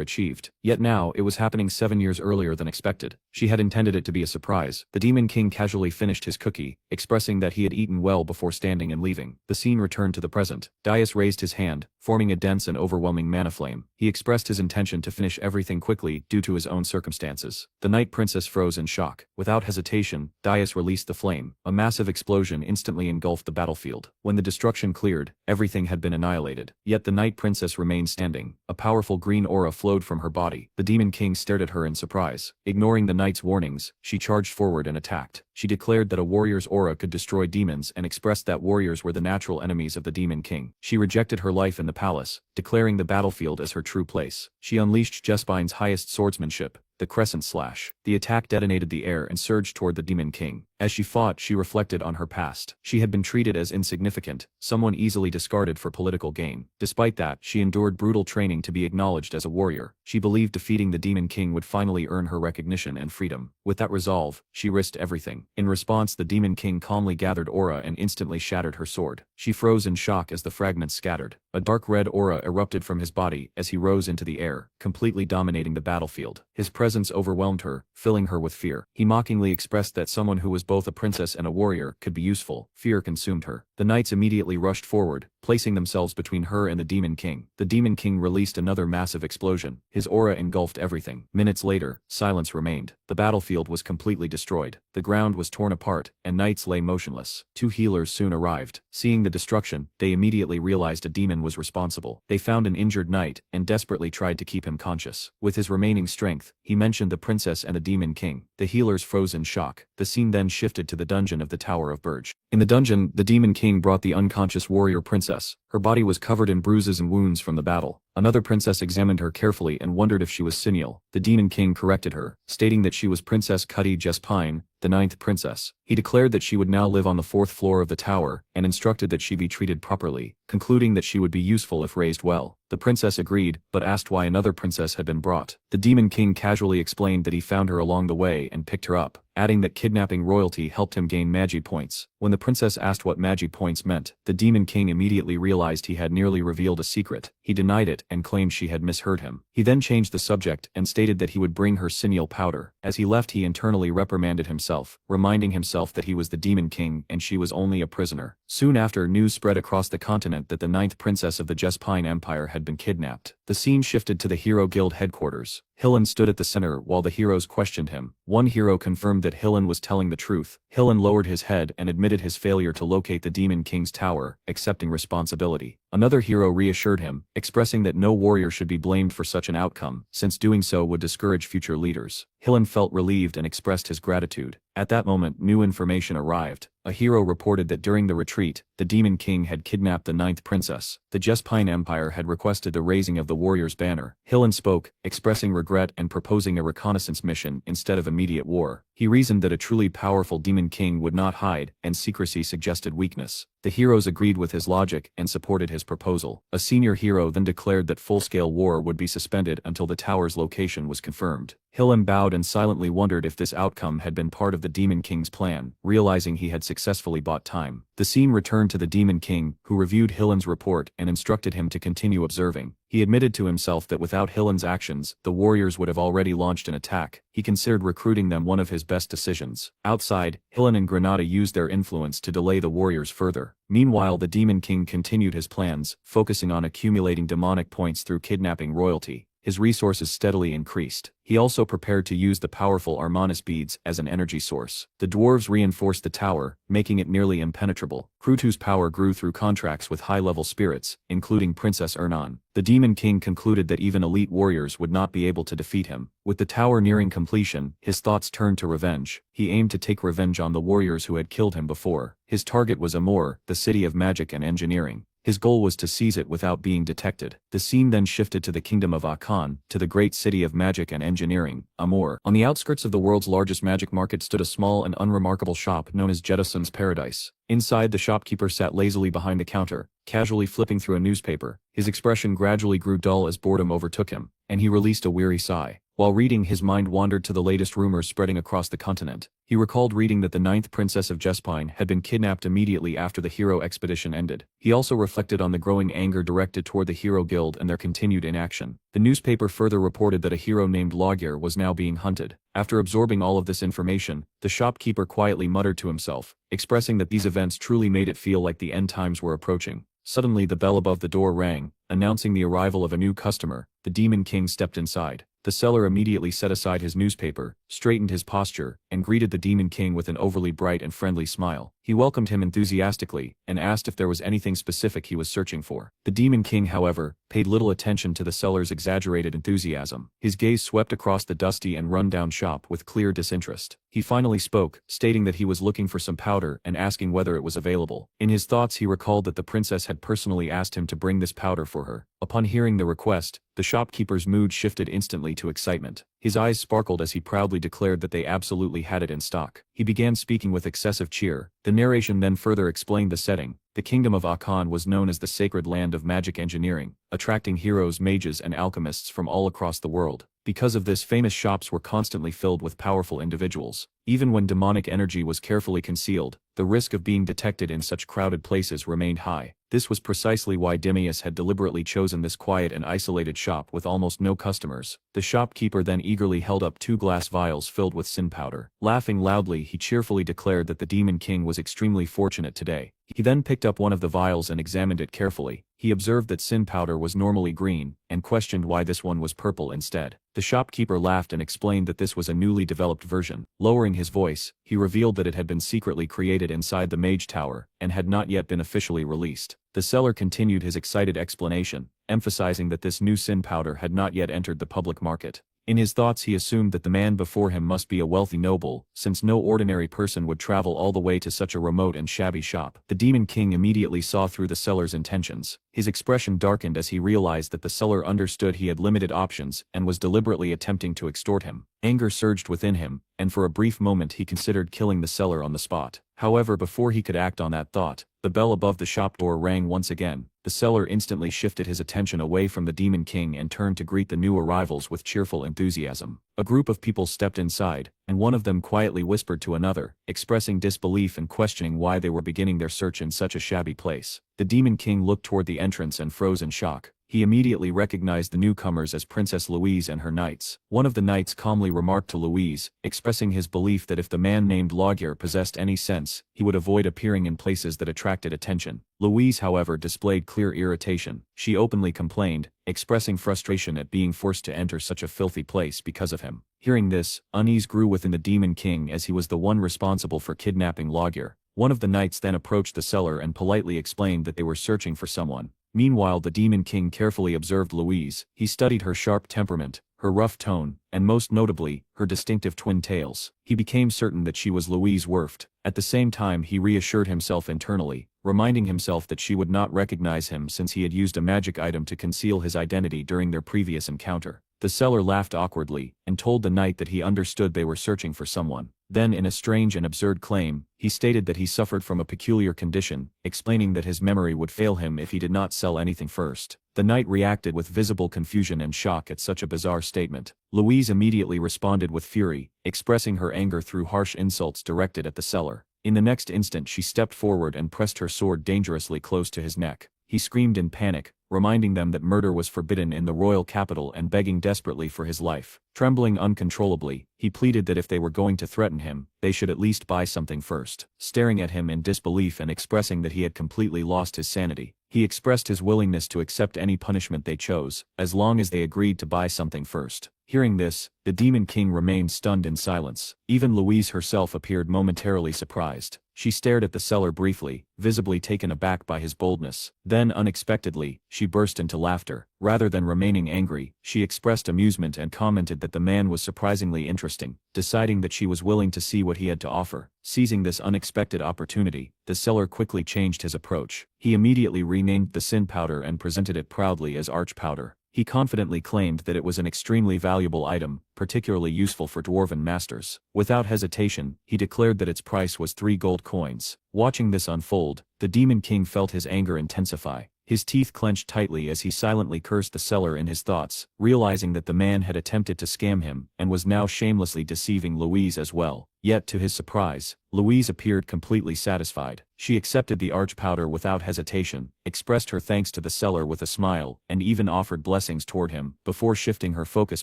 achieved, yet now it was happening 7 years earlier than expected. She had intended it to be a surprise. The Demon King casually finished his cookie, expressing that he had eaten well before standing and leaving. The scene returned to the present. Daius raised his hand, forming a dense and overwhelming mana flame. He expressed his intention to finish everything quickly due to his own circumstances. The Night Princess froze in shock. Without hesitation, Daius released the flame. A massive explosion instantly engulfed the battlefield. When the destruction cleared, everything had been annihilated. Yet the Night Princess remained standing. A powerful green aura flowed from her body. The Demon King stared at her in surprise. Ignoring the Knight's warnings, she charged forward and attacked. She declared that a warrior's aura could destroy demons and expressed that warriors were the natural enemies of the Demon King. She rejected her life in the palace, declaring the battlefield as her true place. She unleashed Jesbine's highest swordsmanship, the Crescent Slash. The attack detonated the air and surged toward the Demon King. As she fought, she reflected on her past. She had been treated as insignificant, someone easily discarded for political gain. Despite that, she endured brutal training to be acknowledged as a warrior. She believed defeating the Demon King would finally earn her recognition and freedom. With that resolve, she risked everything. In response, the Demon King calmly gathered aura and instantly shattered her sword. She froze in shock as the fragments scattered. A dark red aura erupted from his body as he rose into the air, completely dominating the battlefield. His presence overwhelmed her, filling her with fear. He mockingly expressed that someone who was both a princess and a warrior could be useful. Fear consumed her. The knights immediately rushed forward, placing themselves between her and the Demon King. The Demon King released another massive explosion. His aura engulfed everything. Minutes later, silence remained. The battlefield was completely destroyed. The ground was torn apart, and knights lay motionless. Two healers soon arrived. Seeing the destruction, they immediately realized a demon was responsible. They found an injured knight, and desperately tried to keep him conscious. With his remaining strength, he mentioned the princess and the Demon King. The healers froze in shock. The scene then shifted to the dungeon of the Tower of Burge. In the dungeon, the Demon King brought the unconscious warrior princess. Her body was covered in bruises and wounds from the battle. Another princess examined her carefully and wondered if she was Senial. The Demon King corrected her, stating that she was Princess Cuddy Jespine, the 9th princess. He declared that she would now live on the 4th floor of the tower, and instructed that she be treated properly, concluding that she would be useful if raised well. The princess agreed, but asked why another princess had been brought. The Demon King casually explained that he found her along the way and picked her up, adding that kidnapping royalty helped him gain magi points. When the princess asked what magi points meant, the Demon King immediately realized he had nearly revealed a secret. He denied it and claimed she had misheard him. He then changed the subject and stated that he would bring her Senial powder. As he left, he internally reprimanded himself, reminding himself that he was the Demon King and she was only a prisoner. Soon after, news spread across the continent that the 9th princess of the Jespine Empire had been kidnapped. The scene shifted to the Hero Guild headquarters. Hillen stood at the center while the heroes questioned him. One hero confirmed that Hillen was telling the truth. Hillen lowered his head and admitted his failure to locate the Demon King's tower, accepting responsibility. Another hero reassured him, expressing that no warrior should be blamed for such an outcome, since doing so would discourage future leaders. Hillen felt relieved and expressed his gratitude. At that moment, new information arrived. A hero reported that during the retreat, the Demon King had kidnapped the 9th princess. The Jespine Empire had requested the raising of the warrior's banner. Hillen spoke, expressing regret and proposing a reconnaissance mission instead of immediate war. He reasoned that a truly powerful Demon King would not hide, and secrecy suggested weakness. The heroes agreed with his logic and supported his proposal. A senior hero then declared that full-scale war would be suspended until the tower's location was confirmed. Hillen bowed and silently wondered if this outcome had been part of the Demon King's plan, realizing he had successfully bought time. The scene returned to the Demon King, who reviewed Hillen's report and instructed him to continue observing. He admitted to himself that without Hillen's actions, the warriors would have already launched an attack. He considered recruiting them one of his best decisions. Outside, Hillen and Granada used their influence to delay the warriors further. Meanwhile, the Demon King continued his plans, focusing on accumulating demonic points through kidnapping royalty. His resources steadily increased. He also prepared to use the powerful Armanis beads as an energy source. The dwarves reinforced the tower, making it nearly impenetrable. Krutu's power grew through contracts with high-level spirits, including Princess Ernan. The Demon King concluded that even elite warriors would not be able to defeat him. With the tower nearing completion, his thoughts turned to revenge. He aimed to take revenge on the warriors who had killed him before. His target was Amur, the city of magic and engineering. His goal was to seize it without being detected. The scene then shifted to the kingdom of Akan, to the great city of magic and engineering, Amur. On the outskirts of the world's largest magic market stood a small and unremarkable shop known as Jettison's Paradise. Inside, the shopkeeper sat lazily behind the counter, casually flipping through a newspaper. His expression gradually grew dull as boredom overtook him, and he released a weary sigh. While reading, his mind wandered to the latest rumors spreading across the continent. He recalled reading that the 9th princess of Jespine had been kidnapped immediately after the hero expedition ended. He also reflected on the growing anger directed toward the Hero Guild and their continued inaction. The newspaper further reported that a hero named Logir was now being hunted. After absorbing all of this information, the shopkeeper quietly muttered to himself, expressing that these events truly made it feel like the end times were approaching. Suddenly, the bell above the door rang, announcing the arrival of a new customer. The Demon King stepped inside. The seller immediately set aside his newspaper, straightened his posture, and greeted the Demon King with an overly bright and friendly smile. He welcomed him enthusiastically, and asked if there was anything specific he was searching for. The Demon King, however, paid little attention to the seller's exaggerated enthusiasm. His gaze swept across the dusty and run-down shop with clear disinterest. He finally spoke, stating that he was looking for some powder and asking whether it was available. In his thoughts, he recalled that the princess had personally asked him to bring this powder for her. Upon hearing the request, the shopkeeper's mood shifted instantly to excitement. His eyes sparkled as he proudly declared that they absolutely had it in stock. He began speaking with excessive cheer. The narration then further explained the setting. The kingdom of Akan was known as the sacred land of magic engineering, attracting heroes, mages, and alchemists from all across the world. Because of this, famous shops were constantly filled with powerful individuals. Even when demonic energy was carefully concealed, the risk of being detected in such crowded places remained high. This was precisely why Dimius had deliberately chosen this quiet and isolated shop with almost no customers. The shopkeeper then eagerly held up 2 glass vials filled with sin powder. Laughing loudly, he cheerfully declared that the Demon King was extremely fortunate today. He then picked up one of the vials and examined it carefully. He observed that sin powder was normally green, and questioned why this one was purple instead. The shopkeeper laughed and explained that this was a newly developed version. Lowering his voice, he revealed that it had been secretly created inside the Mage Tower, and had not yet been officially released. The seller continued his excited explanation, emphasizing that this new sin powder had not yet entered the public market. In his thoughts he assumed that the man before him must be a wealthy noble, since no ordinary person would travel all the way to such a remote and shabby shop. The Demon King immediately saw through the seller's intentions. His expression darkened as he realized that the seller understood he had limited options and was deliberately attempting to extort him. Anger surged within him, and for a brief moment he considered killing the seller on the spot. However, before he could act on that thought, the bell above the shop door rang once again. The seller instantly shifted his attention away from the Demon King and turned to greet the new arrivals with cheerful enthusiasm. A group of people stepped inside, and one of them quietly whispered to another, expressing disbelief and questioning why they were beginning their search in such a shabby place. The Demon King looked toward the entrance and froze in shock. He immediately recognized the newcomers as Princess Louise and her knights. One of the knights calmly remarked to Louise, expressing his belief that if the man named Logger possessed any sense, he would avoid appearing in places that attracted attention. Louise, however, displayed clear irritation. She openly complained, expressing frustration at being forced to enter such a filthy place because of him. Hearing this, unease grew within the Demon King as he was the one responsible for kidnapping Logger. One of the knights then approached the seller and politely explained that they were searching for someone. Meanwhile, the Demon King carefully observed Louise. He studied her sharp temperament, her rough tone, and most notably, her distinctive twin tails. He became certain that she was Louise Werft. At the same time, he reassured himself internally, reminding himself that she would not recognize him since he had used a magic item to conceal his identity during their previous encounter. The seller laughed awkwardly, and told the knight that he understood they were searching for someone. Then, in a strange and absurd claim, he stated that he suffered from a peculiar condition, explaining that his memory would fail him if he did not sell anything first. The knight reacted with visible confusion and shock at such a bizarre statement. Louise immediately responded with fury, expressing her anger through harsh insults directed at the seller. In the next instant she stepped forward and pressed her sword dangerously close to his neck. He screamed in panic, reminding them that murder was forbidden in the royal capital and begging desperately for his life. Trembling uncontrollably, he pleaded that if they were going to threaten him, they should at least buy something first. Staring at him in disbelief and expressing that he had completely lost his sanity, he expressed his willingness to accept any punishment they chose, as long as they agreed to buy something first. Hearing this, the Demon King remained stunned in silence. Even Louise herself appeared momentarily surprised. She stared at the seller briefly, visibly taken aback by his boldness. Then, unexpectedly, she burst into laughter. Rather than remaining angry, she expressed amusement and commented that the man was surprisingly interesting. Deciding that she was willing to see what he had to offer, seizing this unexpected opportunity, the seller quickly changed his approach. He immediately renamed the sin powder and presented it proudly as arch powder. He confidently claimed that it was an extremely valuable item, particularly useful for dwarven masters. Without hesitation, he declared that its price was 3 gold coins. Watching this unfold, the Demon King felt his anger intensify. His teeth clenched tightly as he silently cursed the seller in his thoughts, realizing that the man had attempted to scam him and was now shamelessly deceiving Louise as well. Yet to his surprise, Louise appeared completely satisfied. She accepted the arch powder without hesitation, expressed her thanks to the seller with a smile, and even offered blessings toward him, before shifting her focus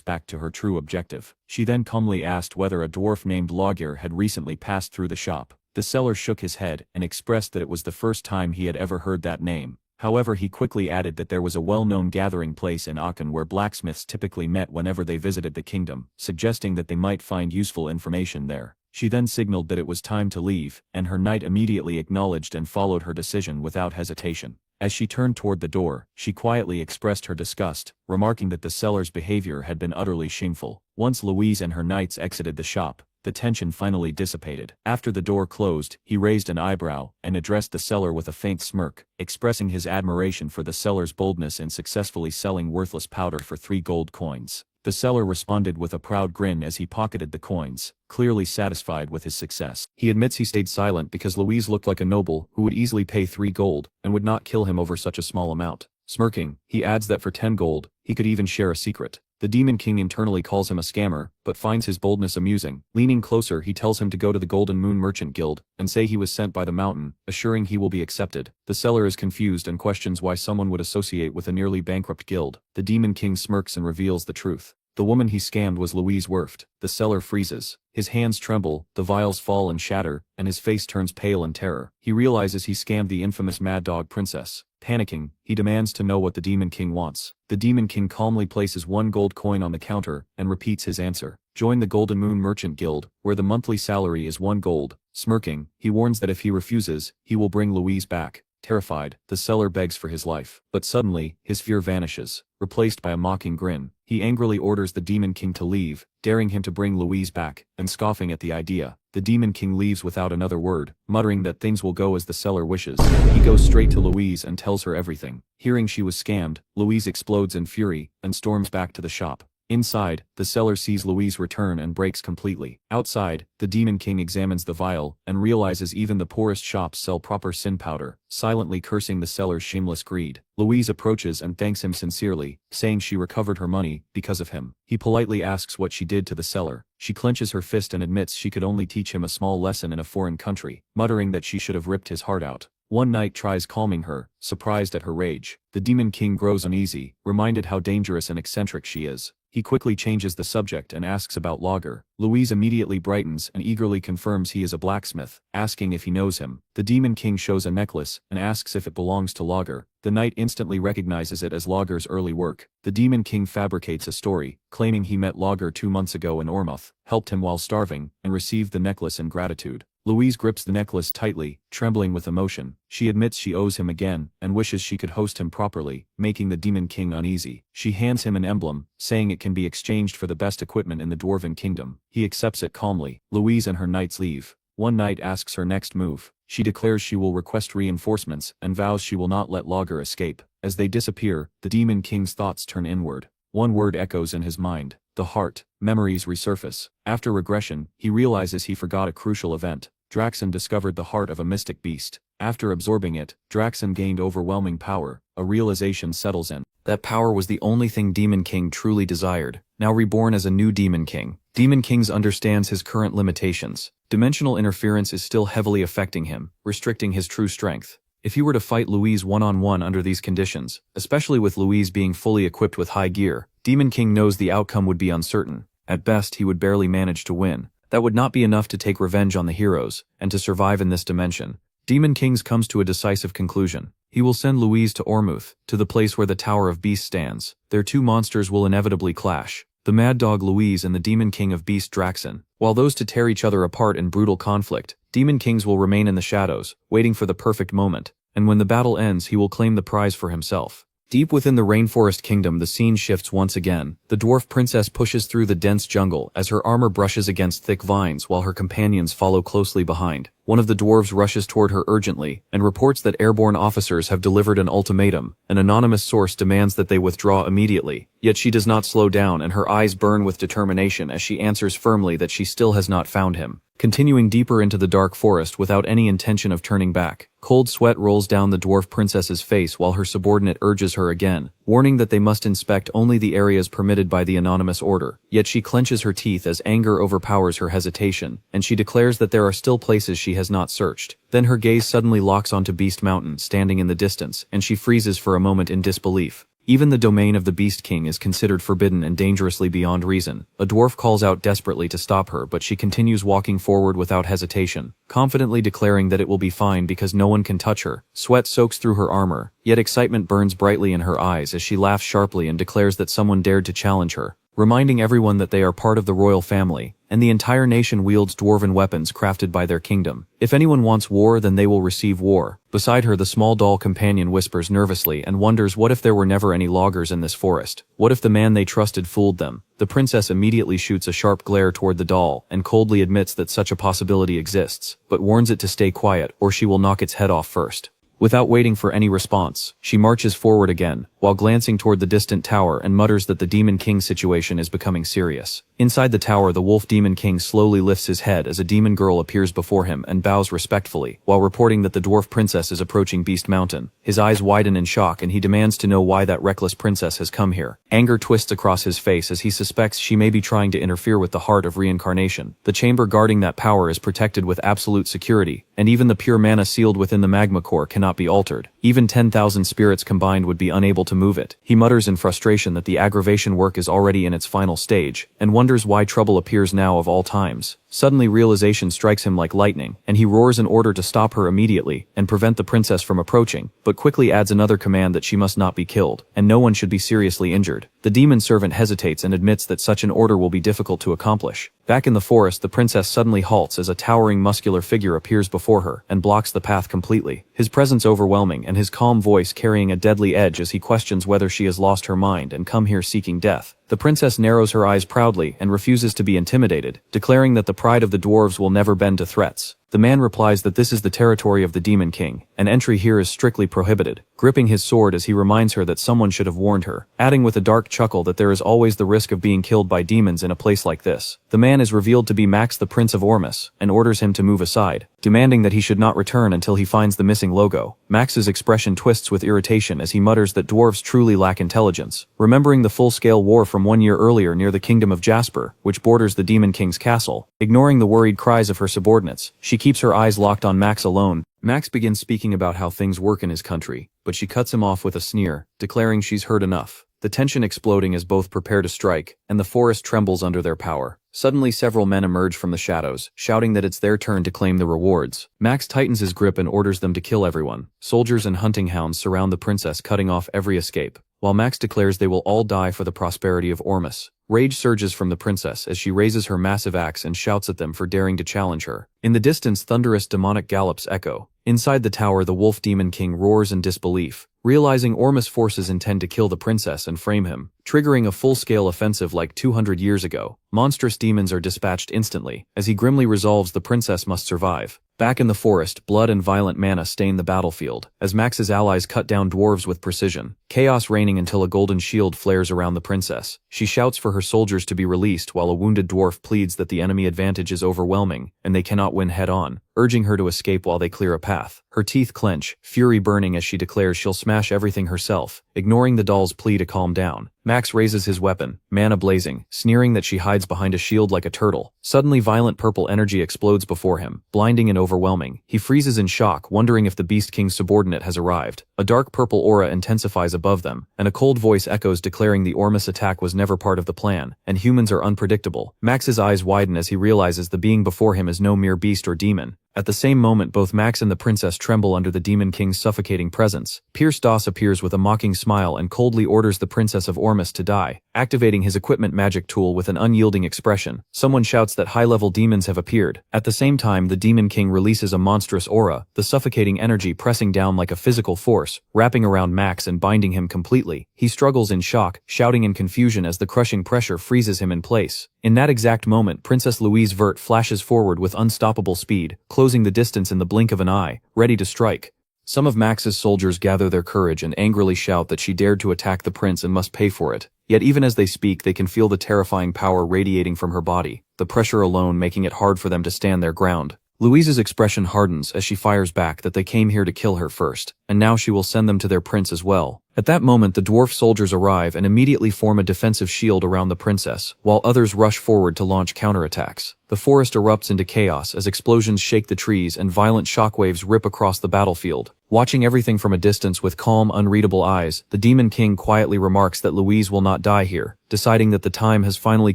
back to her true objective. She then calmly asked whether a dwarf named Logger had recently passed through the shop. The seller shook his head and expressed that it was the first time he had ever heard that name. However, he quickly added that there was a well-known gathering place in Aachen where blacksmiths typically met whenever they visited the kingdom, suggesting that they might find useful information there. She then signaled that it was time to leave, and her knight immediately acknowledged and followed her decision without hesitation. As she turned toward the door, she quietly expressed her disgust, remarking that the seller's behavior had been utterly shameful. Once Louise and her knights exited the shop, the tension finally dissipated. After the door closed, he raised an eyebrow and addressed the seller with a faint smirk, expressing his admiration for the seller's boldness in successfully selling worthless powder for 3 gold coins. The seller responded with a proud grin as he pocketed the coins, clearly satisfied with his success. He admits he stayed silent because Louise looked like a noble who would easily pay 3 gold and would not kill him over such a small amount. Smirking, he adds that for 10 gold, he could even share a secret. The Demon King internally calls him a scammer, but finds his boldness amusing. Leaning closer, he tells him to go to the Golden Moon Merchant Guild and say he was sent by the mountain, assuring he will be accepted. The seller is confused and questions why someone would associate with a nearly bankrupt guild. The Demon King smirks and reveals the truth. The woman he scammed was Louise Werft. The seller freezes. His hands tremble, the vials fall and shatter, and his face turns pale in terror. He realizes he scammed the infamous Mad Dog Princess. Panicking, he demands to know what the Demon King wants. The Demon King calmly places 1 gold coin on the counter and repeats his answer. Join the Golden Moon Merchant Guild, where the monthly salary is 1 gold. Smirking, he warns that if he refuses, he will bring Louise back. Terrified, the seller begs for his life. But suddenly, his fear vanishes, replaced by a mocking grin. He angrily orders the Demon King to leave, daring him to bring Louise back, and scoffing at the idea. The Demon King leaves without another word, muttering that things will go as the seller wishes. He goes straight to Louise and tells her everything. Hearing she was scammed, Louise explodes in fury, and storms back to the shop. Inside, the seller sees Louise return and breaks completely. Outside, the Demon King examines the vial, and realizes even the poorest shops sell proper sin powder, silently cursing the seller's shameless greed. Louise approaches and thanks him sincerely, saying she recovered her money because of him. He politely asks what she did to the seller. She clenches her fist and admits she could only teach him a small lesson in a foreign country, muttering that she should have ripped his heart out. One knight tries calming her, surprised at her rage. The Demon King grows uneasy, reminded how dangerous and eccentric she is. He quickly changes the subject and asks about Lager. Louise immediately brightens and eagerly confirms he is a blacksmith, asking if he knows him. The Demon King shows a necklace and asks if it belongs to Lager. The knight instantly recognizes it as Lager's early work. The Demon King fabricates a story, claiming he met Lager 2 months ago in Ormouth, helped him while starving, and received the necklace in gratitude. Louise grips the necklace tightly, trembling with emotion. She admits she owes him again, and wishes she could host him properly, making the Demon King uneasy. She hands him an emblem, saying it can be exchanged for the best equipment in the Dwarven Kingdom. He accepts it calmly. Louise and her knights leave. One knight asks her next move. She declares she will request reinforcements, and vows she will not let Lager escape. As they disappear, the Demon King's thoughts turn inward. One word echoes in his mind: the heart. Memories resurface. After regression, he realizes he forgot a crucial event. Draxon discovered the heart of a mystic beast. After absorbing it, Draxon gained overwhelming power. A realization settles in. That power was the only thing Demon King truly desired. Now reborn as a new Demon King, Demon King understands his current limitations. Dimensional interference is still heavily affecting him, restricting his true strength. If he were to fight Louise one-on-one under these conditions, especially with Louise being fully equipped with high gear, Demon King knows the outcome would be uncertain. At best, he would barely manage to win. That would not be enough to take revenge on the heroes, and to survive in this dimension. Demon King comes to a decisive conclusion. He will send Louise to Ormouth, to the place where the Tower of Beasts stands. Their two monsters will inevitably clash. The Mad Dog Louise and the Demon King of Beast Draxon. While those to tear each other apart in brutal conflict, Demon Kings will remain in the shadows, waiting for the perfect moment. And when the battle ends, he will claim the prize for himself. Deep within the Rainforest Kingdom, the scene shifts once again. The dwarf princess pushes through the dense jungle as her armor brushes against thick vines while her companions follow closely behind. One of the dwarves rushes toward her urgently and reports that airborne officers have delivered an ultimatum. An anonymous source demands that they withdraw immediately. Yet she does not slow down, and her eyes burn with determination as she answers firmly that she still has not found him. Continuing deeper into the dark forest without any intention of turning back, cold sweat rolls down the dwarf princess's face while her subordinate urges her again, warning that they must inspect only the areas permitted by the anonymous order. Yet she clenches her teeth as anger overpowers her hesitation, and she declares that there are still places she has not searched. Then her gaze suddenly locks onto Beast Mountain standing in the distance, and she freezes for a moment in disbelief. Even the domain of the Beast King is considered forbidden and dangerously beyond reason. A dwarf calls out desperately to stop her, but she continues walking forward without hesitation, confidently declaring that it will be fine because no one can touch her. Sweat soaks through her armor, yet excitement burns brightly in her eyes as she laughs sharply and declares that someone dared to challenge her, reminding everyone that they are part of the royal family, and the entire nation wields dwarven weapons crafted by their kingdom. If anyone wants war, then they will receive war. Beside her, the small doll companion whispers nervously and wonders what if there were never any loggers in this forest. What if the man they trusted fooled them? The princess immediately shoots a sharp glare toward the doll and coldly admits that such a possibility exists, but warns it to stay quiet or she will knock its head off first. Without waiting for any response, she marches forward again, while while glancing toward the distant tower and mutters that the Demon King's situation is becoming serious. Inside the tower, the Wolf Demon King slowly lifts his head as a demon girl appears before him and bows respectfully, while reporting that the dwarf princess is approaching Beast Mountain. His eyes widen in shock and he demands to know why that reckless princess has come here. Anger twists across his face as he suspects she may be trying to interfere with the heart of reincarnation. The chamber guarding that power is protected with absolute security, and even the pure mana sealed within the magma core cannot be altered. Even 10,000 spirits combined would be unable to move it. He mutters in frustration that the aggravation work is already in its final stage, and wonders why trouble appears now of all times. Suddenly realization strikes him like lightning, and he roars an order to stop her immediately and prevent the princess from approaching, but quickly adds another command that she must not be killed, and no one should be seriously injured. The demon servant hesitates and admits that such an order will be difficult to accomplish. Back in the forest, the princess suddenly halts as a towering muscular figure appears before her and blocks the path completely, his presence overwhelming and his calm voice carrying a deadly edge as he questions whether she has lost her mind and come here seeking death. The princess narrows her eyes proudly and refuses to be intimidated, declaring that the pride of the dwarves will never bend to threats. The man replies that this is the territory of the Demon King, and entry here is strictly prohibited, gripping his sword as he reminds her that someone should have warned her, adding with a dark chuckle that there is always the risk of being killed by demons in a place like this. The man is revealed to be Max, the Prince of Ormus, and orders him to move aside, demanding that he should not return until he finds the missing logo. Max's expression twists with irritation as he mutters that dwarves truly lack intelligence, remembering the full-scale war from 1 year earlier near the kingdom of Jasper, which borders the Demon King's castle. Ignoring the worried cries of her subordinates, she keeps her eyes locked on Max alone. Max begins speaking about how things work in his country, but she cuts him off with a sneer, declaring she's heard enough. The tension exploding as both prepare to strike, and the forest trembles under their power. Suddenly several men emerge from the shadows, shouting that it's their turn to claim the rewards. Max tightens his grip and orders them to kill everyone. Soldiers and hunting hounds surround the princess, cutting off every escape, while Max declares they will all die for the prosperity of Ormus. Rage surges from the princess as she raises her massive axe and shouts at them for daring to challenge her. In the distance, thunderous demonic gallops echo. Inside the tower, the Wolf Demon King roars in disbelief, realizing Ormus' forces intend to kill the princess and frame him, triggering a full-scale offensive like 200 years ago. Monstrous demons are dispatched instantly, as he grimly resolves the princess must survive. Back in the forest, blood and violent mana stain the battlefield, as Max's allies cut down dwarves with precision, chaos reigning until a golden shield flares around the princess. She shouts for her soldiers to be released while a wounded dwarf pleads that the enemy advantage is overwhelming and they cannot win head-on, urging her to escape while they clear a path. Her teeth clench, fury burning as she declares she'll smash everything herself, ignoring the doll's plea to calm down. Max raises his weapon, mana blazing, sneering that she hides behind a shield like a turtle. Suddenly violent purple energy explodes before him, blinding and overwhelming. He freezes in shock, wondering if the Beast King's subordinate has arrived. A dark purple aura intensifies above them, and a cold voice echoes declaring the Ormus attack was never part of the plan, and humans are unpredictable. Max's eyes widen as he realizes the being before him is no mere beast or demon. At the same moment, both Max and the princess tremble under the Demon King's suffocating presence. Pierce Doss appears with a mocking smile and coldly orders the Princess of Ormus to die, activating his equipment magic tool with an unyielding expression. Someone shouts that high-level demons have appeared. At the same time, the Demon King releases a monstrous aura, the suffocating energy pressing down like a physical force, wrapping around Max and binding him completely. He struggles in shock, shouting in confusion as the crushing pressure freezes him in place. In that exact moment, Princess Louise Vert flashes forward with unstoppable speed, closing the distance in the blink of an eye, ready to strike. Some of Max's soldiers gather their courage and angrily shout that she dared to attack the prince and must pay for it. Yet even as they speak, they can feel the terrifying power radiating from her body, the pressure alone making it hard for them to stand their ground. Louise's expression hardens as she fires back that they came here to kill her first, and now she will send them to their prince as well. At that moment, the dwarf soldiers arrive and immediately form a defensive shield around the princess, while others rush forward to launch counterattacks. The forest erupts into chaos as explosions shake the trees and violent shockwaves rip across the battlefield. Watching everything from a distance with calm, unreadable eyes, the Demon King quietly remarks that Louise will not die here, deciding that the time has finally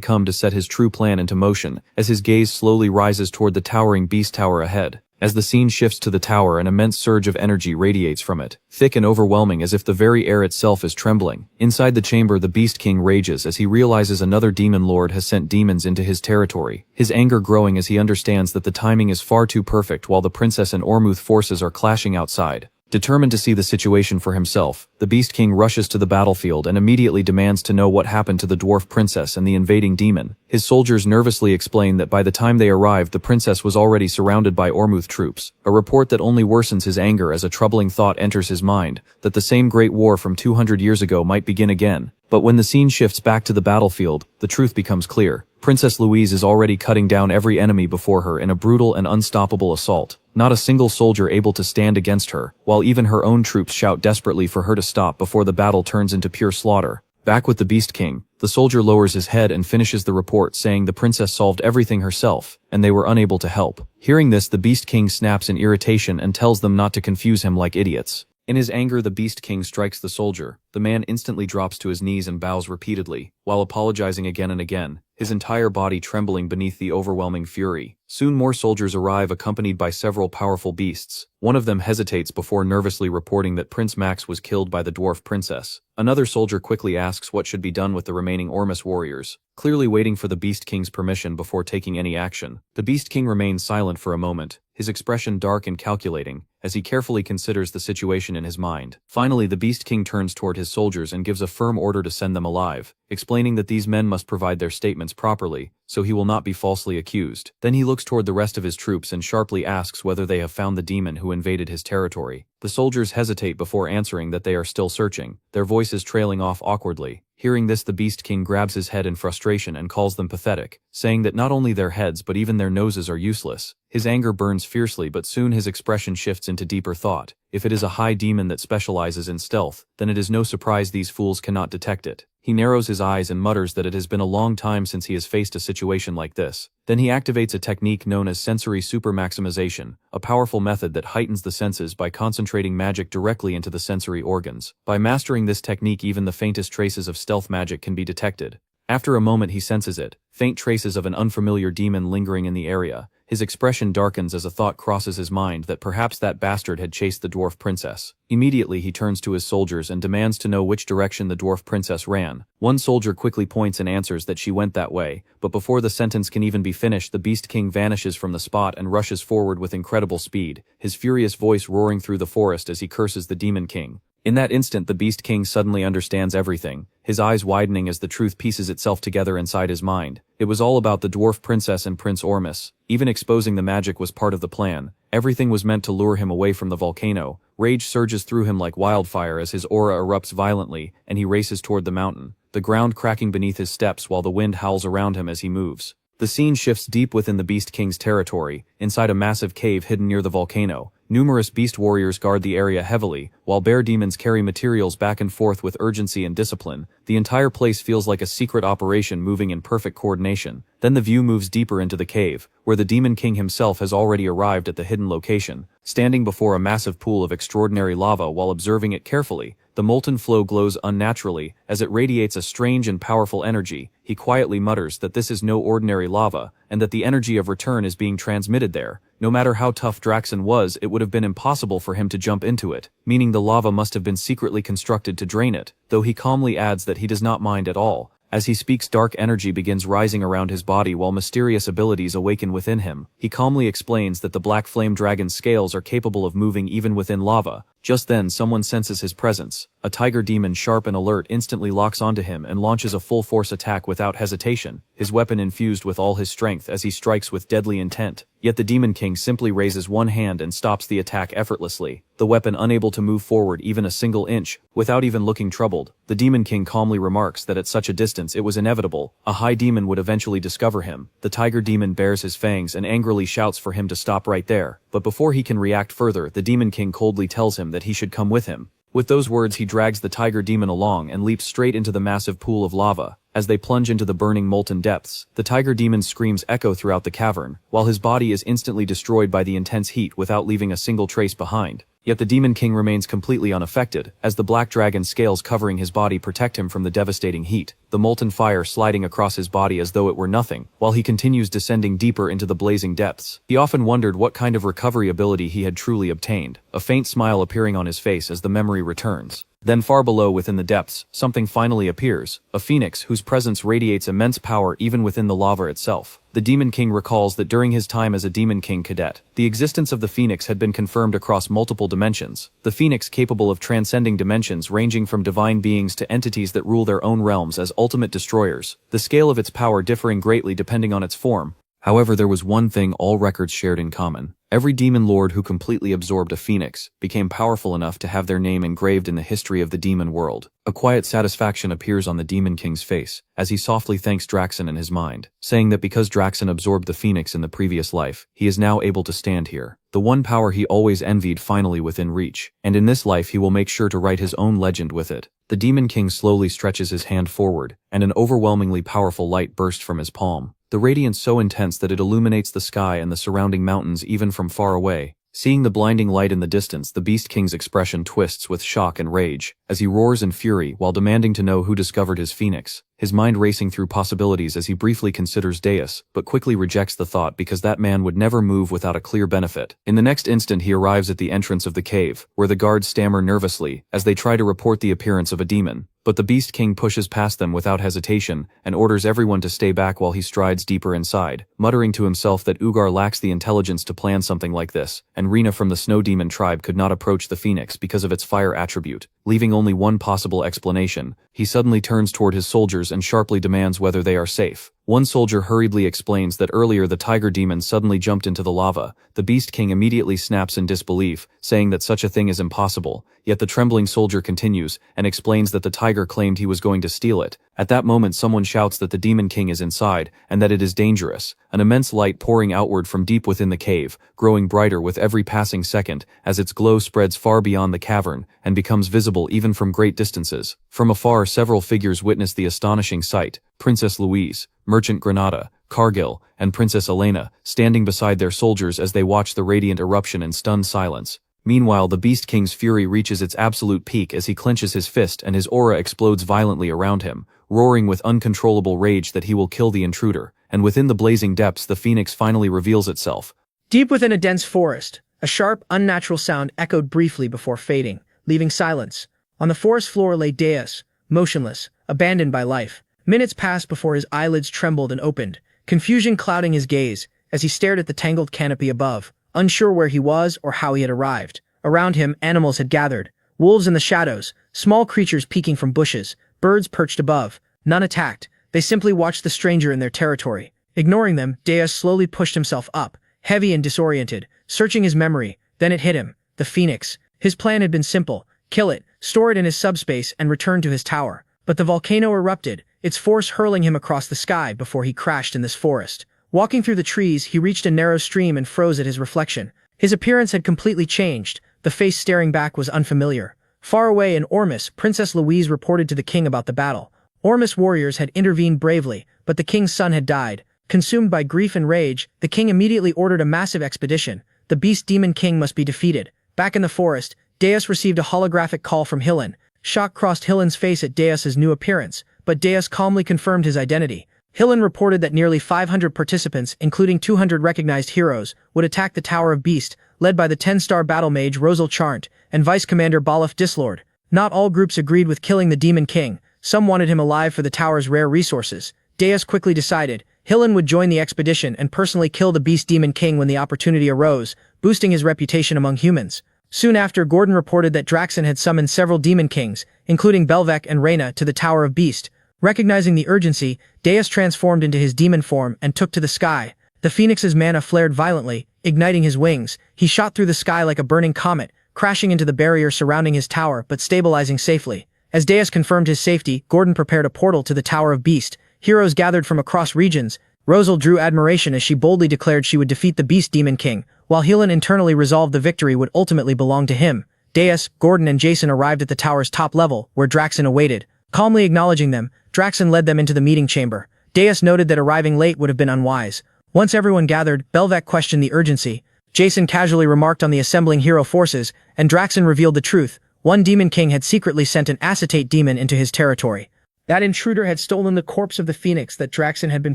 come to set his true plan into motion, as his gaze slowly rises toward the towering beast tower ahead. As the scene shifts to the tower, an immense surge of energy radiates from it, thick and overwhelming as if the very air itself is trembling. Inside the chamber, the Beast King rages as he realizes another demon lord has sent demons into his territory, his anger growing as he understands that the timing is far too perfect while the princess and Ormuth forces are clashing outside. Determined to see the situation for himself, the Beast King rushes to the battlefield and immediately demands to know what happened to the dwarf princess and the invading demon. His soldiers nervously explain that by the time they arrived the princess was already surrounded by Ormuth troops, a report that only worsens his anger as a troubling thought enters his mind, that the same great war from 200 years ago might begin again. But when the scene shifts back to the battlefield, the truth becomes clear. Princess Louise is already cutting down every enemy before her in a brutal and unstoppable assault. Not a single soldier able to stand against her, while even her own troops shout desperately for her to stop before the battle turns into pure slaughter. Back with the Beast King, the soldier lowers his head and finishes the report saying the princess solved everything herself, and they were unable to help. Hearing this, the Beast King snaps in irritation and tells them not to confuse him like idiots. In his anger, the Beast King strikes the soldier. The man instantly drops to his knees and bows repeatedly, while apologizing again and again, his entire body trembling beneath the overwhelming fury. Soon more soldiers arrive accompanied by several powerful beasts. One of them hesitates before nervously reporting that Prince Max was killed by the dwarf princess. Another soldier quickly asks what should be done with the remaining Ormus warriors, clearly waiting for the Beast King's permission before taking any action. The Beast King remains silent for a moment, his expression dark and calculating, as he carefully considers the situation in his mind. Finally, the Beast King turns toward his soldiers and gives a firm order to send them alive, explaining that these men must provide their statements properly, so he will not be falsely accused. Then he looks toward the rest of his troops and sharply asks whether they have found the demon who invaded his territory. The soldiers hesitate before answering that they are still searching, their voices trailing off awkwardly. Hearing this, the Beast King grabs his head in frustration and calls them pathetic, saying that not only their heads but even their noses are useless. His anger burns fiercely, but soon his expression shifts into deeper thought. If it is a high demon that specializes in stealth, then it is no surprise these fools cannot detect it. He narrows his eyes and mutters that it has been a long time since he has faced a situation like this. Then he activates a technique known as sensory super-maximization, a powerful method that heightens the senses by concentrating magic directly into the sensory organs. By mastering this technique, even the faintest traces of stealth magic can be detected. After a moment he senses it, faint traces of an unfamiliar demon lingering in the area. His expression darkens as a thought crosses his mind that perhaps that bastard had chased the dwarf princess. Immediately he turns to his soldiers and demands to know which direction the dwarf princess ran. One soldier quickly points and answers that she went that way, but before the sentence can even be finished, the Beast King vanishes from the spot and rushes forward with incredible speed, his furious voice roaring through the forest as he curses the Demon King. In that instant, the Beast King suddenly understands everything, his eyes widening as the truth pieces itself together inside his mind. It was all about the dwarf princess and Prince Ormus. Even exposing the magic was part of the plan. Everything was meant to lure him away from the volcano. Rage surges through him like wildfire as his aura erupts violently, and he races toward the mountain, the ground cracking beneath his steps while the wind howls around him as he moves. The scene shifts deep within the Beast King's territory, inside a massive cave hidden near the volcano. Numerous beast warriors guard the area heavily, while bear demons carry materials back and forth with urgency and discipline. The entire place feels like a secret operation moving in perfect coordination. Then the view moves deeper into the cave, where the Demon King himself has already arrived at the hidden location. Standing before a massive pool of extraordinary lava while observing it carefully, the molten flow glows unnaturally as it radiates a strange and powerful energy. He quietly mutters that this is no ordinary lava, and that the energy of return is being transmitted there. No matter how tough Draxon was, it would have been impossible for him to jump into it, meaning the lava must have been secretly constructed to drain it, though he calmly adds that he does not mind at all. As he speaks, dark energy begins rising around his body while mysterious abilities awaken within him. He calmly explains that the black flame dragon's scales are capable of moving even within lava. Just then, someone senses his presence. A tiger demon, sharp and alert, instantly locks onto him and launches a full-force attack without hesitation, his weapon infused with all his strength as he strikes with deadly intent. Yet the Demon King simply raises one hand and stops the attack effortlessly, the weapon unable to move forward even a single inch. Without even looking troubled, the Demon King calmly remarks that at such a distance it was inevitable. A high demon would eventually discover him. The tiger demon bares his fangs and angrily shouts for him to stop right there. But before he can react further, the Demon King coldly tells him that he should come with him. With those words, he drags the tiger demon along and leaps straight into the massive pool of lava. As they plunge into the burning molten depths, the tiger demon's screams echo throughout the cavern, while his body is instantly destroyed by the intense heat without leaving a single trace behind. Yet the Demon King remains completely unaffected, as the black dragon scales covering his body protect him from the devastating heat, the molten fire sliding across his body as though it were nothing, while he continues descending deeper into the blazing depths. He often wondered what kind of recovery ability he had truly obtained, a faint smile appearing on his face as the memory returns. Then far below within the depths, something finally appears, a phoenix whose presence radiates immense power even within the lava itself. The Demon King recalls that during his time as a Demon King cadet, the existence of the phoenix had been confirmed across multiple dimensions, the phoenix capable of transcending dimensions ranging from divine beings to entities that rule their own realms as ultimate destroyers, the scale of its power differing greatly depending on its form. However, there was one thing all records shared in common. Every demon lord who completely absorbed a phoenix became powerful enough to have their name engraved in the history of the demon world. A quiet satisfaction appears on the Demon King's face, as he softly thanks Draxen in his mind, saying that because Draxen absorbed the phoenix in the previous life, he is now able to stand here. The one power he always envied finally within reach, and in this life he will make sure to write his own legend with it. The Demon King slowly stretches his hand forward, and an overwhelmingly powerful light burst from his palm. The radiance so intense that it illuminates the sky and the surrounding mountains even from far away. Seeing the blinding light in the distance, the Beast King's expression twists with shock and rage, as he roars in fury while demanding to know who discovered his phoenix, his mind racing through possibilities as he briefly considers Deus, but quickly rejects the thought because that man would never move without a clear benefit. In the next instant he arrives at the entrance of the cave, where the guards stammer nervously as they try to report the appearance of a demon. But the Beast King pushes past them without hesitation and orders everyone to stay back while he strides deeper inside, muttering to himself that Ugar lacks the intelligence to plan something like this, and Rena from the Snow Demon tribe could not approach the Phoenix because of its fire attribute, leaving only one possible explanation. He suddenly turns toward his soldiers and sharply demands whether they are safe. One soldier hurriedly explains that earlier the tiger demon suddenly jumped into the lava. The Beast King immediately snaps in disbelief, saying that such a thing is impossible, yet the trembling soldier continues and explains that the tiger claimed he was going to steal it. At that moment someone shouts that the Demon King is inside, and that it is dangerous, an immense light pouring outward from deep within the cave, growing brighter with every passing second as its glow spreads far beyond the cavern and becomes visible even from great distances. From afar several figures witness the astonishing sight: Princess Louise, Merchant Granada, Cargill, and Princess Elena, standing beside their soldiers as they watch the radiant eruption in stunned silence. Meanwhile, the Beast King's fury reaches its absolute peak as he clenches his fist and his aura explodes violently around him, roaring with uncontrollable rage that he will kill the intruder. And within the blazing depths the phoenix finally reveals itself. Deep within a dense forest, a sharp, unnatural sound echoed briefly before fading, leaving silence. On the forest floor lay Deus, motionless, abandoned by life. Minutes passed before his eyelids trembled and opened, confusion clouding his gaze as he stared at the tangled canopy above, unsure where he was or how he had arrived. Around him, animals had gathered, wolves in the shadows, small creatures peeking from bushes, birds perched above. None attacked, they simply watched the stranger in their territory. Ignoring them, Deus slowly pushed himself up, heavy and disoriented, searching his memory. Then it hit him: the phoenix. His plan had been simple: kill it, store it in his subspace, and return to his tower. But the volcano erupted, its force hurling him across the sky before he crashed in this forest. Walking through the trees, he reached a narrow stream and froze at his reflection. His appearance had completely changed. The face staring back was unfamiliar. Far away in Ormus, Princess Louise reported to the king about the battle. Ormus warriors had intervened bravely, but the king's son had died. Consumed by grief and rage, the king immediately ordered a massive expedition. The Beast Demon King must be defeated. Back in the forest, Deus received a holographic call from Hillen. Shock crossed Hillen's face at Deus's new appearance, but Deus calmly confirmed his identity. Hillen reported that nearly 500 participants, including 200 recognized heroes, would attack the Tower of Beast, led by the 10-star battle mage Rosal Charnt and Vice Commander Balaf Dislord. Not all groups agreed with killing the Demon King. Some wanted him alive for the tower's rare resources. Deus quickly decided Hillen would join the expedition and personally kill the Beast Demon King when the opportunity arose, boosting his reputation among humans. Soon after, Gordon reported that Draxen had summoned several Demon Kings, including Belvec and Reyna, to the Tower of Beast. Recognizing the urgency, Deus transformed into his demon form and took to the sky. The phoenix's mana flared violently, igniting his wings. He shot through the sky like a burning comet, crashing into the barrier surrounding his tower but stabilizing safely. As Deus confirmed his safety, Gordon prepared a portal to the Tower of Beast. Heroes gathered from across regions. Rosal drew admiration as she boldly declared she would defeat the Beast Demon King, while Hillen internally resolved the victory would ultimately belong to him. Deus, Gordon, and Jason arrived at the tower's top level, where Draxen awaited. Calmly acknowledging them, Draxen led them into the meeting chamber. Deus noted that arriving late would have been unwise. Once everyone gathered, Belvec questioned the urgency. Jason casually remarked on the assembling hero forces, and Draxen revealed the truth. One Demon King had secretly sent an acetate demon into his territory. That intruder had stolen the corpse of the phoenix that Draxen had been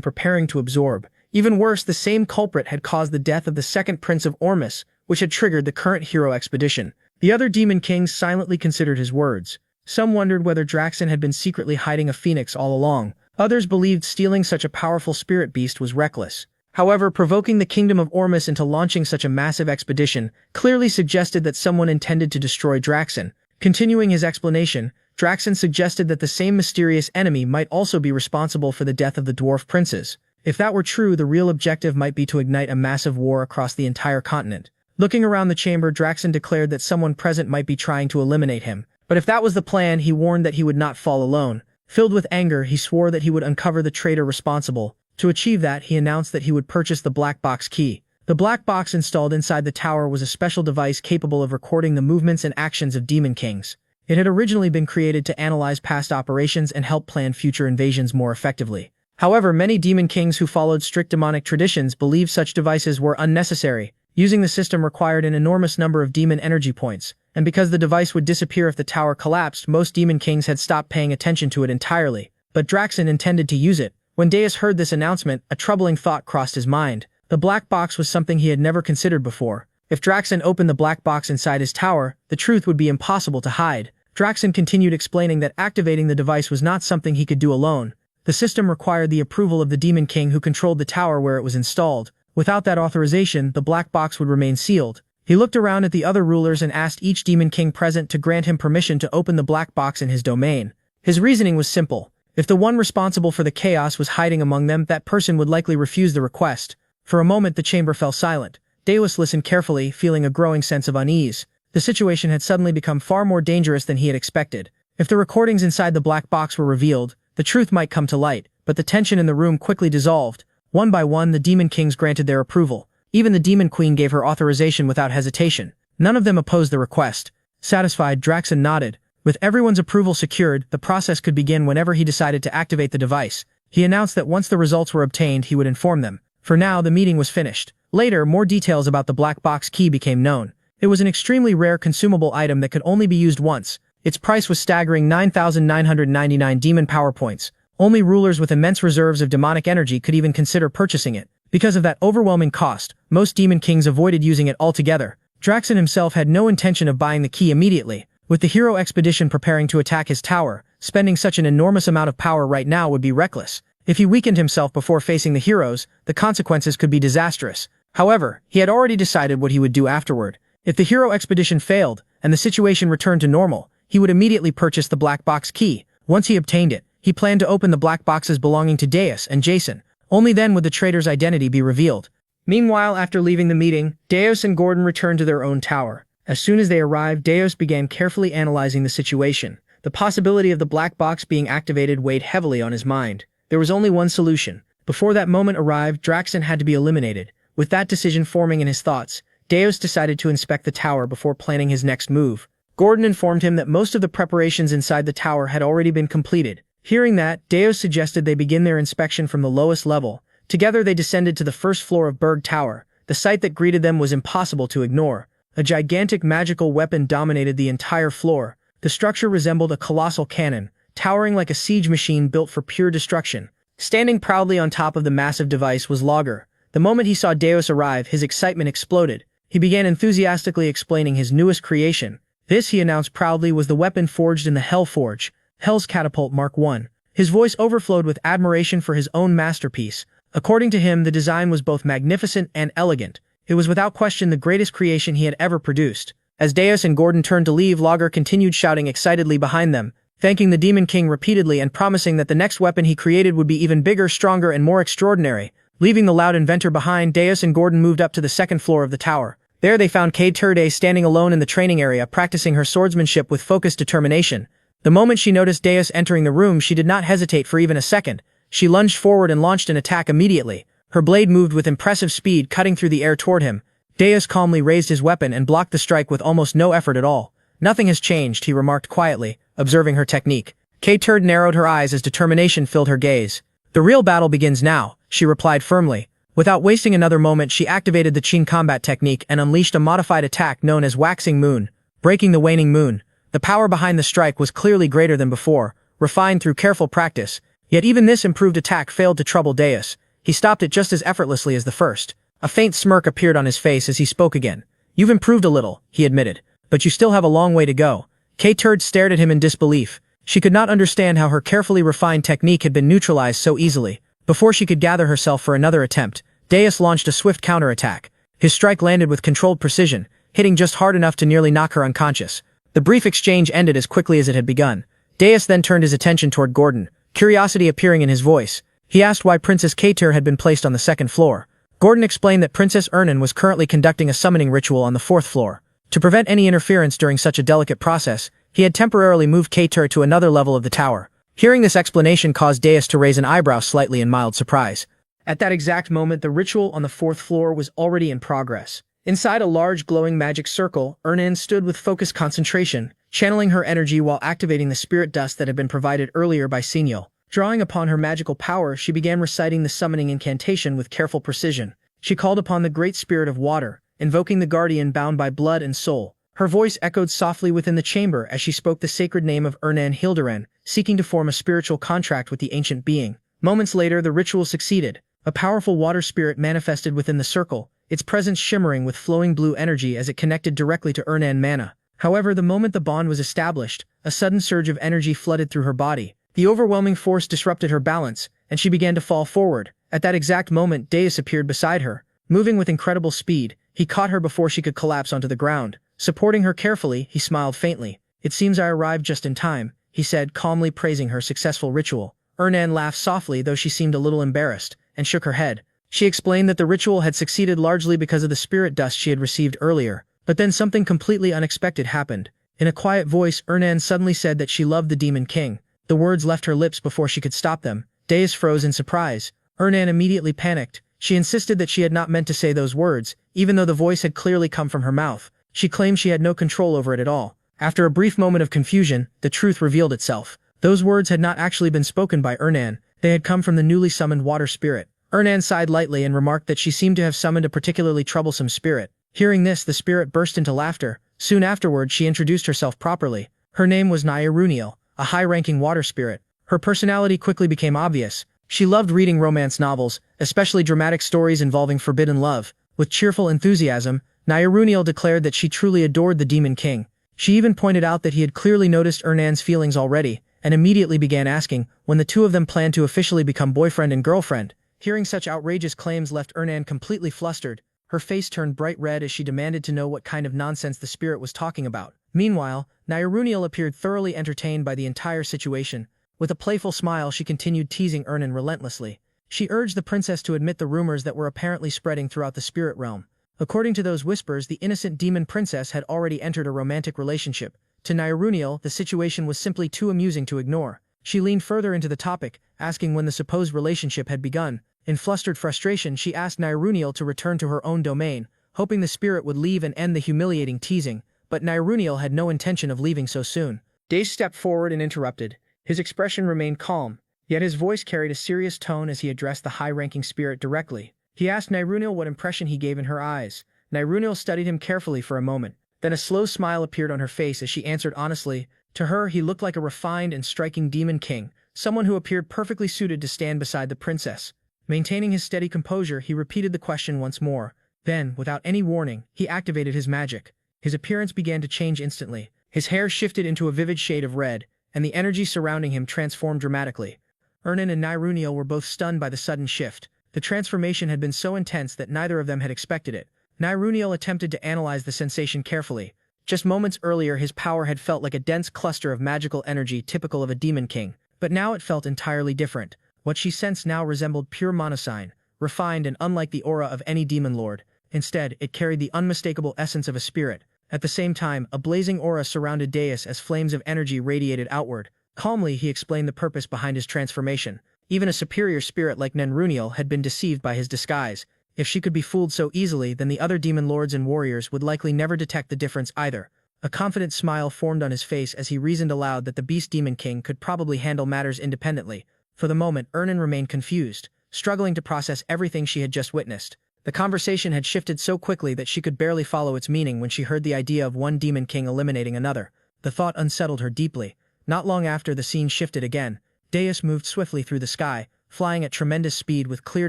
preparing to absorb. Even worse, the same culprit had caused the death of the second prince of Ormus, which had triggered the current hero expedition. The other Demon Kings silently considered his words. Some wondered whether Draxen had been secretly hiding a phoenix all along. Others believed stealing such a powerful spirit beast was reckless. However, provoking the kingdom of Ormus into launching such a massive expedition clearly suggested that someone intended to destroy Draxen. Continuing his explanation, Draxen suggested that the same mysterious enemy might also be responsible for the death of the dwarf princes. If that were true, the real objective might be to ignite a massive war across the entire continent. Looking around the chamber, Draxen declared that someone present might be trying to eliminate him. But if that was the plan, he warned that he would not fall alone. Filled with anger, he swore that he would uncover the traitor responsible. To achieve that, he announced that he would purchase the black box key. The black box installed inside the tower was a special device capable of recording the movements and actions of demon kings. It had originally been created to analyze past operations and help plan future invasions more effectively. However, many demon kings who followed strict demonic traditions believed such devices were unnecessary. Using the system required an enormous number of demon energy points, and because the device would disappear if the tower collapsed, most demon kings had stopped paying attention to it entirely. But Draxen intended to use it. When Deus heard this announcement, a troubling thought crossed his mind. The black box was something he had never considered before. If Draxen opened the black box inside his tower, the truth would be impossible to hide. Draxen continued explaining that activating the device was not something he could do alone. The system required the approval of the Demon King who controlled the tower where it was installed. Without that authorization, the black box would remain sealed. He looked around at the other rulers and asked each Demon King present to grant him permission to open the black box in his domain. His reasoning was simple. If the one responsible for the chaos was hiding among them, that person would likely refuse the request. For a moment the chamber fell silent. Deus listened carefully, feeling a growing sense of unease. The situation had suddenly become far more dangerous than he had expected. If the recordings inside the black box were revealed, the truth might come to light, but the tension in the room quickly dissolved. One by one, the Demon Kings granted their approval. Even the Demon Queen gave her authorization without hesitation. None of them opposed the request. Satisfied, Draxen nodded. With everyone's approval secured, the process could begin whenever he decided to activate the device. He announced that once the results were obtained, he would inform them. For now, the meeting was finished. Later, more details about the black box key became known. It was an extremely rare consumable item that could only be used once. Its price was staggering 9,999 demon power points. Only rulers with immense reserves of demonic energy could even consider purchasing it. Because of that overwhelming cost, most demon kings avoided using it altogether. Draxen himself had no intention of buying the key immediately. With the hero expedition preparing to attack his tower, spending such an enormous amount of power right now would be reckless. If he weakened himself before facing the heroes, the consequences could be disastrous. However, he had already decided what he would do afterward. If the hero expedition failed, and the situation returned to normal, he would immediately purchase the black box key. Once he obtained it, he planned to open the black boxes belonging to Deus and Jason. Only then would the traitor's identity be revealed. Meanwhile, after leaving the meeting, Deus and Gordon returned to their own tower. As soon as they arrived, Deus began carefully analyzing the situation. The possibility of the black box being activated weighed heavily on his mind. There was only one solution. Before that moment arrived, Draxen had to be eliminated. With that decision forming in his thoughts, Deus decided to inspect the tower before planning his next move. Gordon informed him that most of the preparations inside the tower had already been completed. Hearing that, Deus suggested they begin their inspection from the lowest level. Together they descended to the first floor of Berg Tower. The sight that greeted them was impossible to ignore. A gigantic magical weapon dominated the entire floor. The structure resembled a colossal cannon, towering like a siege machine built for pure destruction. Standing proudly on top of the massive device was Lager. The moment he saw Deus arrive, his excitement exploded. He began enthusiastically explaining his newest creation. This, he announced proudly, was the weapon forged in the Hell Forge, Hell's Catapult Mark I. His voice overflowed with admiration for his own masterpiece. According to him, the design was both magnificent and elegant. It was without question the greatest creation he had ever produced. As Deus and Gordon turned to leave, Lager continued shouting excitedly behind them, thanking the Demon King repeatedly and promising that the next weapon he created would be even bigger, stronger, and more extraordinary. Leaving the loud inventor behind, Deus and Gordon moved up to the second floor of the tower. There they found Kate Turde standing alone in the training area, practicing her swordsmanship with focused determination. The moment she noticed Deus entering the room, she did not hesitate for even a second. She lunged forward and launched an attack immediately. Her blade moved with impressive speed, cutting through the air toward him. Deus calmly raised his weapon and blocked the strike with almost no effort at all. "Nothing has changed," he remarked quietly, observing her technique. Kate Turd narrowed her eyes as determination filled her gaze. "The real battle begins now," she replied firmly. Without wasting another moment, she activated the Qing combat technique and unleashed a modified attack known as Waxing Moon, breaking the waning moon. The power behind the strike was clearly greater than before, refined through careful practice. Yet even this improved attack failed to trouble Deus. He stopped it just as effortlessly as the first. A faint smirk appeared on his face as he spoke again. "You've improved a little," he admitted, "but you still have a long way to go." K-Turd stared at him in disbelief. She could not understand how her carefully refined technique had been neutralized so easily. Before she could gather herself for another attempt, Deus launched a swift counterattack. His strike landed with controlled precision, hitting just hard enough to nearly knock her unconscious. The brief exchange ended as quickly as it had begun. Deus then turned his attention toward Gordon, curiosity appearing in his voice. He asked why Princess K-Tur had been placed on the second floor. Gordon explained that Princess Ernan was currently conducting a summoning ritual on the fourth floor. To prevent any interference during such a delicate process, he had temporarily moved K-Tur to another level of the tower. Hearing this explanation caused Deus to raise an eyebrow slightly in mild surprise. At that exact moment, the ritual on the fourth floor was already in progress. Inside a large glowing magic circle, Ernan stood with focused concentration, channeling her energy while activating the spirit dust that had been provided earlier by Sinyo. Drawing upon her magical power, she began reciting the summoning incantation with careful precision. She called upon the great spirit of water, invoking the guardian bound by blood and soul. Her voice echoed softly within the chamber as she spoke the sacred name of Ernan Hilderan, seeking to form a spiritual contract with the ancient being. Moments later, the ritual succeeded. A powerful water spirit manifested within the circle, its presence shimmering with flowing blue energy as it connected directly to Ernan mana. However, the moment the bond was established, a sudden surge of energy flooded through her body. The overwhelming force disrupted her balance, and she began to fall forward. At that exact moment, Deus appeared beside her. Moving with incredible speed, he caught her before she could collapse onto the ground. Supporting her carefully, he smiled faintly. "It seems I arrived just in time," he said, calmly praising her successful ritual. Ernan laughed softly, though she seemed a little embarrassed, and shook her head. She explained that the ritual had succeeded largely because of the spirit dust she had received earlier. But then something completely unexpected happened. In a quiet voice, Ernan suddenly said that she loved the Demon King. The words left her lips before she could stop them. Deus froze in surprise. Ernan immediately panicked. She insisted that she had not meant to say those words, even though the voice had clearly come from her mouth. She claimed she had no control over it at all. After a brief moment of confusion, the truth revealed itself. Those words had not actually been spoken by Ernan. They had come from the newly summoned water spirit. Ernan sighed lightly and remarked that she seemed to have summoned a particularly troublesome spirit. Hearing this, the spirit burst into laughter. Soon afterward, she introduced herself properly. Her name was Nairuniel, a high-ranking water spirit. Her personality quickly became obvious. She loved reading romance novels, especially dramatic stories involving forbidden love. With cheerful enthusiasm, Nairuniel declared that she truly adored the Demon King. She even pointed out that he had clearly noticed Ernan's feelings already, and immediately began asking when the two of them planned to officially become boyfriend and girlfriend. Hearing such outrageous claims left Ernan completely flustered. Her face turned bright red as she demanded to know what kind of nonsense the spirit was talking about. Meanwhile, Nairuniel appeared thoroughly entertained by the entire situation. With a playful smile, she continued teasing Ernan relentlessly. She urged the princess to admit the rumors that were apparently spreading throughout the spirit realm. According to those whispers, the innocent demon princess had already entered a romantic relationship. To Nairuniel, the situation was simply too amusing to ignore. She leaned further into the topic, asking when the supposed relationship had begun. In flustered frustration, she asked Nairuniel to return to her own domain, hoping the spirit would leave and end the humiliating teasing, but Nairuniel had no intention of leaving so soon. Deus stepped forward and interrupted. His expression remained calm, yet his voice carried a serious tone as he addressed the high-ranking spirit directly. He asked Nairuniel what impression he gave in her eyes. Nairuniel studied him carefully for a moment. Then a slow smile appeared on her face as she answered honestly. To her, he looked like a refined and striking demon king, someone who appeared perfectly suited to stand beside the princess. Maintaining his steady composure, he repeated the question once more. Then, without any warning, he activated his magic. His appearance began to change instantly. His hair shifted into a vivid shade of red, and the energy surrounding him transformed dramatically. Ernan and Nairuniel were both stunned by the sudden shift. The transformation had been so intense that neither of them had expected it. Nairuniel attempted to analyze the sensation carefully. Just moments earlier, his power had felt like a dense cluster of magical energy typical of a demon king, but now it felt entirely different. What she sensed now resembled pure monosign, refined and unlike the aura of any demon lord. Instead, it carried the unmistakable essence of a spirit. At the same time, a blazing aura surrounded Deus as flames of energy radiated outward. Calmly, he explained the purpose behind his transformation. Even a superior spirit like Nairuniel had been deceived by his disguise. If she could be fooled so easily, then the other demon lords and warriors would likely never detect the difference either. A confident smile formed on his face as he reasoned aloud that the Beast Demon King could probably handle matters independently. For the moment, Ernan remained confused, struggling to process everything she had just witnessed. The conversation had shifted so quickly that she could barely follow its meaning when she heard the idea of one demon king eliminating another. The thought unsettled her deeply. Not long after, the scene shifted again. Deus moved swiftly through the sky, flying at tremendous speed with clear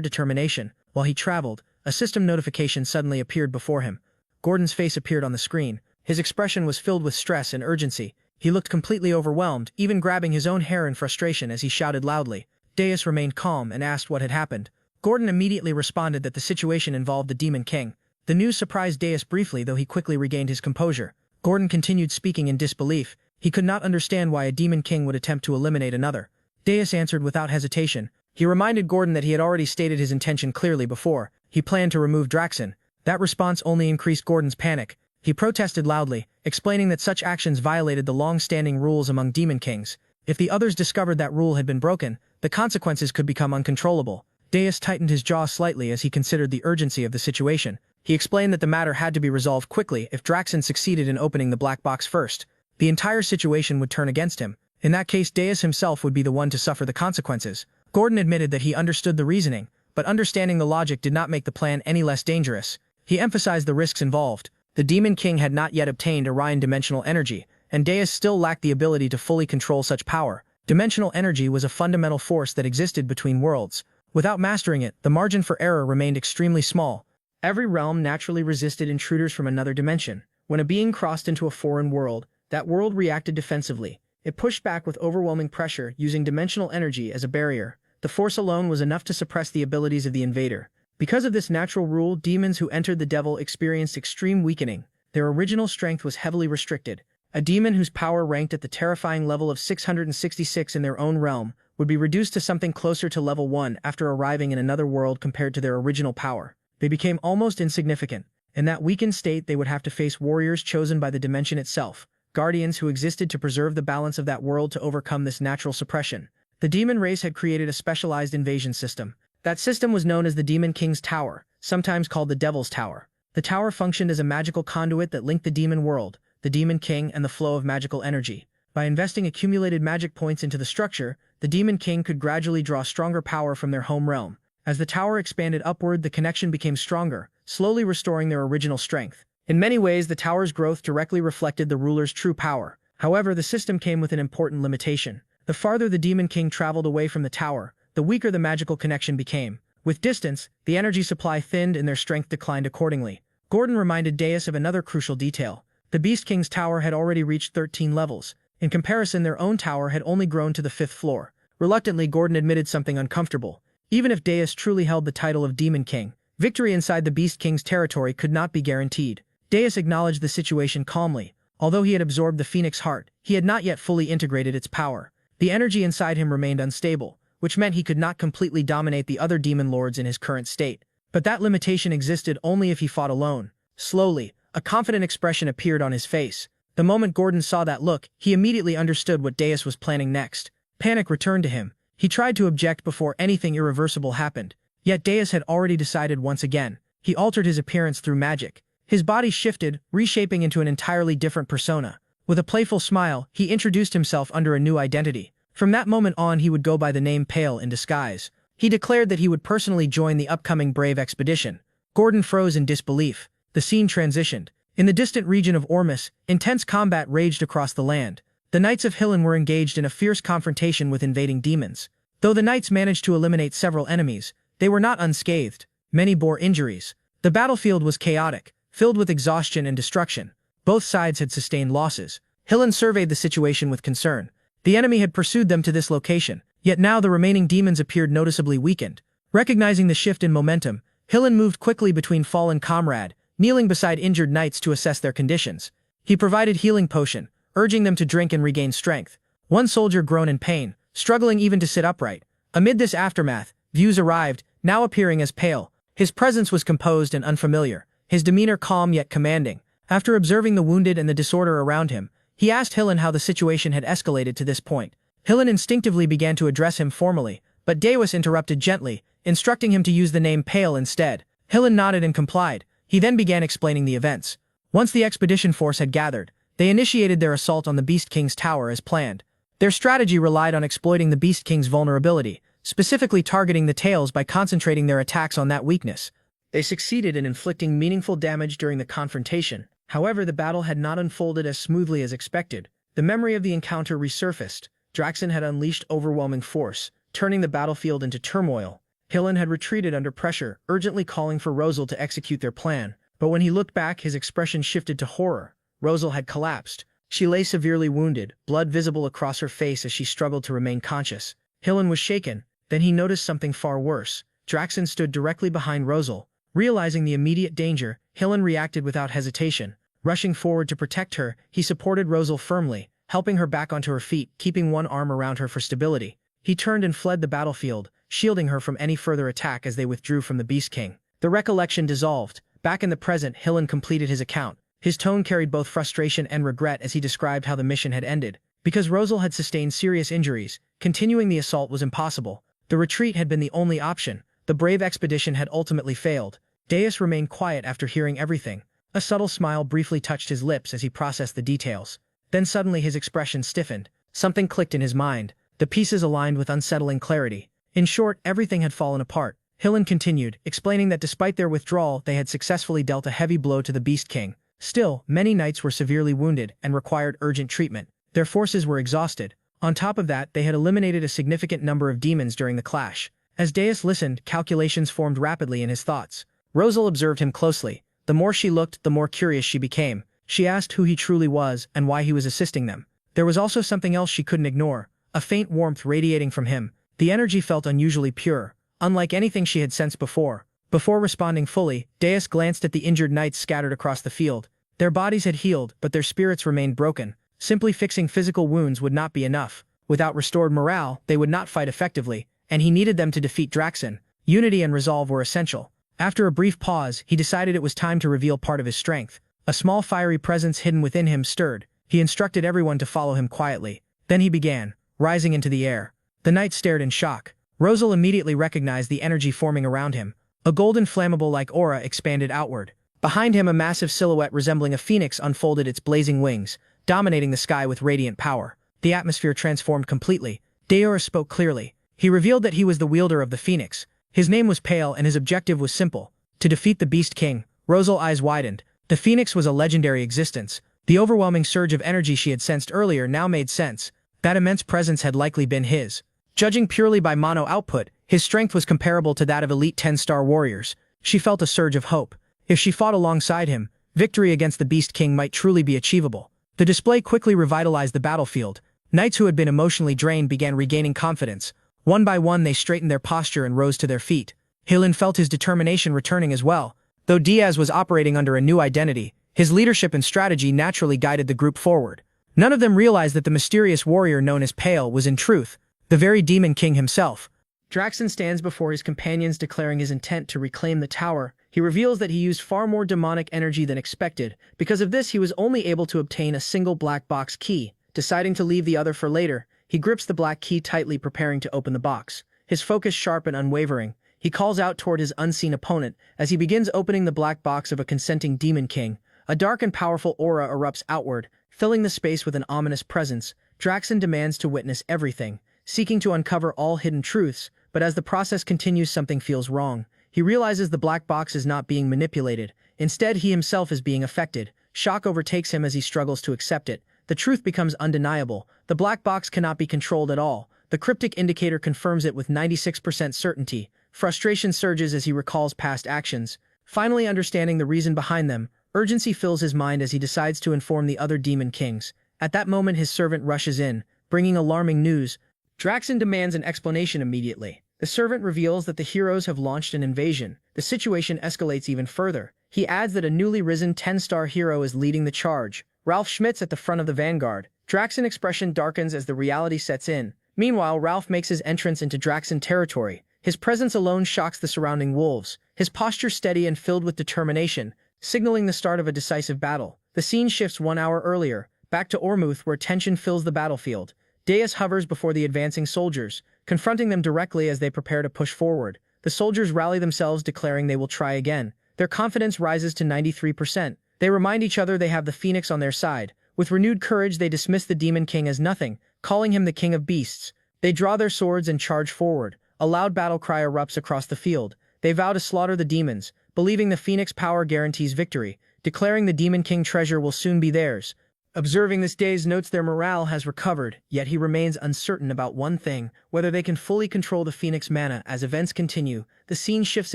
determination. While he traveled, a system notification suddenly appeared before him. Gordon's face appeared on the screen. His expression was filled with stress and urgency. He looked completely overwhelmed, even grabbing his own hair in frustration as he shouted loudly. Deus remained calm and asked what had happened. Gordon immediately responded that the situation involved the Demon King. The news surprised Deus briefly, though he quickly regained his composure. Gordon continued speaking in disbelief. He could not understand why a Demon King would attempt to eliminate another. Deus answered without hesitation. He reminded Gordon that he had already stated his intention clearly before. He planned to remove Draxon. That response only increased Gordon's panic. He protested loudly, explaining that such actions violated the long-standing rules among Demon Kings. If the others discovered that rule had been broken, the consequences could become uncontrollable. Deus tightened his jaw slightly as he considered the urgency of the situation. He explained that the matter had to be resolved quickly if Draxon succeeded in opening the black box first. The entire situation would turn against him. In that case, Deus himself would be the one to suffer the consequences. Gordon admitted that he understood the reasoning, but understanding the logic did not make the plan any less dangerous. He emphasized the risks involved. The Demon King had not yet obtained Orion dimensional energy, and Deus still lacked the ability to fully control such power. Dimensional energy was a fundamental force that existed between worlds. Without mastering it, the margin for error remained extremely small. Every realm naturally resisted intruders from another dimension. When a being crossed into a foreign world, that world reacted defensively. It pushed back with overwhelming pressure, using dimensional energy as a barrier. The force alone was enough to suppress the abilities of the invader. Because of this natural rule, demons who entered the devil experienced extreme weakening. Their original strength was heavily restricted. A demon whose power ranked at the terrifying level of 666 in their own realm would be reduced to something closer to level 1 after arriving in another world compared to their original power. They became almost insignificant. In that weakened state, they would have to face warriors chosen by the dimension itself, guardians who existed to preserve the balance of that world to overcome this natural suppression. The demon race had created a specialized invasion system. That system was known as the Demon King's Tower, sometimes called the Devil's Tower. The tower functioned as a magical conduit that linked the demon world, the Demon King, and the flow of magical energy. By investing accumulated magic points into the structure, the Demon King could gradually draw stronger power from their home realm. As the tower expanded upward, the connection became stronger, slowly restoring their original strength. In many ways, the tower's growth directly reflected the ruler's true power. However, the system came with an important limitation. The farther the Demon King traveled away from the tower, the weaker the magical connection became. With distance, the energy supply thinned and their strength declined accordingly. Gordon reminded Deus of another crucial detail. The Beast King's tower had already reached 13 levels. In comparison, their own tower had only grown to the 5th floor. Reluctantly, Gordon admitted something uncomfortable. Even if Deus truly held the title of Demon King, victory inside the Beast King's territory could not be guaranteed. Deus acknowledged the situation calmly. Although he had absorbed the Phoenix Heart, he had not yet fully integrated its power. The energy inside him remained unstable, which meant he could not completely dominate the other demon lords in his current state. But that limitation existed only if he fought alone. Slowly, a confident expression appeared on his face. The moment Gordon saw that look, he immediately understood what Deus was planning next. Panic returned to him. He tried to object before anything irreversible happened. Yet Deus had already decided once again. He altered his appearance through magic. His body shifted, reshaping into an entirely different persona. With a playful smile, he introduced himself under a new identity. From that moment on, he would go by the name Pale in disguise. He declared that he would personally join the upcoming Brave expedition. Gordon froze in disbelief. The scene transitioned. In the distant region of Ormus, intense combat raged across the land. The Knights of Hillen were engaged in a fierce confrontation with invading demons. Though the knights managed to eliminate several enemies, they were not unscathed. Many bore injuries. The battlefield was chaotic, filled with exhaustion and destruction. Both sides had sustained losses. Hillen surveyed the situation with concern. The enemy had pursued them to this location, yet now the remaining demons appeared noticeably weakened. Recognizing the shift in momentum, Hillen moved quickly between fallen comrade, kneeling beside injured knights to assess their conditions. He provided healing potion, urging them to drink and regain strength. One soldier groaned in pain, struggling even to sit upright. Amid this aftermath, Views arrived, now appearing as Pale. His presence was composed and unfamiliar, his demeanor calm yet commanding. After observing the wounded and the disorder around him, he asked Hillen how the situation had escalated to this point. Hillen instinctively began to address him formally, but Deus interrupted gently, instructing him to use the name Pale instead. Hillen nodded and complied. He then began explaining the events. Once the expedition force had gathered, they initiated their assault on the Beast King's tower as planned. Their strategy relied on exploiting the Beast King's vulnerability, specifically targeting the tails by concentrating their attacks on that weakness. They succeeded in inflicting meaningful damage during the confrontation. However, the battle had not unfolded as smoothly as expected. The memory of the encounter resurfaced. Draxon had unleashed overwhelming force, turning the battlefield into turmoil. Hillen had retreated under pressure, urgently calling for Rosal to execute their plan. But when he looked back, his expression shifted to horror. Rosal had collapsed. She lay severely wounded, blood visible across her face as she struggled to remain conscious. Hillen was shaken. Then he noticed something far worse. Draxen stood directly behind Rosal. Realizing the immediate danger, Hillen reacted without hesitation. Rushing forward to protect her, he supported Rosal firmly, helping her back onto her feet, keeping one arm around her for stability. He turned and fled the battlefield, shielding her from any further attack as they withdrew from the Beast King. The recollection dissolved. Back in the present, Hillen completed his account. His tone carried both frustration and regret as he described how the mission had ended. Because Rosal had sustained serious injuries, continuing the assault was impossible. The retreat had been the only option. The brave expedition had ultimately failed. Deus remained quiet after hearing everything. A subtle smile briefly touched his lips as he processed the details. Then suddenly his expression stiffened. Something clicked in his mind. The pieces aligned with unsettling clarity. In short, everything had fallen apart. Hillen continued, explaining that despite their withdrawal, they had successfully dealt a heavy blow to the Beast King. Still, many knights were severely wounded and required urgent treatment. Their forces were exhausted. On top of that, they had eliminated a significant number of demons during the clash. As Deus listened, calculations formed rapidly in his thoughts. Rosal observed him closely. The more she looked, the more curious she became. She asked who he truly was and why he was assisting them. There was also something else she couldn't ignore, a faint warmth radiating from him. The energy felt unusually pure, unlike anything she had sensed before. Before responding fully, Deus glanced at the injured knights scattered across the field. Their bodies had healed, but their spirits remained broken. Simply fixing physical wounds would not be enough. Without restored morale, they would not fight effectively, and he needed them to defeat Draxen. Unity and resolve were essential. After a brief pause, he decided it was time to reveal part of his strength. A small fiery presence hidden within him stirred. He instructed everyone to follow him quietly. Then he began, rising into the air. The knights stared in shock. Rosal immediately recognized the energy forming around him. A golden flammable-like aura expanded outward. Behind him, a massive silhouette resembling a phoenix unfolded its blazing wings, dominating the sky with radiant power. The atmosphere transformed completely. Deora spoke clearly. He revealed that he was the wielder of the phoenix. His name was Pale and his objective was simple: to defeat the Beast King. Rosal's eyes widened. The phoenix was a legendary existence. The overwhelming surge of energy she had sensed earlier now made sense. That immense presence had likely been his. Judging purely by mono output, his strength was comparable to that of elite 10-star warriors. She felt a surge of hope. If she fought alongside him, victory against the Beast King might truly be achievable. The display quickly revitalized the battlefield. Knights who had been emotionally drained began regaining confidence. One by one they straightened their posture and rose to their feet. Hillen felt his determination returning as well. Though Diaz was operating under a new identity, his leadership and strategy naturally guided the group forward. None of them realized that the mysterious warrior known as Pale was in truth the very Demon King himself. Draxen stands before his companions declaring his intent to reclaim the tower. He reveals that he used far more demonic energy than expected. Because of this, he was only able to obtain a single black box key. Deciding to leave the other for later, he grips the black key tightly, preparing to open the box. His focus sharp and unwavering, he calls out toward his unseen opponent as he begins opening the black box of a consenting Demon King. A dark and powerful aura erupts outward, filling the space with an ominous presence. Draxen demands to witness everything, seeking to uncover all hidden truths, but as the process continues, something feels wrong. He realizes the black box is not being manipulated. Instead, he himself is being affected. Shock overtakes him as he struggles to accept it. The truth becomes undeniable. The black box cannot be controlled at all. The cryptic indicator confirms it with 96% certainty. Frustration surges as he recalls past actions. Finally understanding the reason behind them, urgency fills his mind as he decides to inform the other Demon Kings. At that moment, his servant rushes in, bringing alarming news. Draxen demands an explanation immediately. The servant reveals that the heroes have launched an invasion. The situation escalates even further. He adds that a newly risen 10-star hero is leading the charge. Ralph Schmitz at the front of the vanguard. Draxen's expression darkens as the reality sets in. Meanwhile, Ralph makes his entrance into Draxen territory. His presence alone shocks the surrounding wolves. His posture steady and filled with determination, signaling the start of a decisive battle. The scene shifts 1 hour earlier, back to Ormuth, where tension fills the battlefield. Deus hovers before the advancing soldiers, confronting them directly as they prepare to push forward. The soldiers rally themselves, declaring they will try again. Their confidence rises to 93%. They remind each other they have the Phoenix on their side. With renewed courage, they dismiss the Demon King as nothing, calling him the King of Beasts. They draw their swords and charge forward. A loud battle cry erupts across the field. They vow to slaughter the demons, believing the Phoenix power guarantees victory, declaring the Demon King treasure will soon be theirs. Observing this, Daze notes their morale has recovered, yet he remains uncertain about one thing, whether they can fully control the Phoenix mana. As events continue, the scene shifts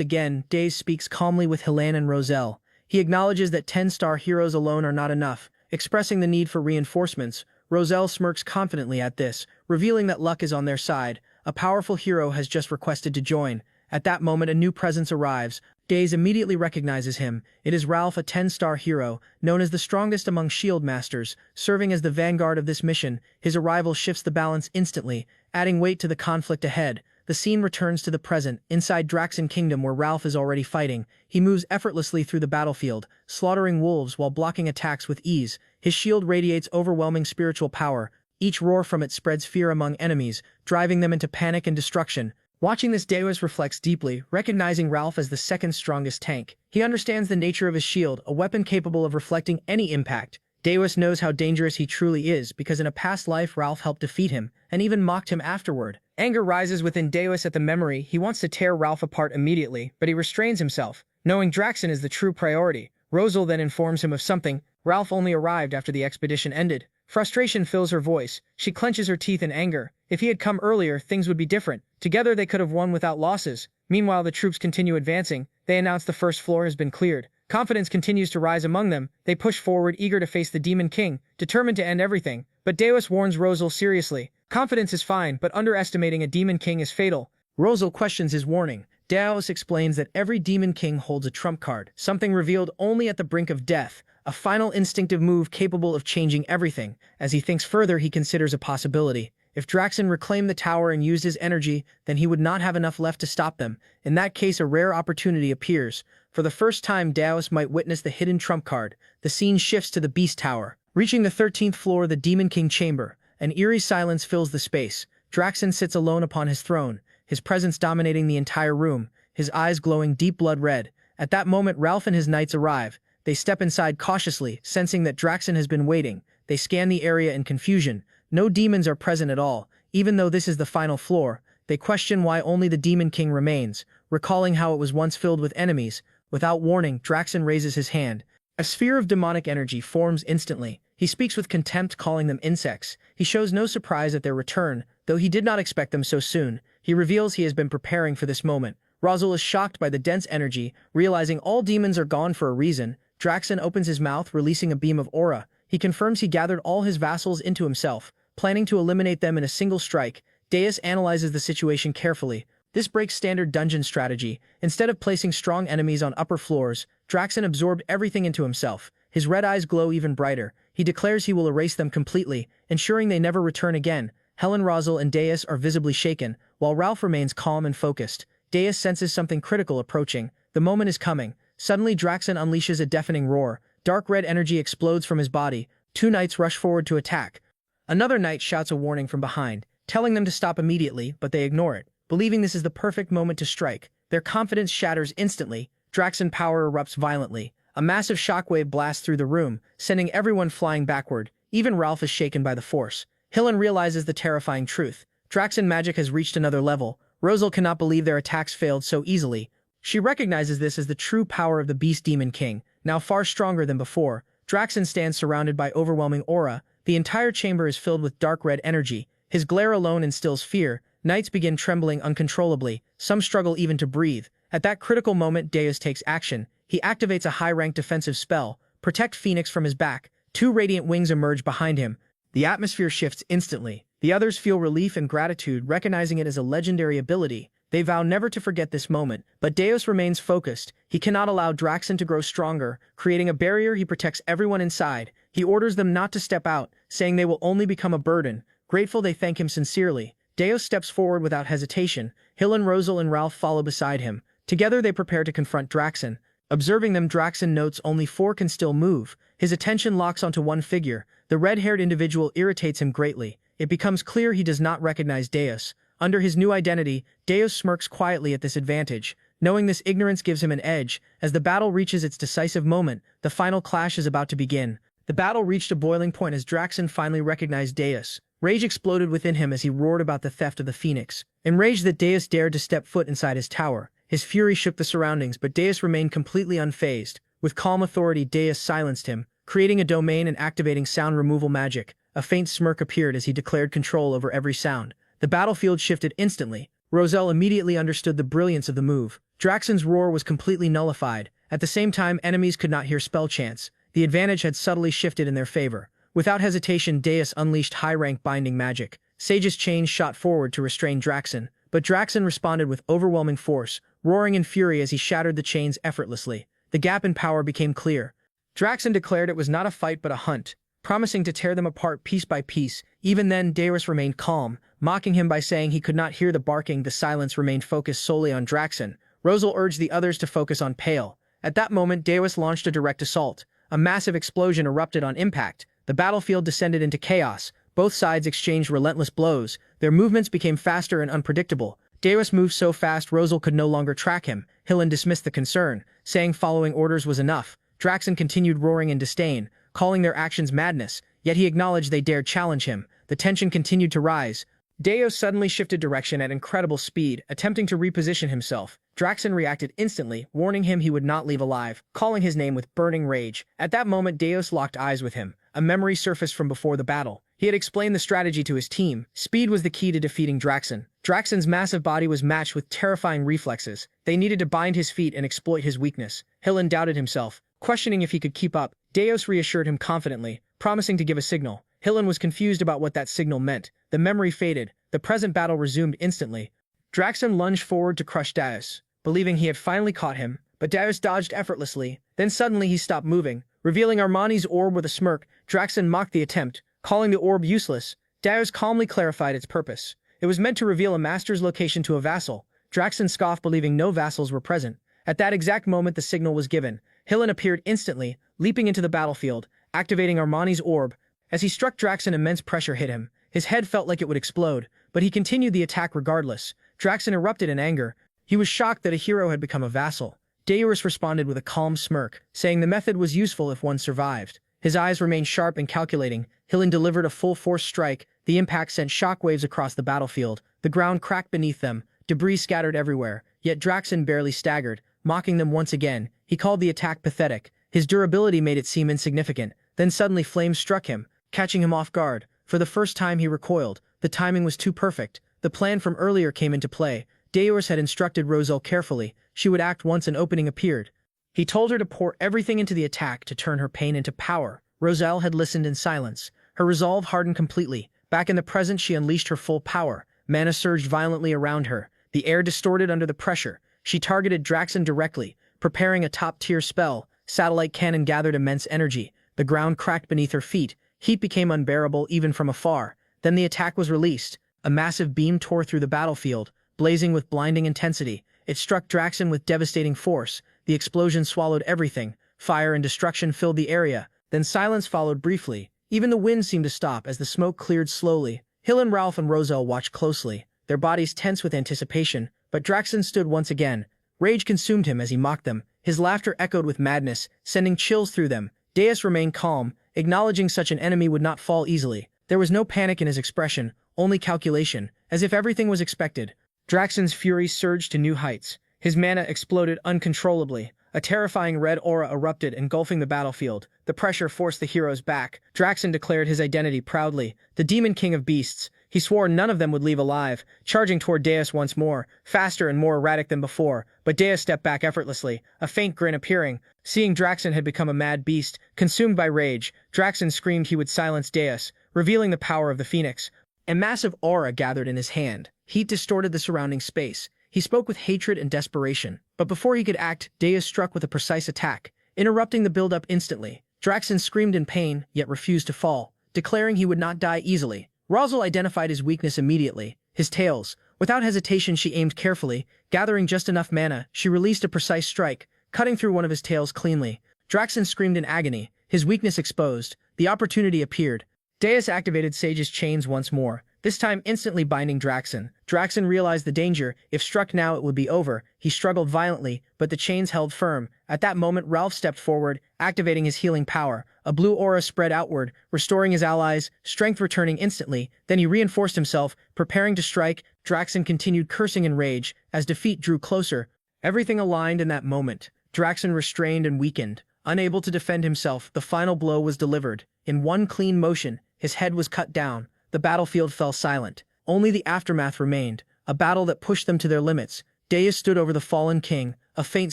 again. Daze speaks calmly with Helene and Roselle. He acknowledges that 10-star heroes alone are not enough. expressing the need for reinforcements. Roselle smirks confidently at this, revealing that luck is on their side. A powerful hero has just requested to join. At that moment, a new presence arrives. Days immediately recognizes him. It is Ralph, a 10-star hero, known as the strongest among shield masters, serving as the vanguard of this mission. His arrival shifts the balance instantly, adding weight to the conflict ahead. The scene returns to the present, inside Draxen Kingdom where Ralph is already fighting. He moves effortlessly through the battlefield, slaughtering wolves while blocking attacks with ease. His shield radiates overwhelming spiritual power. Each roar from it spreads fear among enemies, driving them into panic and destruction. Watching this, Deus reflects deeply, recognizing Ralph as the second strongest tank. He understands the nature of his shield, a weapon capable of reflecting any impact. Deus knows how dangerous he truly is because in a past life Ralph helped defeat him, and even mocked him afterward. Anger rises within Deus at the memory. He wants to tear Ralph apart immediately, but he restrains himself, knowing Draxen is the true priority. Rosal then informs him of something. Ralph only arrived after the expedition ended. Frustration fills her voice. She clenches her teeth in anger. If he had come earlier, things would be different. Together they could have won without losses. Meanwhile, the troops continue advancing. They announce the first floor has been cleared. Confidence continues to rise among them. They push forward, eager to face the Demon King, determined to end everything. But Deus warns Rosal seriously. Confidence is fine, but underestimating a Demon King is fatal. Rosal questions his warning. Deus explains that every Demon King holds a trump card, something revealed only at the brink of death, a final instinctive move capable of changing everything. As he thinks further, he considers a possibility. If Draxen reclaimed the tower and used his energy, then he would not have enough left to stop them. In that case, a rare opportunity appears. For the first time, Deus might witness the hidden trump card. The scene shifts to the Beast Tower. Reaching the 13th floor, the Demon King chamber, an eerie silence fills the space. Draxen sits alone upon his throne, his presence dominating the entire room, his eyes glowing deep blood red. At that moment, Ralph and his knights arrive. They step inside cautiously, sensing that Draxen has been waiting. They scan the area in confusion. No demons are present at all. Even though this is the final floor, they question why only the Demon King remains, recalling how it was once filled with enemies. Without warning, Draxen raises his hand. A sphere of demonic energy forms instantly. He speaks with contempt, calling them insects. He shows no surprise at their return, though he did not expect them so soon. He reveals he has been preparing for this moment. Rosal is shocked by the dense energy, realizing all demons are gone for a reason. Draxen opens his mouth, releasing a beam of aura. He confirms he gathered all his vassals into himself, planning to eliminate them in a single strike. Deus analyzes the situation carefully. This breaks standard dungeon strategy. Instead of placing strong enemies on upper floors, Draxen absorbed everything into himself. His red eyes glow even brighter. He declares he will erase them completely, ensuring they never return again. Helen, Rosal, and Deus are visibly shaken, while Ralph remains calm and focused. Deus senses something critical approaching. The moment is coming. Suddenly, Draxen unleashes a deafening roar. Dark red energy explodes from his body. Two knights rush forward to attack. Another knight shouts a warning from behind, telling them to stop immediately, but they ignore it, believing this is the perfect moment to strike. Their confidence shatters instantly. Draxen power erupts violently. A massive shockwave blasts through the room, sending everyone flying backward. Even Ralph is shaken by the force. Hillen realizes the terrifying truth. Draxen magic has reached another level. Rosal cannot believe their attacks failed so easily. She recognizes this as the true power of the Beast Demon King, now far stronger than before. Draxen stands surrounded by overwhelming aura. The entire chamber is filled with dark red energy. His glare alone instills fear. Knights begin trembling uncontrollably. Some struggle even to breathe. At that critical moment, Deus takes action. He activates a high-ranked defensive spell, Protect Phoenix from his back. Two radiant wings emerge behind him. The atmosphere shifts instantly. The others feel relief and gratitude, recognizing it as a legendary ability. They vow never to forget this moment, but Deus remains focused. He cannot allow Draxen to grow stronger. Creating a barrier, he protects everyone inside. He orders them not to step out, saying they will only become a burden. Grateful, they thank him sincerely. Deus steps forward without hesitation. Hillen, Rosal, and Ralph follow beside him. Together they prepare to confront Draxen. Observing them, Draxen notes only four can still move. His attention locks onto one figure. The red-haired individual irritates him greatly. It becomes clear he does not recognize Deus. Under his new identity, Deus smirks quietly at this advantage. Knowing this ignorance gives him an edge. As the battle reaches its decisive moment, the final clash is about to begin. The battle reached a boiling point as Draxen finally recognized Deus. Rage exploded within him as he roared about the theft of the Phoenix. Enraged that Deus dared to step foot inside his tower, his fury shook the surroundings, but Deus remained completely unfazed. With calm authority, Deus silenced him, creating a domain and activating sound removal magic. A faint smirk appeared as he declared control over every sound. The battlefield shifted instantly. Roselle immediately understood the brilliance of the move. Draxen's roar was completely nullified. At the same time, enemies could not hear spell chants. the advantage had subtly shifted in their favor. Without hesitation, Deus unleashed high-rank binding magic. Sage's chains shot forward to restrain Draxen, but Draxen responded with overwhelming force, roaring in fury as he shattered the chains effortlessly. The gap in power became clear. Draxen declared it was not a fight but a hunt, promising to tear them apart piece by piece. Even then, Deus remained calm, mocking him by saying he could not hear the barking. The silence remained focused solely on Draxen. Rosal urged the others to focus on Pale. At that moment, Deus launched a direct assault. A massive explosion erupted on impact. The battlefield descended into chaos. Both sides exchanged relentless blows. Their movements became faster and unpredictable. Deus moved so fast Rosal could no longer track him. Hillen dismissed the concern, saying following orders was enough. Draxen continued roaring in disdain, calling their actions madness, yet he acknowledged they dared challenge him. The tension continued to rise. Deus suddenly shifted direction at incredible speed, attempting to reposition himself. Draxen reacted instantly, warning him he would not leave alive, calling his name with burning rage. At that moment, Deus locked eyes with him. A memory surfaced from before the battle. He had explained the strategy to his team. Speed was the key to defeating Draxen. Draxen's massive body was matched with terrifying reflexes. They needed to bind his feet and exploit his weakness. Hillen doubted himself, questioning if he could keep up. Deus reassured him confidently, promising to give a signal. Hillen was confused about what that signal meant. The memory faded. The present battle resumed instantly. Draxen lunged forward to crush Deus, believing he had finally caught him, but Deus dodged effortlessly. Then suddenly he stopped moving, revealing Armani's orb with a smirk. Draxen mocked the attempt, calling the orb useless. Deus calmly clarified its purpose. It was meant to reveal a master's location to a vassal. Draxen scoffed, believing no vassals were present. At that exact moment, the signal was given. Hillen appeared instantly, leaping into the battlefield, activating Armani's orb. As he struck Draxen, immense pressure hit him. His head felt like it would explode, but he continued the attack regardless. Draxen erupted in anger. He was shocked that a hero had become a vassal. Deus responded with a calm smirk, saying the method was useful if one survived. His eyes remained sharp and calculating. Hillen delivered a full-force strike. The impact sent shockwaves across the battlefield. The ground cracked beneath them. Debris scattered everywhere. Yet Draxen barely staggered, mocking them once again. He called the attack pathetic. His durability made it seem insignificant. Then suddenly flames struck him, catching him off guard. For the first time he recoiled. The timing was too perfect. The plan from earlier came into play. Deus had instructed Rosal carefully. She would act once an opening appeared. He told her to pour everything into the attack to turn her pain into power. Rosal had listened in silence. Her resolve hardened completely. Back in the present, she unleashed her full power. Mana surged violently around her. The air distorted under the pressure. She targeted Draxen directly, preparing a top-tier spell. Satellite cannon gathered immense energy. The ground cracked beneath her feet. Heat became unbearable even from afar. Then the attack was released. A massive beam tore through the battlefield, blazing with blinding intensity. It struck Draxen with devastating force. The explosion swallowed everything. Fire and destruction filled the area. Then silence followed briefly. Even the wind seemed to stop as the smoke cleared slowly. Hillen, Ralph, and Rosal watched closely, their bodies tense with anticipation. But Draxen stood once again. Rage consumed him as he mocked them. His laughter echoed with madness, sending chills through them. Deus remained calm, acknowledging such an enemy would not fall easily. There was no panic in his expression, only calculation, as if everything was expected. Draxen's fury surged to new heights. His mana exploded uncontrollably. A terrifying red aura erupted, engulfing the battlefield. The pressure forced the heroes back. Draxen declared his identity proudly, the Demon King of Beasts. He swore none of them would leave alive, charging toward Deus once more, faster and more erratic than before. But Deus stepped back effortlessly, a faint grin appearing. Seeing Draxen had become a mad beast, consumed by rage, Draxen screamed he would silence Deus, revealing the power of the Phoenix. A massive aura gathered in his hand. Heat distorted the surrounding space. He spoke with hatred and desperation. But before he could act, Deus struck with a precise attack, interrupting the build-up instantly. Draxen screamed in pain, yet refused to fall, declaring he would not die easily. Rosal identified his weakness immediately, his tails. Without hesitation, she aimed carefully. Gathering just enough mana, she released a precise strike, cutting through one of his tails cleanly. Draxen screamed in agony, his weakness exposed. The opportunity appeared. Deus activated Sage's chains once more, this time instantly binding Draxen. Draxen realized the danger. If struck now, it would be over. He struggled violently, but the chains held firm. At that moment, Ralph stepped forward, activating his healing power. A blue aura spread outward, restoring his allies, strength returning instantly. Then he reinforced himself, preparing to strike. Draxen continued cursing in rage, as defeat drew closer. Everything aligned in that moment. Draxen restrained and weakened. Unable to defend himself, the final blow was delivered. In one clean motion, his head was cut down. The battlefield fell silent. Only the aftermath remained, a battle that pushed them to their limits. Deus stood over the fallen king, a faint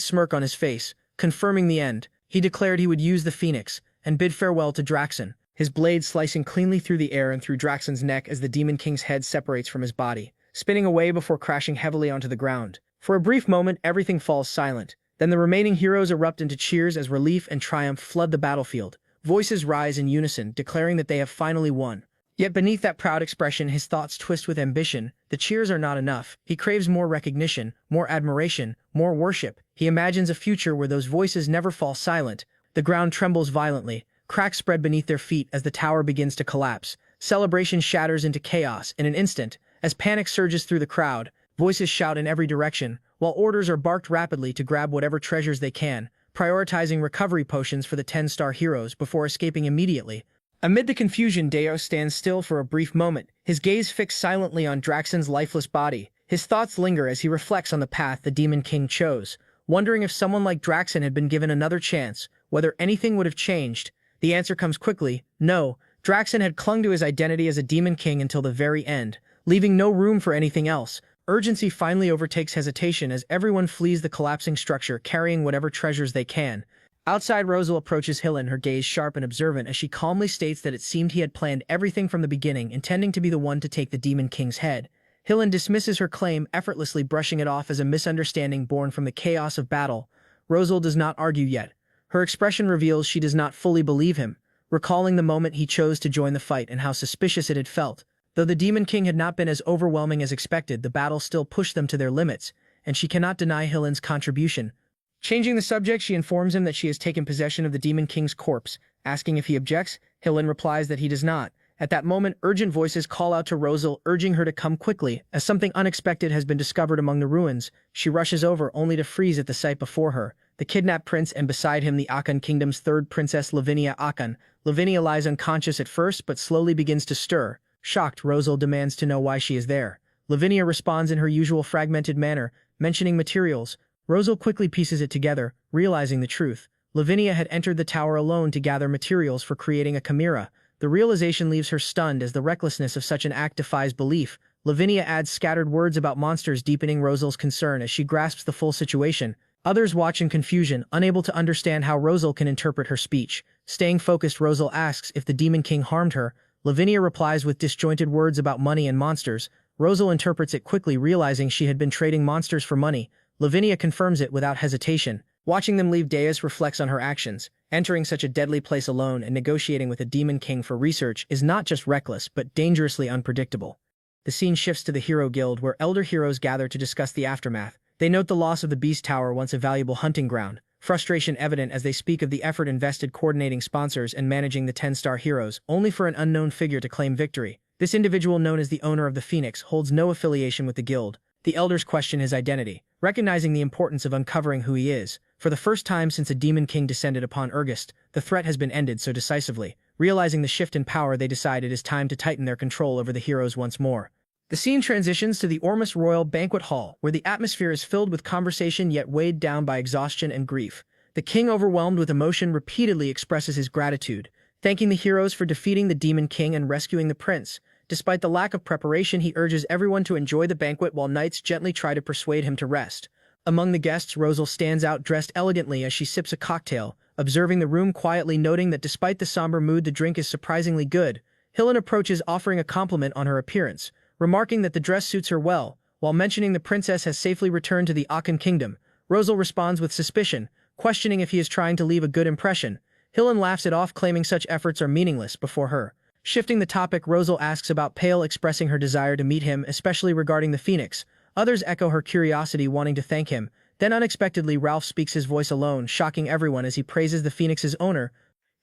smirk on his face, confirming the end. He declared he would use the Phoenix, and bid farewell to Draxen, his blade slicing cleanly through the air and through Draxen's neck as the Demon King's head separates from his body, spinning away before crashing heavily onto the ground. For a brief moment, everything falls silent. Then the remaining heroes erupt into cheers as relief and triumph flood the battlefield. Voices rise in unison, declaring that they have finally won. Yet beneath that proud expression, his thoughts twist with ambition. The cheers are not enough. He craves more recognition, more admiration, more worship. He imagines a future where those voices never fall silent. The ground trembles violently. Cracks spread beneath their feet as the tower begins to collapse. Celebration shatters into chaos in an instant. As panic surges through the crowd, voices shout in every direction, while orders are barked rapidly to grab whatever treasures they can, prioritizing recovery potions for the 10-star heroes before escaping immediately. Amid the confusion, Deus stands still for a brief moment, his gaze fixed silently on Draxen's lifeless body. His thoughts linger as he reflects on the path the Demon King chose, wondering if someone like Draxen had been given another chance, whether anything would have changed. The answer comes quickly: no. Draxen had clung to his identity as a Demon King until the very end, leaving no room for anything else. Urgency finally overtakes hesitation as everyone flees the collapsing structure, carrying whatever treasures they can. Outside, Rosal approaches Hillen, her gaze sharp and observant as she calmly states that it seemed he had planned everything from the beginning, intending to be the one to take the Demon King's head. Hillen dismisses her claim, effortlessly brushing it off as a misunderstanding born from the chaos of battle. Rosal does not argue yet. Her expression reveals she does not fully believe him, recalling the moment he chose to join the fight and how suspicious it had felt. Though the Demon King had not been as overwhelming as expected, the battle still pushed them to their limits, and she cannot deny Hillen's contribution. Changing the subject, she informs him that she has taken possession of the Demon King's corpse. Asking if he objects, Hillen replies that he does not. At that moment, urgent voices call out to Rosal, urging her to come quickly, as something unexpected has been discovered among the ruins. She rushes over, only to freeze at the sight before her. The kidnapped prince, and beside him the Akan Kingdom's third princess, Lavinia Akan. Lavinia lies unconscious at first, but slowly begins to stir. Shocked, Rosal demands to know why she is there. Lavinia responds in her usual fragmented manner, mentioning materials. Rosal quickly pieces it together, realizing the truth. Lavinia had entered the tower alone to gather materials for creating a chimera. The realization leaves her stunned as the recklessness of such an act defies belief. Lavinia adds scattered words about monsters, deepening Rosal's concern as she grasps the full situation. Others watch in confusion, unable to understand how Rosal can interpret her speech. Staying focused, Rosal asks if the Demon King harmed her. Lavinia replies with disjointed words about money and monsters. Rosal interprets it quickly, realizing she had been trading monsters for money. Lavinia confirms it without hesitation. Watching them leave, Deus reflects on her actions. Entering such a deadly place alone and negotiating with a Demon King for research is not just reckless, but dangerously unpredictable. The scene shifts to the Hero Guild, where elder heroes gather to discuss the aftermath. They note the loss of the Beast Tower, once a valuable hunting ground. Frustration evident as they speak of the effort invested coordinating sponsors and managing the 10-star heroes, only for an unknown figure to claim victory. This individual, known as the owner of the Phoenix, holds no affiliation with the guild. The elders question his identity, recognizing the importance of uncovering who he is. For the first time since a Demon King descended upon Urgest, the threat has been ended so decisively. Realizing the shift in power, they decide it is time to tighten their control over the heroes once more. The scene transitions to the Ormus Royal Banquet Hall, where the atmosphere is filled with conversation yet weighed down by exhaustion and grief. The king, overwhelmed with emotion, repeatedly expresses his gratitude, thanking the heroes for defeating the Demon King and rescuing the prince. Despite the lack of preparation, he urges everyone to enjoy the banquet while knights gently try to persuade him to rest. Among the guests, Rosal stands out, dressed elegantly as she sips a cocktail, observing the room quietly, noting that despite the somber mood, the drink is surprisingly good. Hillen approaches, offering a compliment on her appearance, remarking that the dress suits her well, while mentioning the princess has safely returned to the Akan Kingdom. Rosal responds with suspicion, questioning if he is trying to leave a good impression. Hillen laughs it off, claiming such efforts are meaningless before her. Shifting the topic, Rosal asks about Pale, expressing her desire to meet him, especially regarding the Phoenix. Others echo her curiosity, wanting to thank him. Then unexpectedly, Ralph speaks his voice alone, shocking everyone as he praises the Phoenix's owner.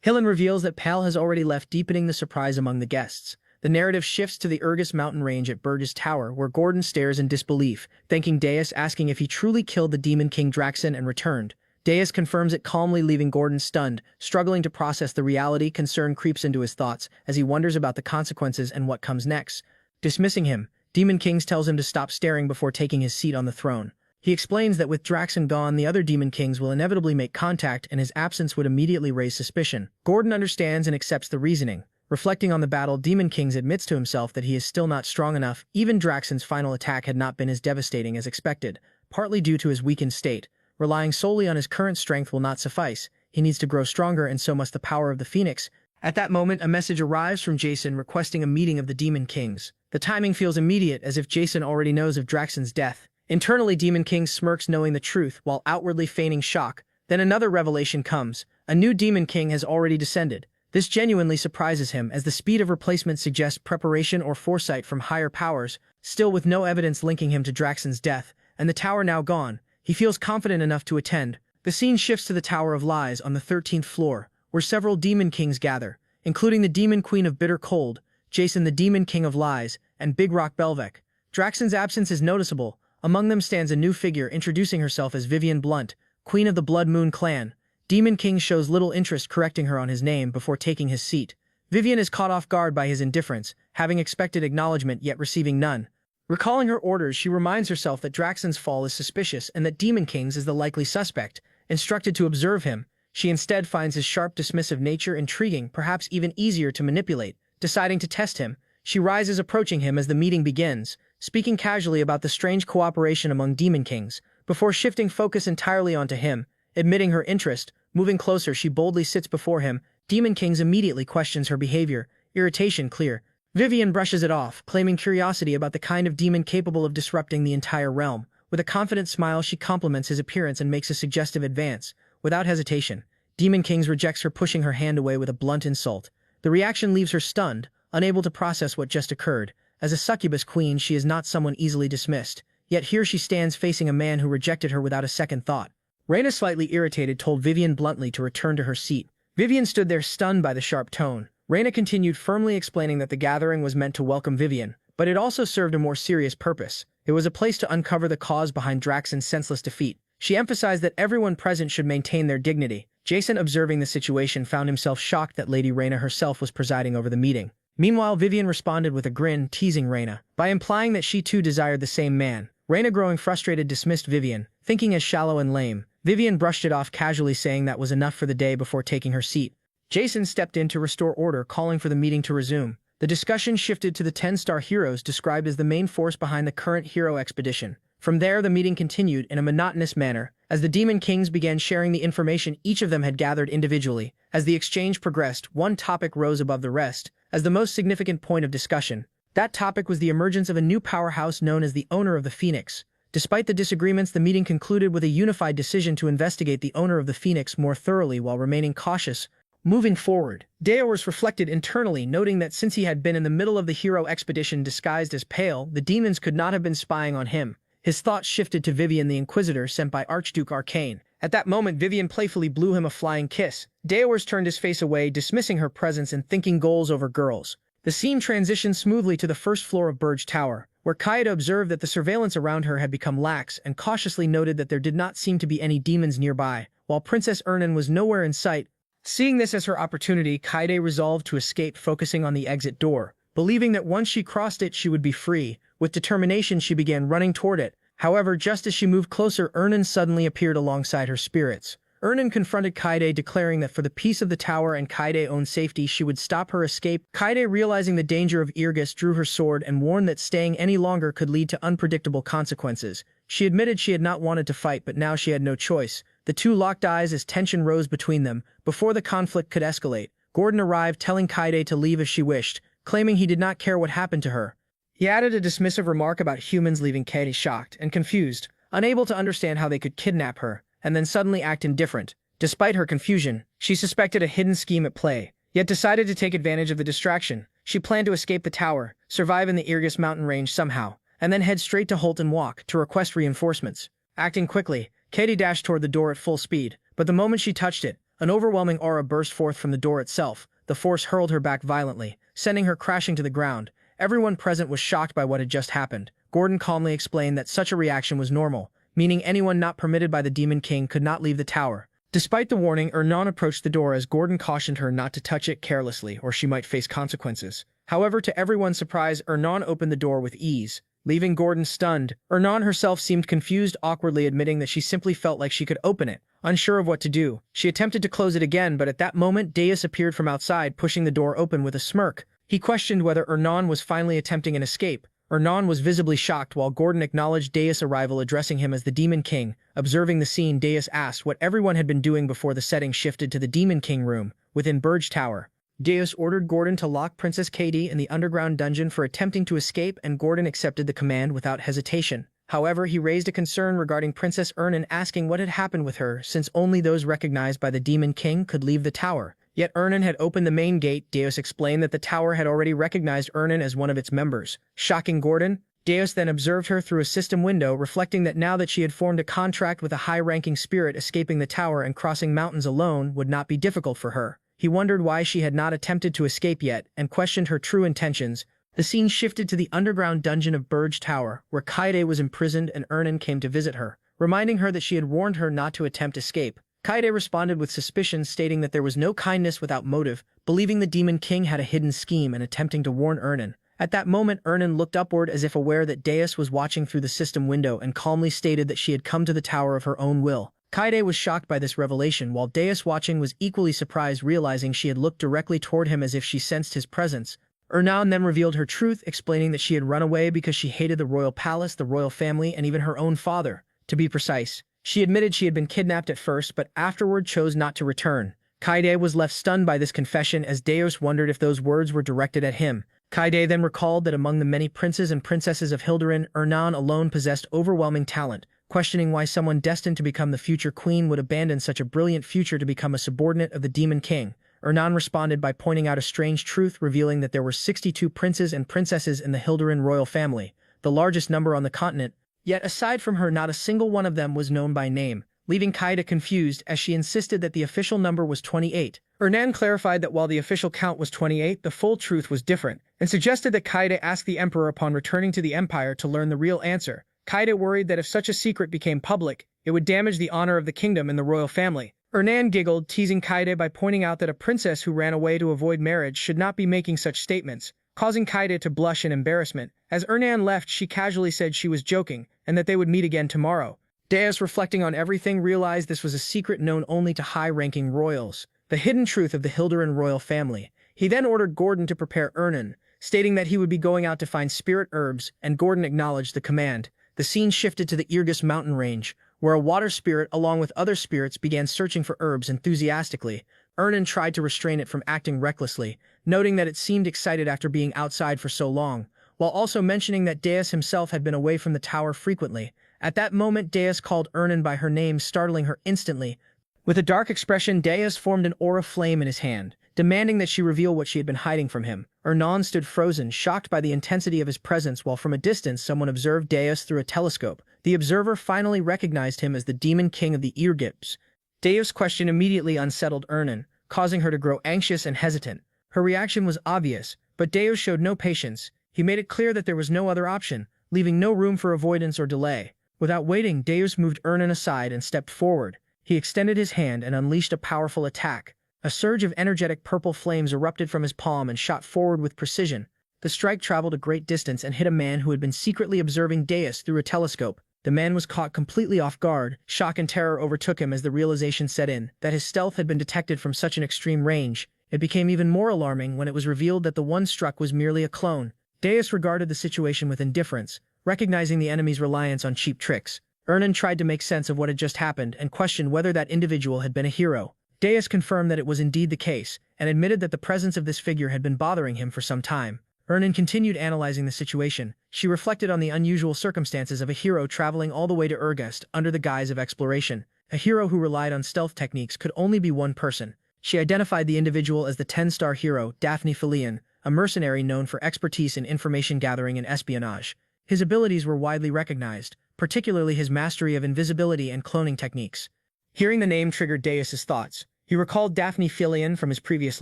Hillen reveals that Pale has already left, deepening the surprise among the guests. The narrative shifts to the Urgus mountain range at Burgess Tower, where Gordon stares in disbelief, thanking Deus, asking if he truly killed the Demon King Draxen and returned. Deus confirms it calmly, leaving Gordon stunned. Struggling to process the reality, concern creeps into his thoughts as he wonders about the consequences and what comes next. Dismissing him, Demon Kings tells him to stop staring before taking his seat on the throne. He explains that with Draxen gone, the other Demon Kings will inevitably make contact and his absence would immediately raise suspicion. Gordon understands and accepts the reasoning. Reflecting on the battle, Demon Kings admits to himself that he is still not strong enough. Even Draxen's final attack had not been as devastating as expected, partly due to his weakened state. Relying solely on his current strength will not suffice. he needs to grow stronger and so must the power of the phoenix. At that moment, a message arrives from Jason requesting a meeting of the Demon Kings. The timing feels immediate, as if Jason already knows of Draxon's death. Internally, Demon King smirks knowing the truth, while outwardly feigning shock. Then another revelation comes. A new Demon King has already descended. This genuinely surprises him, as the speed of replacement suggests preparation or foresight from higher powers. Still, with no evidence linking him to Draxon's death, and the tower now gone, he feels confident enough to attend. The scene shifts to the Tower of Lies on the 13th floor, where several Demon Kings gather, including the Demon Queen of Bitter Cold, Jason the Demon King of Lies, and Big Rock Belvec. Draxon's absence is noticeable. Among them stands a new figure introducing herself as Vivian Blunt, Queen of the Blood Moon Clan. Demon King shows little interest, correcting her on his name before taking his seat. Vivian is caught off guard by his indifference, having expected acknowledgement yet receiving none. Recalling her orders, she reminds herself that Draxon's fall is suspicious and that Demon Kings is the likely suspect. Instructed to observe him, she instead finds his sharp, dismissive nature intriguing, perhaps even easier to manipulate. Deciding to test him, she rises, approaching him as the meeting begins, speaking casually about the strange cooperation among Demon Kings, before shifting focus entirely onto him. Admitting her interest, moving closer, she boldly sits before him. Demon Kings immediately questions her behavior, irritation clear. Vivian brushes it off, claiming curiosity about the kind of demon capable of disrupting the entire realm. With a confident smile, she compliments his appearance and makes a suggestive advance. Without hesitation, Demon Kings rejects her, pushing her hand away with a blunt insult. The reaction leaves her stunned, unable to process what just occurred. As a succubus queen, she is not someone easily dismissed. Yet here she stands facing a man who rejected her without a second thought. Reina, slightly irritated, told Vivian bluntly to return to her seat. Vivian stood there stunned by the sharp tone. Reina continued, firmly explaining that the gathering was meant to welcome Vivian, but it also served a more serious purpose. It was a place to uncover the cause behind Draxon's senseless defeat. She emphasized that everyone present should maintain their dignity. Jason, observing the situation, found himself shocked that Lady Reina herself was presiding over the meeting. Meanwhile, Vivian responded with a grin, teasing Reina by implying that she too desired the same man. Reina, growing frustrated, dismissed Vivian, thinking as shallow and lame. Vivian brushed it off casually, saying that was enough for the day before taking her seat. Jason stepped in to restore order, calling for the meeting to resume. The discussion shifted to the 10-star heroes described as the main force behind the current hero expedition. From there, the meeting continued in a monotonous manner, as the Demon Kings began sharing the information each of them had gathered individually. As the exchange progressed, one topic rose above the rest, as the most significant point of discussion. That topic was the emergence of a new powerhouse known as the Owner of the Phoenix. Despite the disagreements, the meeting concluded with a unified decision to investigate the Owner of the Phoenix more thoroughly while remaining cautious. Moving forward, Daeorys reflected internally, noting that since he had been in the middle of the hero expedition disguised as Pale, the demons could not have been spying on him. His thoughts shifted to Vivian, the Inquisitor sent by Archduke Arcane. At that moment, Vivian playfully blew him a flying kiss. Daeorys turned his face away, dismissing her presence and thinking goals over girls. The scene transitioned smoothly to the first floor of Burge Tower, where Kaeda observed that the surveillance around her had become lax and cautiously noted that there did not seem to be any demons nearby, while Princess Ernan was nowhere in sight. Seeing this as her opportunity, Kaede resolved to escape, focusing on the exit door. Believing that once she crossed it, she would be free. With determination, she began running toward it. However, just as she moved closer, Ernan suddenly appeared alongside her spirits. Ernan confronted Kaede, declaring that for the peace of the tower and Kaede's own safety, she would stop her escape. Kaede, realizing the danger of Irgis, drew her sword and warned that staying any longer could lead to unpredictable consequences. She admitted she had not wanted to fight, but now she had no choice. The two locked eyes as tension rose between them. Before the conflict could escalate, Gordon arrived, telling Kaede to leave if she wished, claiming he did not care what happened to her. He added a dismissive remark about humans, leaving Kaede shocked and confused, unable to understand how they could kidnap her, and then suddenly act indifferent. Despite her confusion, she suspected a hidden scheme at play, yet decided to take advantage of the distraction. She planned to escape the tower, survive in the Irgis mountain range somehow, and then head straight to Holton Walk to request reinforcements. Acting quickly, Katie dashed toward the door at full speed, but the moment she touched it, an overwhelming aura burst forth from the door itself. The force hurled her back violently, sending her crashing to the ground. Everyone present was shocked by what had just happened. Gordon calmly explained that such a reaction was normal, meaning anyone not permitted by the Demon King could not leave the tower. Despite the warning, Ernan approached the door as Gordon cautioned her not to touch it carelessly or she might face consequences. However, to everyone's surprise, Ernan opened the door with ease, leaving Gordon stunned. Ernan herself seemed confused, awkwardly admitting that she simply felt like she could open it. Unsure of what to do, she attempted to close it again, but at that moment Deus appeared from outside, pushing the door open with a smirk. He questioned whether Ernan was finally attempting an escape. Ernan was visibly shocked while Gordon acknowledged Deus' arrival, addressing him as the Demon King. Observing the scene, Deus asked what everyone had been doing before the setting shifted to the Demon King room within Burge Tower. Deus ordered Gordon to lock Princess Katie in the underground dungeon for attempting to escape, and Gordon accepted the command without hesitation. However, he raised a concern regarding Princess Ernan, asking what had happened with her, since only those recognized by the Demon King could leave the tower. Yet Ernan had opened the main gate. Deus explained that the tower had already recognized Ernan as one of its members. Shocking Gordon, Deus then observed her through a system window, reflecting that now that she had formed a contract with a high-ranking spirit, escaping the tower and crossing mountains alone would not be difficult for her. He wondered why she had not attempted to escape yet, and questioned her true intentions. The scene shifted to the underground dungeon of Burge Tower, where Kaede was imprisoned and Ernan came to visit her, reminding her that she had warned her not to attempt escape. Kaede responded with suspicion, stating that there was no kindness without motive, believing the Demon King had a hidden scheme and attempting to warn Ernan. At that moment, Ernan looked upward as if aware that Deus was watching through the system window and calmly stated that she had come to the tower of her own will. Kaede was shocked by this revelation, while Deus, watching, was equally surprised, realizing she had looked directly toward him as if she sensed his presence. Ernan then revealed her truth, explaining that she had run away because she hated the royal palace, the royal family, and even her own father. To be precise, she admitted she had been kidnapped at first, but afterward chose not to return. Kaede was left stunned by this confession, as Deus wondered if those words were directed at him. Kaede then recalled that among the many princes and princesses of Hilderin, Ernan alone possessed overwhelming talent, questioning why someone destined to become the future queen would abandon such a brilliant future to become a subordinate of the Demon King. Ernan responded by pointing out a strange truth, revealing that there were 62 princes and princesses in the Hilderin royal family, the largest number on the continent. Yet aside from her, not a single one of them was known by name, leaving Kaede confused, as she insisted that the official number was 28. Ernan clarified that while the official count was 28, the full truth was different, and suggested that Kaede ask the emperor upon returning to the empire to learn the real answer. Kaede worried that if such a secret became public, it would damage the honor of the kingdom and the royal family. Ernan giggled, teasing Kaede by pointing out that a princess who ran away to avoid marriage should not be making such statements, causing Kaede to blush in embarrassment. As Ernan left, she casually said she was joking, and that they would meet again tomorrow. Deus, reflecting on everything, realized this was a secret known only to high-ranking royals, the hidden truth of the Hilderin royal family. He then ordered Gordon to prepare Ernan, stating that he would be going out to find spirit herbs, and Gordon acknowledged the command. The scene shifted to the Irgus mountain range, where a water spirit along with other spirits began searching for herbs enthusiastically. Ernan tried to restrain it from acting recklessly, noting that it seemed excited after being outside for so long, while also mentioning that Deus himself had been away from the tower frequently. At that moment, Deus called Ernan by her name, startling her instantly. With a dark expression, Deus formed an aura flame in his hand, demanding that she reveal what she had been hiding from him. Ernan stood frozen, shocked by the intensity of his presence, while from a distance someone observed Deus through a telescope. The observer finally recognized him as the Demon King of the Irgips. Deus' question immediately unsettled Ernan, causing her to grow anxious and hesitant. Her reaction was obvious, but Deus showed no patience. He made it clear that there was no other option, leaving no room for avoidance or delay. Without waiting, Deus moved Ernan aside and stepped forward. He extended his hand and unleashed a powerful attack. A surge of energetic purple flames erupted from his palm and shot forward with precision. The strike traveled a great distance and hit a man who had been secretly observing Deus through a telescope. The man was caught completely off guard. Shock and terror overtook him as the realization set in that his stealth had been detected from such an extreme range. It became even more alarming when it was revealed that the one struck was merely a clone. Deus regarded the situation with indifference, recognizing the enemy's reliance on cheap tricks. Ernan tried to make sense of what had just happened and questioned whether that individual had been a hero. Deus confirmed that it was indeed the case, and admitted that the presence of this figure had been bothering him for some time. Ernan continued analyzing the situation. She reflected on the unusual circumstances of a hero traveling all the way to Urgest under the guise of exploration. A hero who relied on stealth techniques could only be one person. She identified the individual as the 10-star hero, Daphne Filion, a mercenary known for expertise in information gathering and espionage. His abilities were widely recognized, particularly his mastery of invisibility and cloning techniques. Hearing the name triggered Deus's thoughts. He recalled Daphne Filion from his previous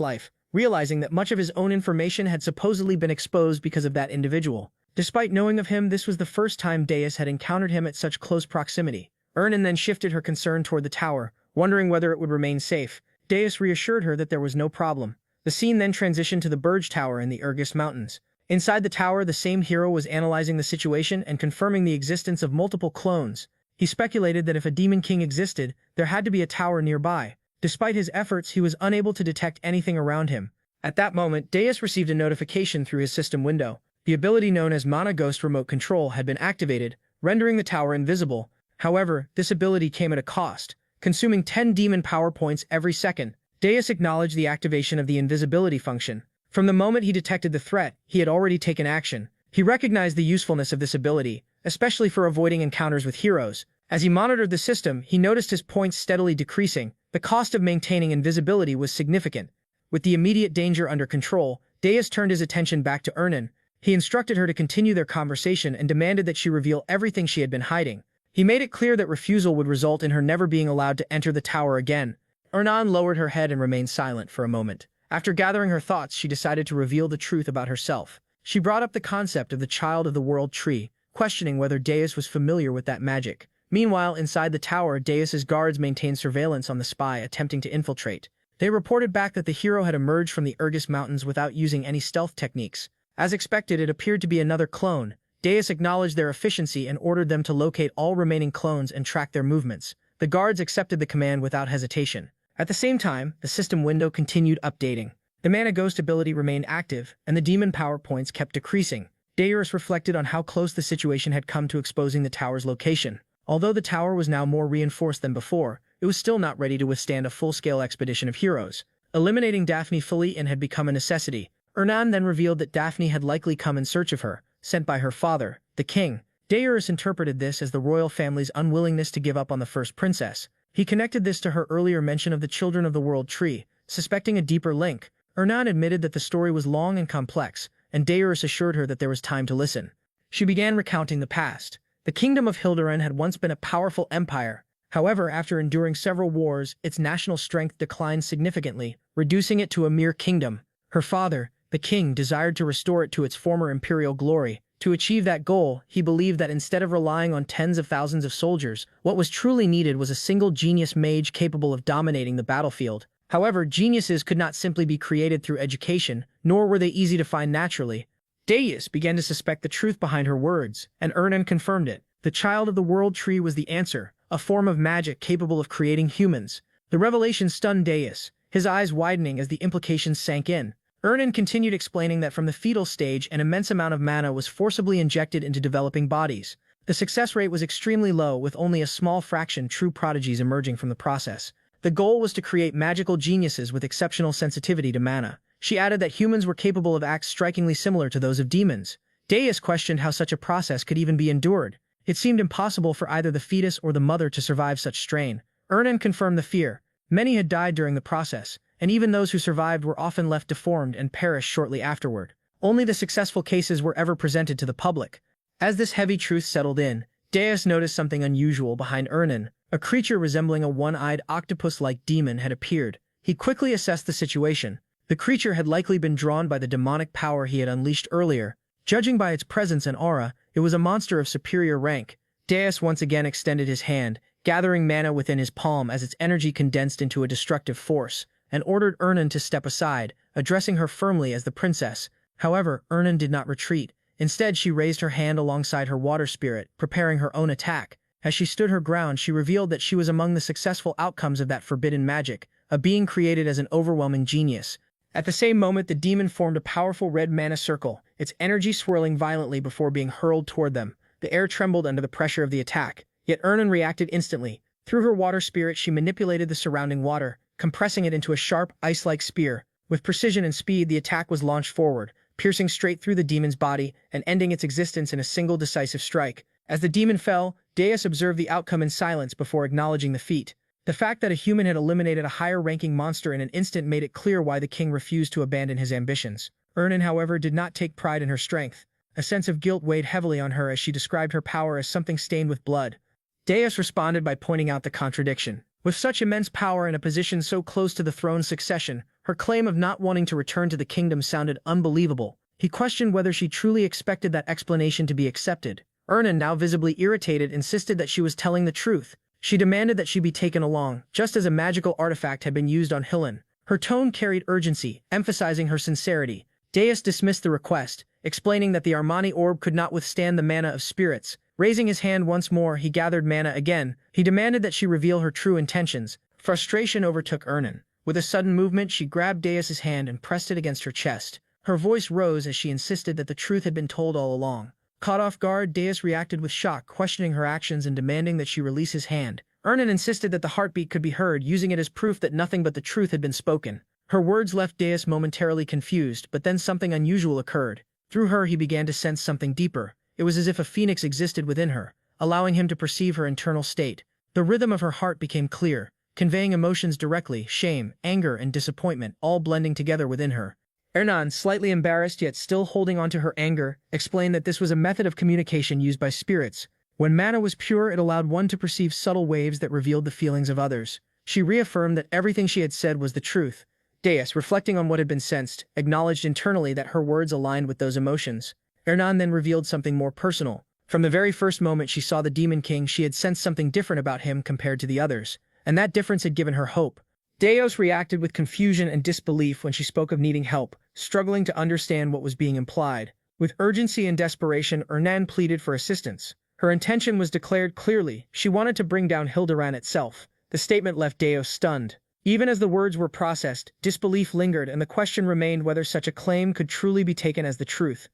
life, realizing that much of his own information had supposedly been exposed because of that individual. Despite knowing of him, this was the first time Deus had encountered him at such close proximity. Ernan then shifted her concern toward the tower, wondering whether it would remain safe. Deus reassured her that there was no problem. The scene then transitioned to the Burge Tower in the Irgus Mountains. Inside the tower, the same hero was analyzing the situation and confirming the existence of multiple clones. He speculated that if a Demon King existed, there had to be a tower nearby. Despite his efforts, he was unable to detect anything around him. At that moment, Deus received a notification through his system window. The ability known as Mana Ghost Remote Control had been activated, rendering the tower invisible. However, this ability came at a cost, consuming 10 demon power points every second. Deus acknowledged the activation of the invisibility function. From the moment he detected the threat, he had already taken action. He recognized the usefulness of this ability, especially for avoiding encounters with heroes. As he monitored the system, he noticed his points steadily decreasing. The cost of maintaining invisibility was significant. With the immediate danger under control, Deus turned his attention back to Ernan. He instructed her to continue their conversation and demanded that she reveal everything she had been hiding. He made it clear that refusal would result in her never being allowed to enter the tower again. Ernan lowered her head and remained silent for a moment. After gathering her thoughts, she decided to reveal the truth about herself. She brought up the concept of the Child of the World tree, questioning whether Deus was familiar with that magic. Meanwhile, inside the tower, Deus's guards maintained surveillance on the spy attempting to infiltrate. They reported back that the hero had emerged from the Urgus Mountains without using any stealth techniques. As expected, it appeared to be another clone. Deus acknowledged their efficiency and ordered them to locate all remaining clones and track their movements. The guards accepted the command without hesitation. At the same time, the system window continued updating. The Mana Ghost ability remained active, and the demon power points kept decreasing. Deus reflected on how close the situation had come to exposing the tower's location. Although the tower was now more reinforced than before, it was still not ready to withstand a full-scale expedition of heroes. Eliminating Daphne fully had become a necessity. Ernan then revealed that Daphne had likely come in search of her, sent by her father, the king. Deus interpreted this as the royal family's unwillingness to give up on the first princess. He connected this to her earlier mention of the Children of the World tree, suspecting a deeper link. Ernan admitted that the story was long and complex, and Deus assured her that there was time to listen. She began recounting the past. The kingdom of Hilderan had once been a powerful empire. However, after enduring several wars, its national strength declined significantly, reducing it to a mere kingdom. Her father, the king, desired to restore it to its former imperial glory. To achieve that goal, he believed that instead of relying on tens of thousands of soldiers, what was truly needed was a single genius mage capable of dominating the battlefield. However, geniuses could not simply be created through education, nor were they easy to find naturally. Deus began to suspect the truth behind her words, and Ernan confirmed it. The Child of the World tree was the answer, a form of magic capable of creating humans. The revelation stunned Deus, his eyes widening as the implications sank in. Ernan continued explaining that from the fetal stage, an immense amount of mana was forcibly injected into developing bodies. The success rate was extremely low, with only a small fraction true prodigies emerging from the process. The goal was to create magical geniuses with exceptional sensitivity to mana. She added that humans were capable of acts strikingly similar to those of demons. Deus questioned how such a process could even be endured. It seemed impossible for either the fetus or the mother to survive such strain. Ernan confirmed the fear. Many had died during the process, and even those who survived were often left deformed and perished shortly afterward. Only the successful cases were ever presented to the public. As this heavy truth settled in, Deus noticed something unusual behind Ernan. A creature resembling a one-eyed octopus-like demon had appeared. He quickly assessed the situation. The creature had likely been drawn by the demonic power he had unleashed earlier. Judging by its presence and aura, it was a monster of superior rank. Deus once again extended his hand, gathering mana within his palm as its energy condensed into a destructive force, and ordered Ernan to step aside, addressing her firmly as the princess. However, Ernan did not retreat. Instead, she raised her hand alongside her water spirit, preparing her own attack. As she stood her ground, she revealed that she was among the successful outcomes of that forbidden magic, a being created as an overwhelming genius. At the same moment, the demon formed a powerful red mana circle, its energy swirling violently before being hurled toward them. The air trembled under the pressure of the attack, yet Ernan reacted instantly. Through her water spirit, she manipulated the surrounding water, compressing it into a sharp, ice-like spear. With precision and speed, the attack was launched forward, piercing straight through the demon's body and ending its existence in a single decisive strike. As the demon fell, Deus observed the outcome in silence before acknowledging the feat. The fact that a human had eliminated a higher-ranking monster in an instant made it clear why the king refused to abandon his ambitions. Ernan, however, did not take pride in her strength. A sense of guilt weighed heavily on her as she described her power as something stained with blood. Deus responded by pointing out the contradiction. With such immense power and a position so close to the throne's succession, her claim of not wanting to return to the kingdom sounded unbelievable. He questioned whether she truly expected that explanation to be accepted. Ernan, now visibly irritated, insisted that she was telling the truth. She demanded that she be taken along, just as a magical artifact had been used on Hillen. Her tone carried urgency, emphasizing her sincerity. Deus dismissed the request, explaining that the Armani orb could not withstand the mana of spirits. Raising his hand once more, he gathered mana again. He demanded that she reveal her true intentions. Frustration overtook Ernan. With a sudden movement, she grabbed Deus's hand and pressed it against her chest. Her voice rose as she insisted that the truth had been told all along. Caught off guard, Deus reacted with shock, questioning her actions and demanding that she release his hand. Ernan insisted that the heartbeat could be heard, using it as proof that nothing but the truth had been spoken. Her words left Deus momentarily confused, but then something unusual occurred. Through her, he began to sense something deeper. It was as if a phoenix existed within her, allowing him to perceive her internal state. The rhythm of her heart became clear, conveying emotions directly: shame, anger, and disappointment, all blending together within her. Ernan, slightly embarrassed yet still holding on to her anger, explained that this was a method of communication used by spirits. When mana was pure, it allowed one to perceive subtle waves that revealed the feelings of others. She reaffirmed that everything she had said was the truth. Deus, reflecting on what had been sensed, acknowledged internally that her words aligned with those emotions. Ernan then revealed something more personal. From the very first moment she saw the Demon King, she had sensed something different about him compared to the others, and that difference had given her hope. Deus reacted with confusion and disbelief when she spoke of needing help, struggling to understand what was being implied. With urgency and desperation, Ernan pleaded for assistance. Her intention was declared clearly: she wanted to bring down Hilderan itself. The statement left Deus stunned. Even as the words were processed, disbelief lingered, and the question remained whether such a claim could truly be taken as the truth.